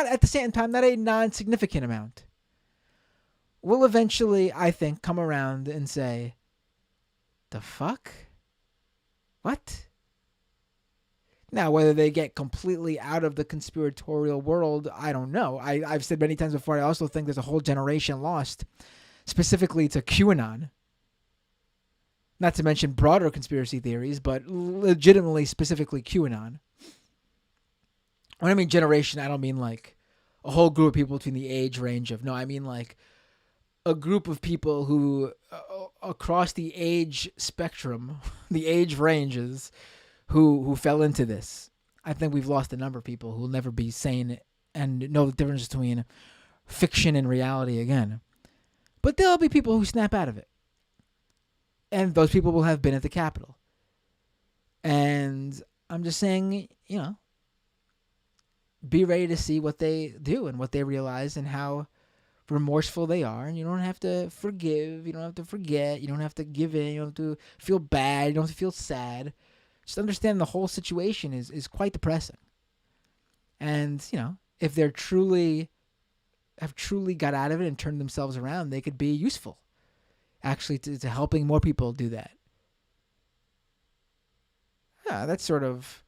at the same time, not a non-significant amount, will eventually, I think, come around and say, the fuck? What? Now, whether they get completely out of the conspiratorial world, I don't know. I've said many times before, I also think there's a whole generation lost, specifically to QAnon. Not to mention broader conspiracy theories, but legitimately, specifically QAnon. When I mean generation, I don't mean like a whole group of people between the age range of... No, I mean like a group of people who, across the age spectrum, the age ranges, who fell into this. I think we've lost a number of people who will never be sane and know the difference between fiction and reality again. But there'll be people who snap out of it. And those people will have been at the Capitol. And I'm just saying, be ready to see what they do and what they realize and how remorseful they are. And you don't have to forgive. You don't have to forget. You don't have to give in. You don't have to feel bad. You don't have to feel sad. just understand the whole situation is quite depressing. And, if they're have truly got out of it and turned themselves around, they could be useful actually to helping more people do that. Yeah, that's sort of,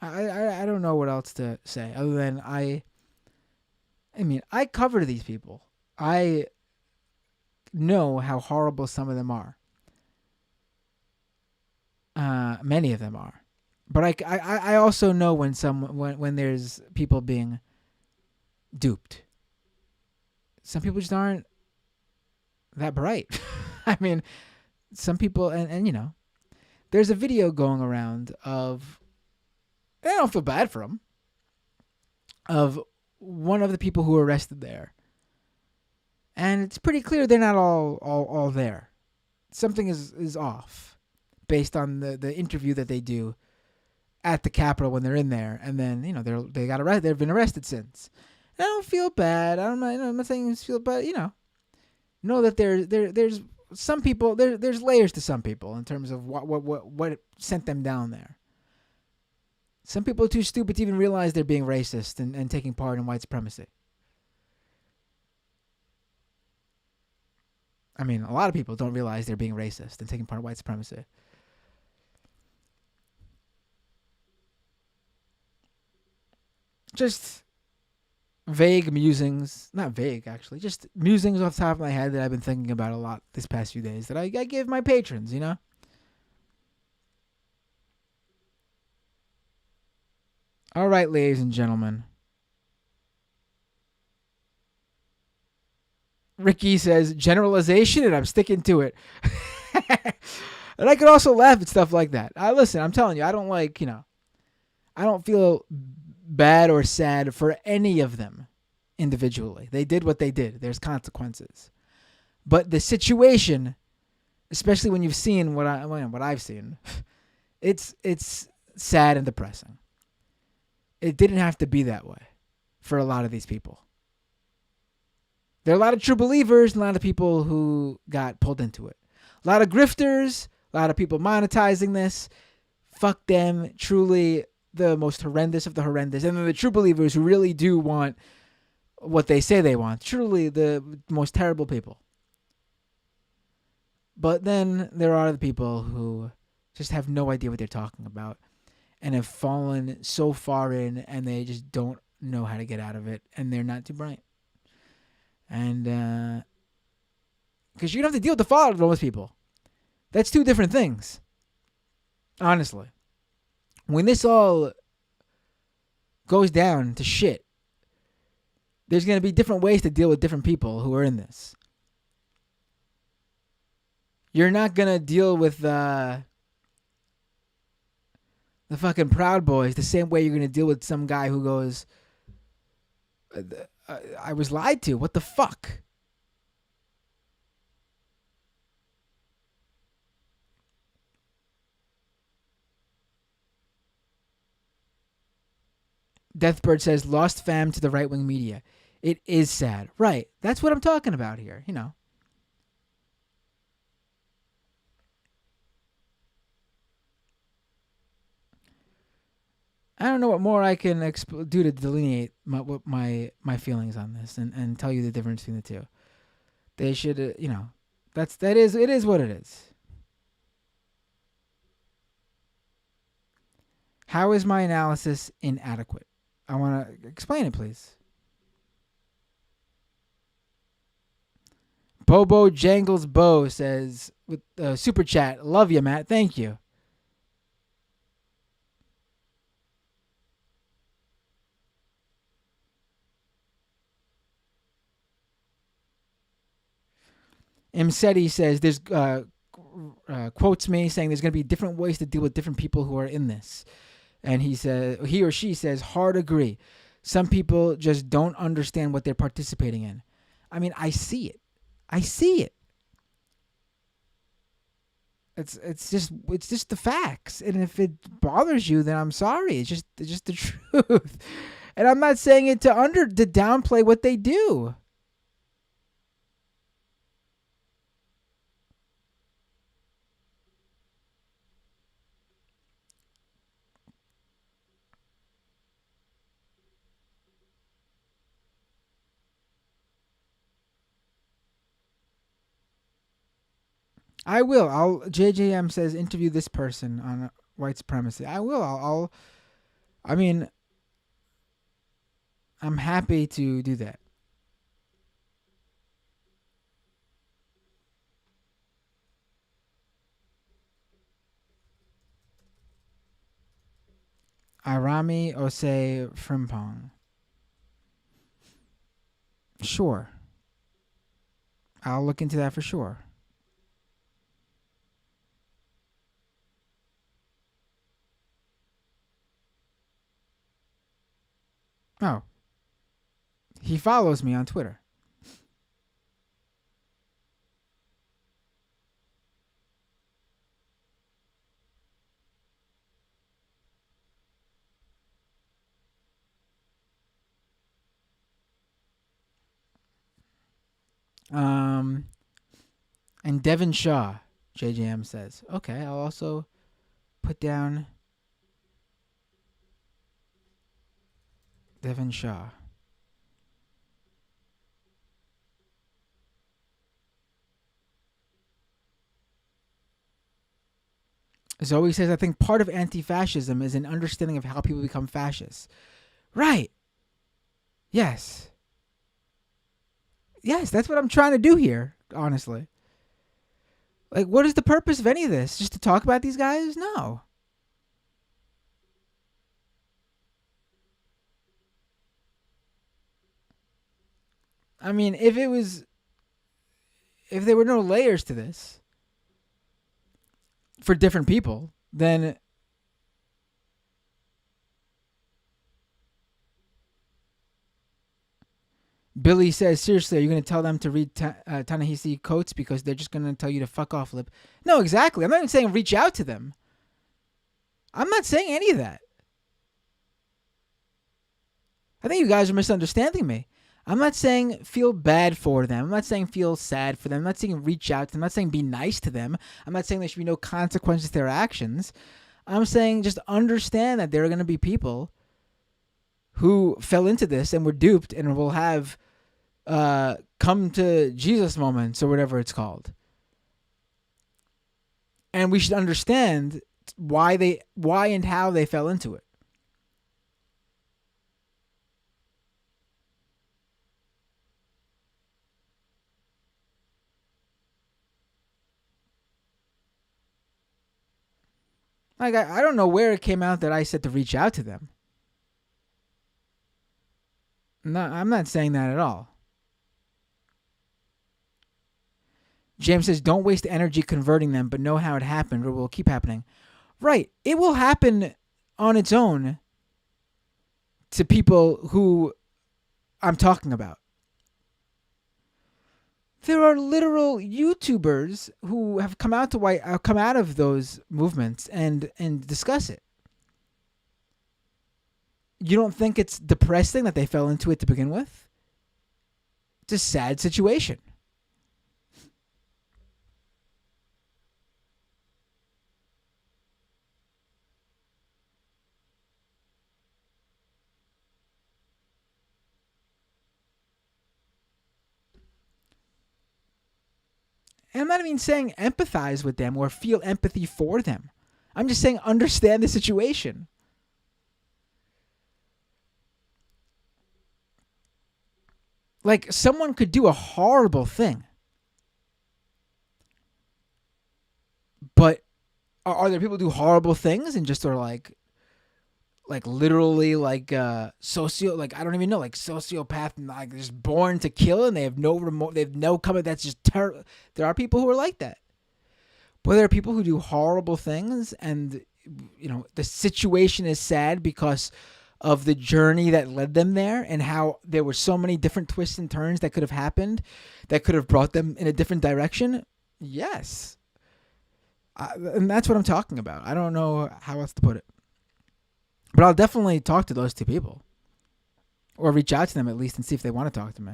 I don't know what else to say other than I cover these people. I know how horrible some of them are. Many of them are. But I also know when there's people being duped. Some people just aren't that bright. I mean, some people, and there's a video going around of, I don't feel bad for them, of one of the people who were arrested there. And it's pretty clear they're not all there. Something is off based on the interview that they do at the Capitol when they're in there. And then, they got arrested. They've been arrested since. And I don't feel bad. I'm not saying feel bad, know that there's some people, there's layers to some people in terms of what sent them down there. Some people are too stupid to even realize they're being racist and taking part in white supremacy. I mean, a lot of people don't realize they're being racist and taking part in white supremacy. Just vague musings, not vague actually, just musings off the top of my head that I've been thinking about a lot this past few days that I give my patrons, All right, ladies and gentlemen. Ricky says generalization, and I'm sticking to it. And I could also laugh at stuff like that. Listen, I'm telling you, I don't I don't feel bad or sad for any of them individually. They did what they did. There's consequences. But the situation, especially when you've seen what I've seen, it's sad and depressing. It didn't have to be that way for a lot of these people. There are a lot of true believers and a lot of people who got pulled into it. A lot of grifters, a lot of people monetizing this. Fuck them. Truly the most horrendous of the horrendous. And then the true believers who really do want what they say they want. Truly the most terrible people. But then there are the people who just have no idea what they're talking about and have fallen so far in and they just don't know how to get out of it and they're not too bright. And because you don't have to deal with the fallout of those people. That's two different things. Honestly. When this all goes down to shit, there's going to be different ways to deal with different people who are in this. You're not going to deal with the fucking Proud Boys the same way you're going to deal with some guy who goes, I was lied to. What the fuck? Deathbird says, lost fam to the right-wing media. It is sad. Right. That's what I'm talking about here, I don't know what more I can do to delineate my feelings on this and tell you the difference between the two. They should, it is what it is. How is my analysis inadequate? I want to explain it, please. Bobo Jangles Bo says with super chat, love you, Matt. Thank you. Imseti says there's quotes me saying there's going to be different ways to deal with different people who are in this. And he or she says, hard agree. Some people just don't understand what they're participating in. I mean, I see it. It's just the facts. And if it bothers you, then I'm sorry. It's just the truth. And I'm not saying it to downplay what they do. I will. JJM says interview this person on white supremacy. I will. I mean, I'm happy to do that. Irami Ose Frimpong. Sure. I'll look into that for sure. Oh. He follows me on Twitter. And Devin Shaw, JJM says. Okay, I'll also put down Devin Shaw. Zoe says, I think part of anti-fascism is an understanding of how people become fascists. Right. Yes. Yes, that's what I'm trying to do here, honestly. Like, what is the purpose of any of this? Just to talk about these guys? No. I mean, if there were no layers to this for different people, then Billy says, seriously, are you going to tell them to read Ta-Nehisi Coates because they're just going to tell you to fuck off, Lip? No, exactly. I'm not even saying reach out to them. I'm not saying any of that. I think you guys are misunderstanding me. I'm not saying feel bad for them. I'm not saying feel sad for them. I'm not saying reach out to them. I'm not saying be nice to them. I'm not saying there should be no consequences to their actions. I'm saying just understand that there are going to be people who fell into this and were duped and will have come to Jesus moments or whatever it's called. And we should understand why and how they fell into it. Like, I don't know where it came out that I said to reach out to them. No, I'm not saying that at all. James says, don't waste energy converting them, but know how it happened or it will keep happening. Right. It will happen on its own to people who I'm talking about. There are literal YouTubers who have come out of those movements and discuss it. You don't think it's depressing that they fell into it to begin with? It's a sad situation. And I'm not even saying empathize with them or feel empathy for them. I'm just saying understand the situation. Like, someone could do a horrible thing. But are there people who do horrible things and just are like literally like I don't even know, like sociopath, like just born to kill and they have no remote, they have no comment. That's just terrible. There are people who are like that. But there are people who do horrible things and, you know, the situation is sad because of the journey that led them there and how there were so many different twists and turns that could have happened that could have brought them in a different direction. Yes. And that's what I'm talking about. I don't know how else to put it. But I'll definitely talk to those two people. Or reach out to them at least and see if they want to talk to me.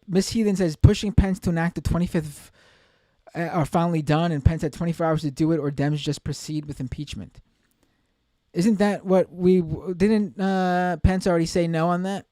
Miss Heathen says pushing Pence to enact the 25th are finally done, and Pence had 24 hours to do it, or Dems just proceed with impeachment. Isn't that what didn't Pence already say no on that?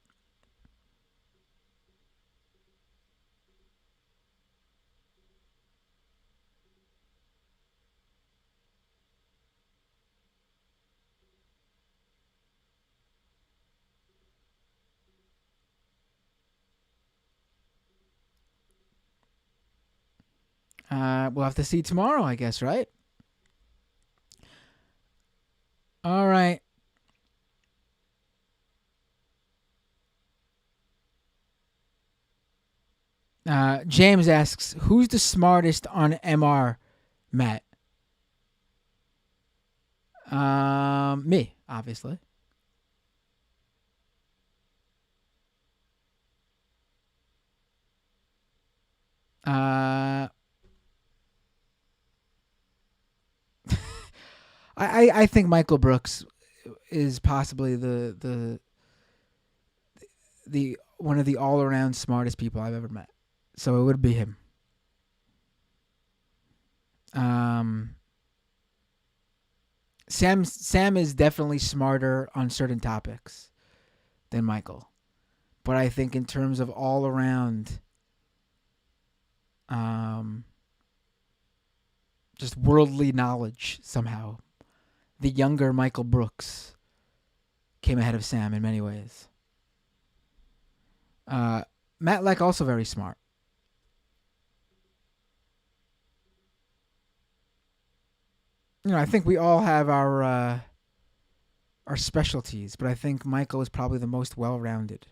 We'll have to see tomorrow, I guess, right? All right. James asks, who's the smartest on MR, Matt? Me, obviously. I think Michael Brooks is possibly the one of the all around smartest people I've ever met. So it would be him. Sam is definitely smarter on certain topics than Michael. But I think in terms of all around just worldly knowledge somehow, the younger Michael Brooks came ahead of Sam in many ways. Matt Leck also very smart. I think we all have our specialties, but I think Michael is probably the most well-rounded.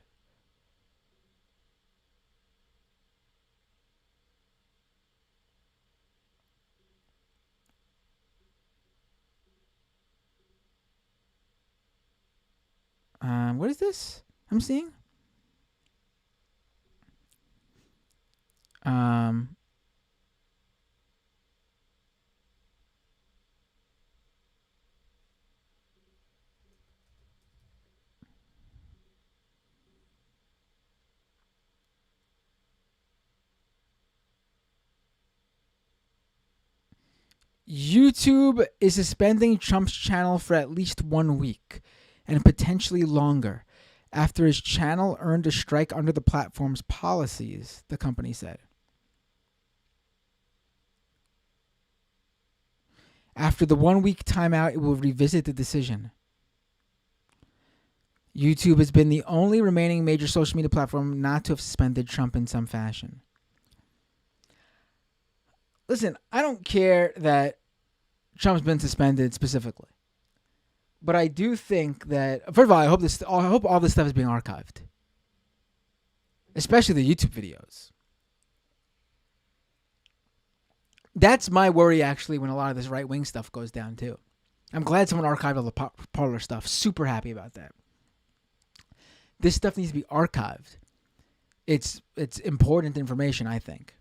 What is this I'm seeing? YouTube is suspending Trump's channel for at least 1 week and potentially longer after his channel earned a strike under the platform's policies, the company said. After the 1 week timeout, it will revisit the decision. YouTube has been the only remaining major social media platform not to have suspended Trump in some fashion. Listen, I don't care that Trump's been suspended specifically. But I do think that, first of all, I hope all this stuff is being archived. Especially the YouTube videos. That's my worry, actually, when a lot of this right-wing stuff goes down, too. I'm glad someone archived all the Parler stuff. Super happy about that. This stuff needs to be archived. It's important information, I think.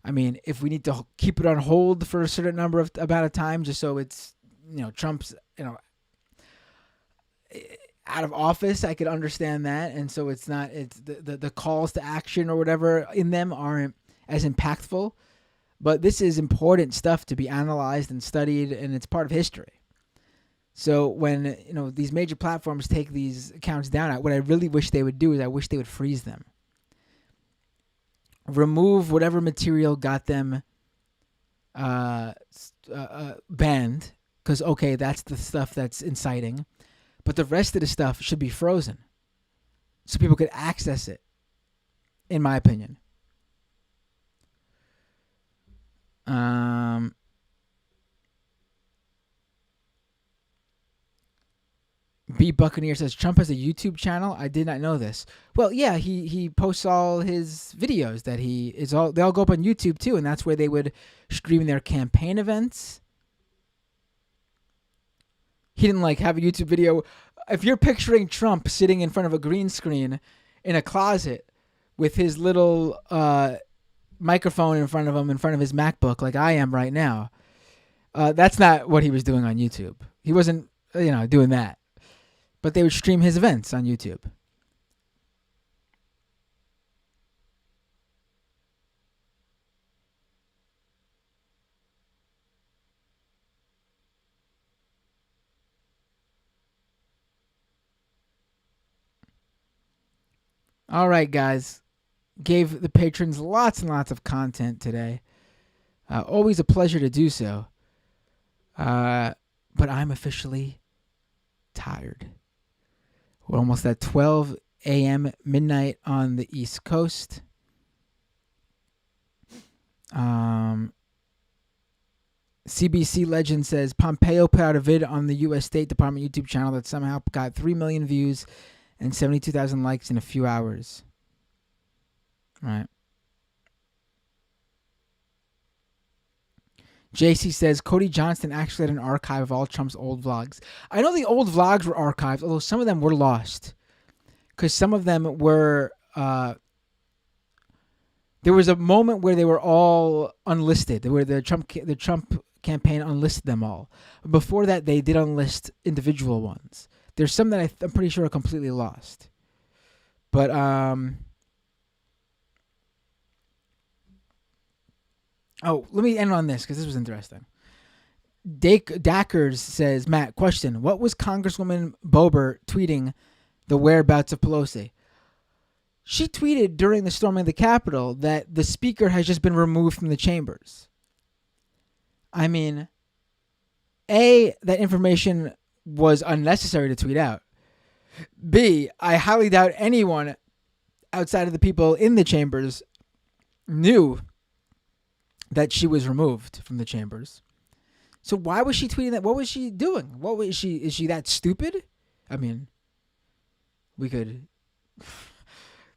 I mean, if we need to keep it on hold for a certain amount of time, just so it's, Trump's, out of office, I could understand that. And so it's the calls to action or whatever in them aren't as impactful. But this is important stuff to be analyzed and studied, and it's part of history. So when, these major platforms take these accounts down, what I really wish they would do is I wish they would freeze them. Remove whatever material got them banned, because, okay, that's the stuff that's inciting. But the rest of the stuff should be frozen so people could access it, in my opinion. B Buccaneer says Trump has a YouTube channel. I did not know this. Well, yeah, he posts all his videos that they all go up on YouTube too, and that's where they would stream their campaign events. He didn't have a YouTube video. If you're picturing Trump sitting in front of a green screen in a closet with his little microphone in front of him, in front of his MacBook, like I am right now, that's not what he was doing on YouTube. He wasn't, doing that. But they would stream his events on YouTube. All right, guys. Gave the patrons lots and lots of content today. Always a pleasure to do so. But I'm officially tired. We're almost at 12 a.m. midnight on the East Coast. CBC Legend says Pompeo put out a vid on the U.S. State Department YouTube channel that somehow got 3 million views and 72,000 likes in a few hours. Right. JC says Cody Johnston actually had an archive of all Trump's old vlogs. I know the old vlogs were archived, although some of them were lost. Because some of them were... there was a moment where they were all unlisted, where the Trump campaign unlisted them all. Before that, they did unlist individual ones. There's some that I'm pretty sure are completely lost. But, let me end on this because this was interesting. Dackers says, Matt, question. What was Congresswoman Boebert tweeting the whereabouts of Pelosi? She tweeted during the storming of the Capitol that the speaker has just been removed from the chambers. I mean, A, that information was unnecessary to tweet out. B, I highly doubt anyone outside of the people in the chambers knew that she was removed from the chambers. So why was she tweeting that? What was she doing? What was she? Is she that stupid? I mean, we could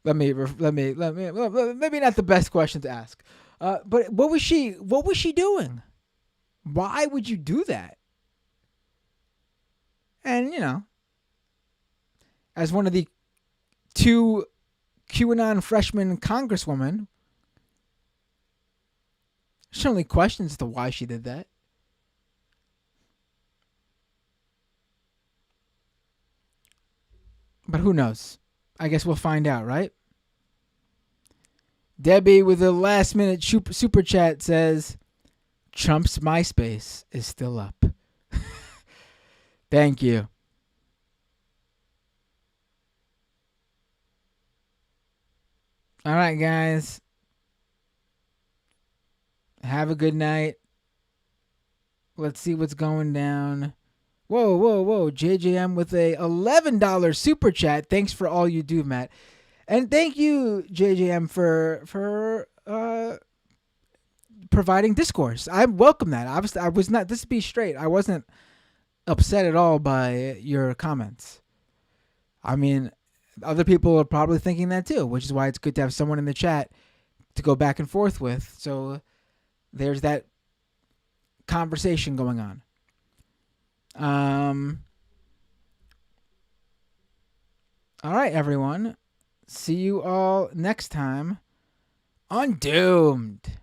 maybe not the best question to ask. But what was she doing? Why would you do that? And, as one of the 2 QAnon freshman congresswomen, certainly questions as to why she did that. But who knows? I guess we'll find out, right? Debbie with a last minute super chat says, Trump's MySpace is still up. Thank you. All right, guys. Have a good night. Let's see what's going down. Whoa. JJM with a $11 super chat. Thanks for all you do, Matt. And thank you, JJM, for providing discourse. I welcome that. Obviously, I was not, this to be straight, I wasn't upset at all by your comments. I mean, other people are probably thinking that too, which is why it's good to have someone in the chat to go back and forth with. So there's that conversation going on. All right, everyone. See you all next time on Doomed.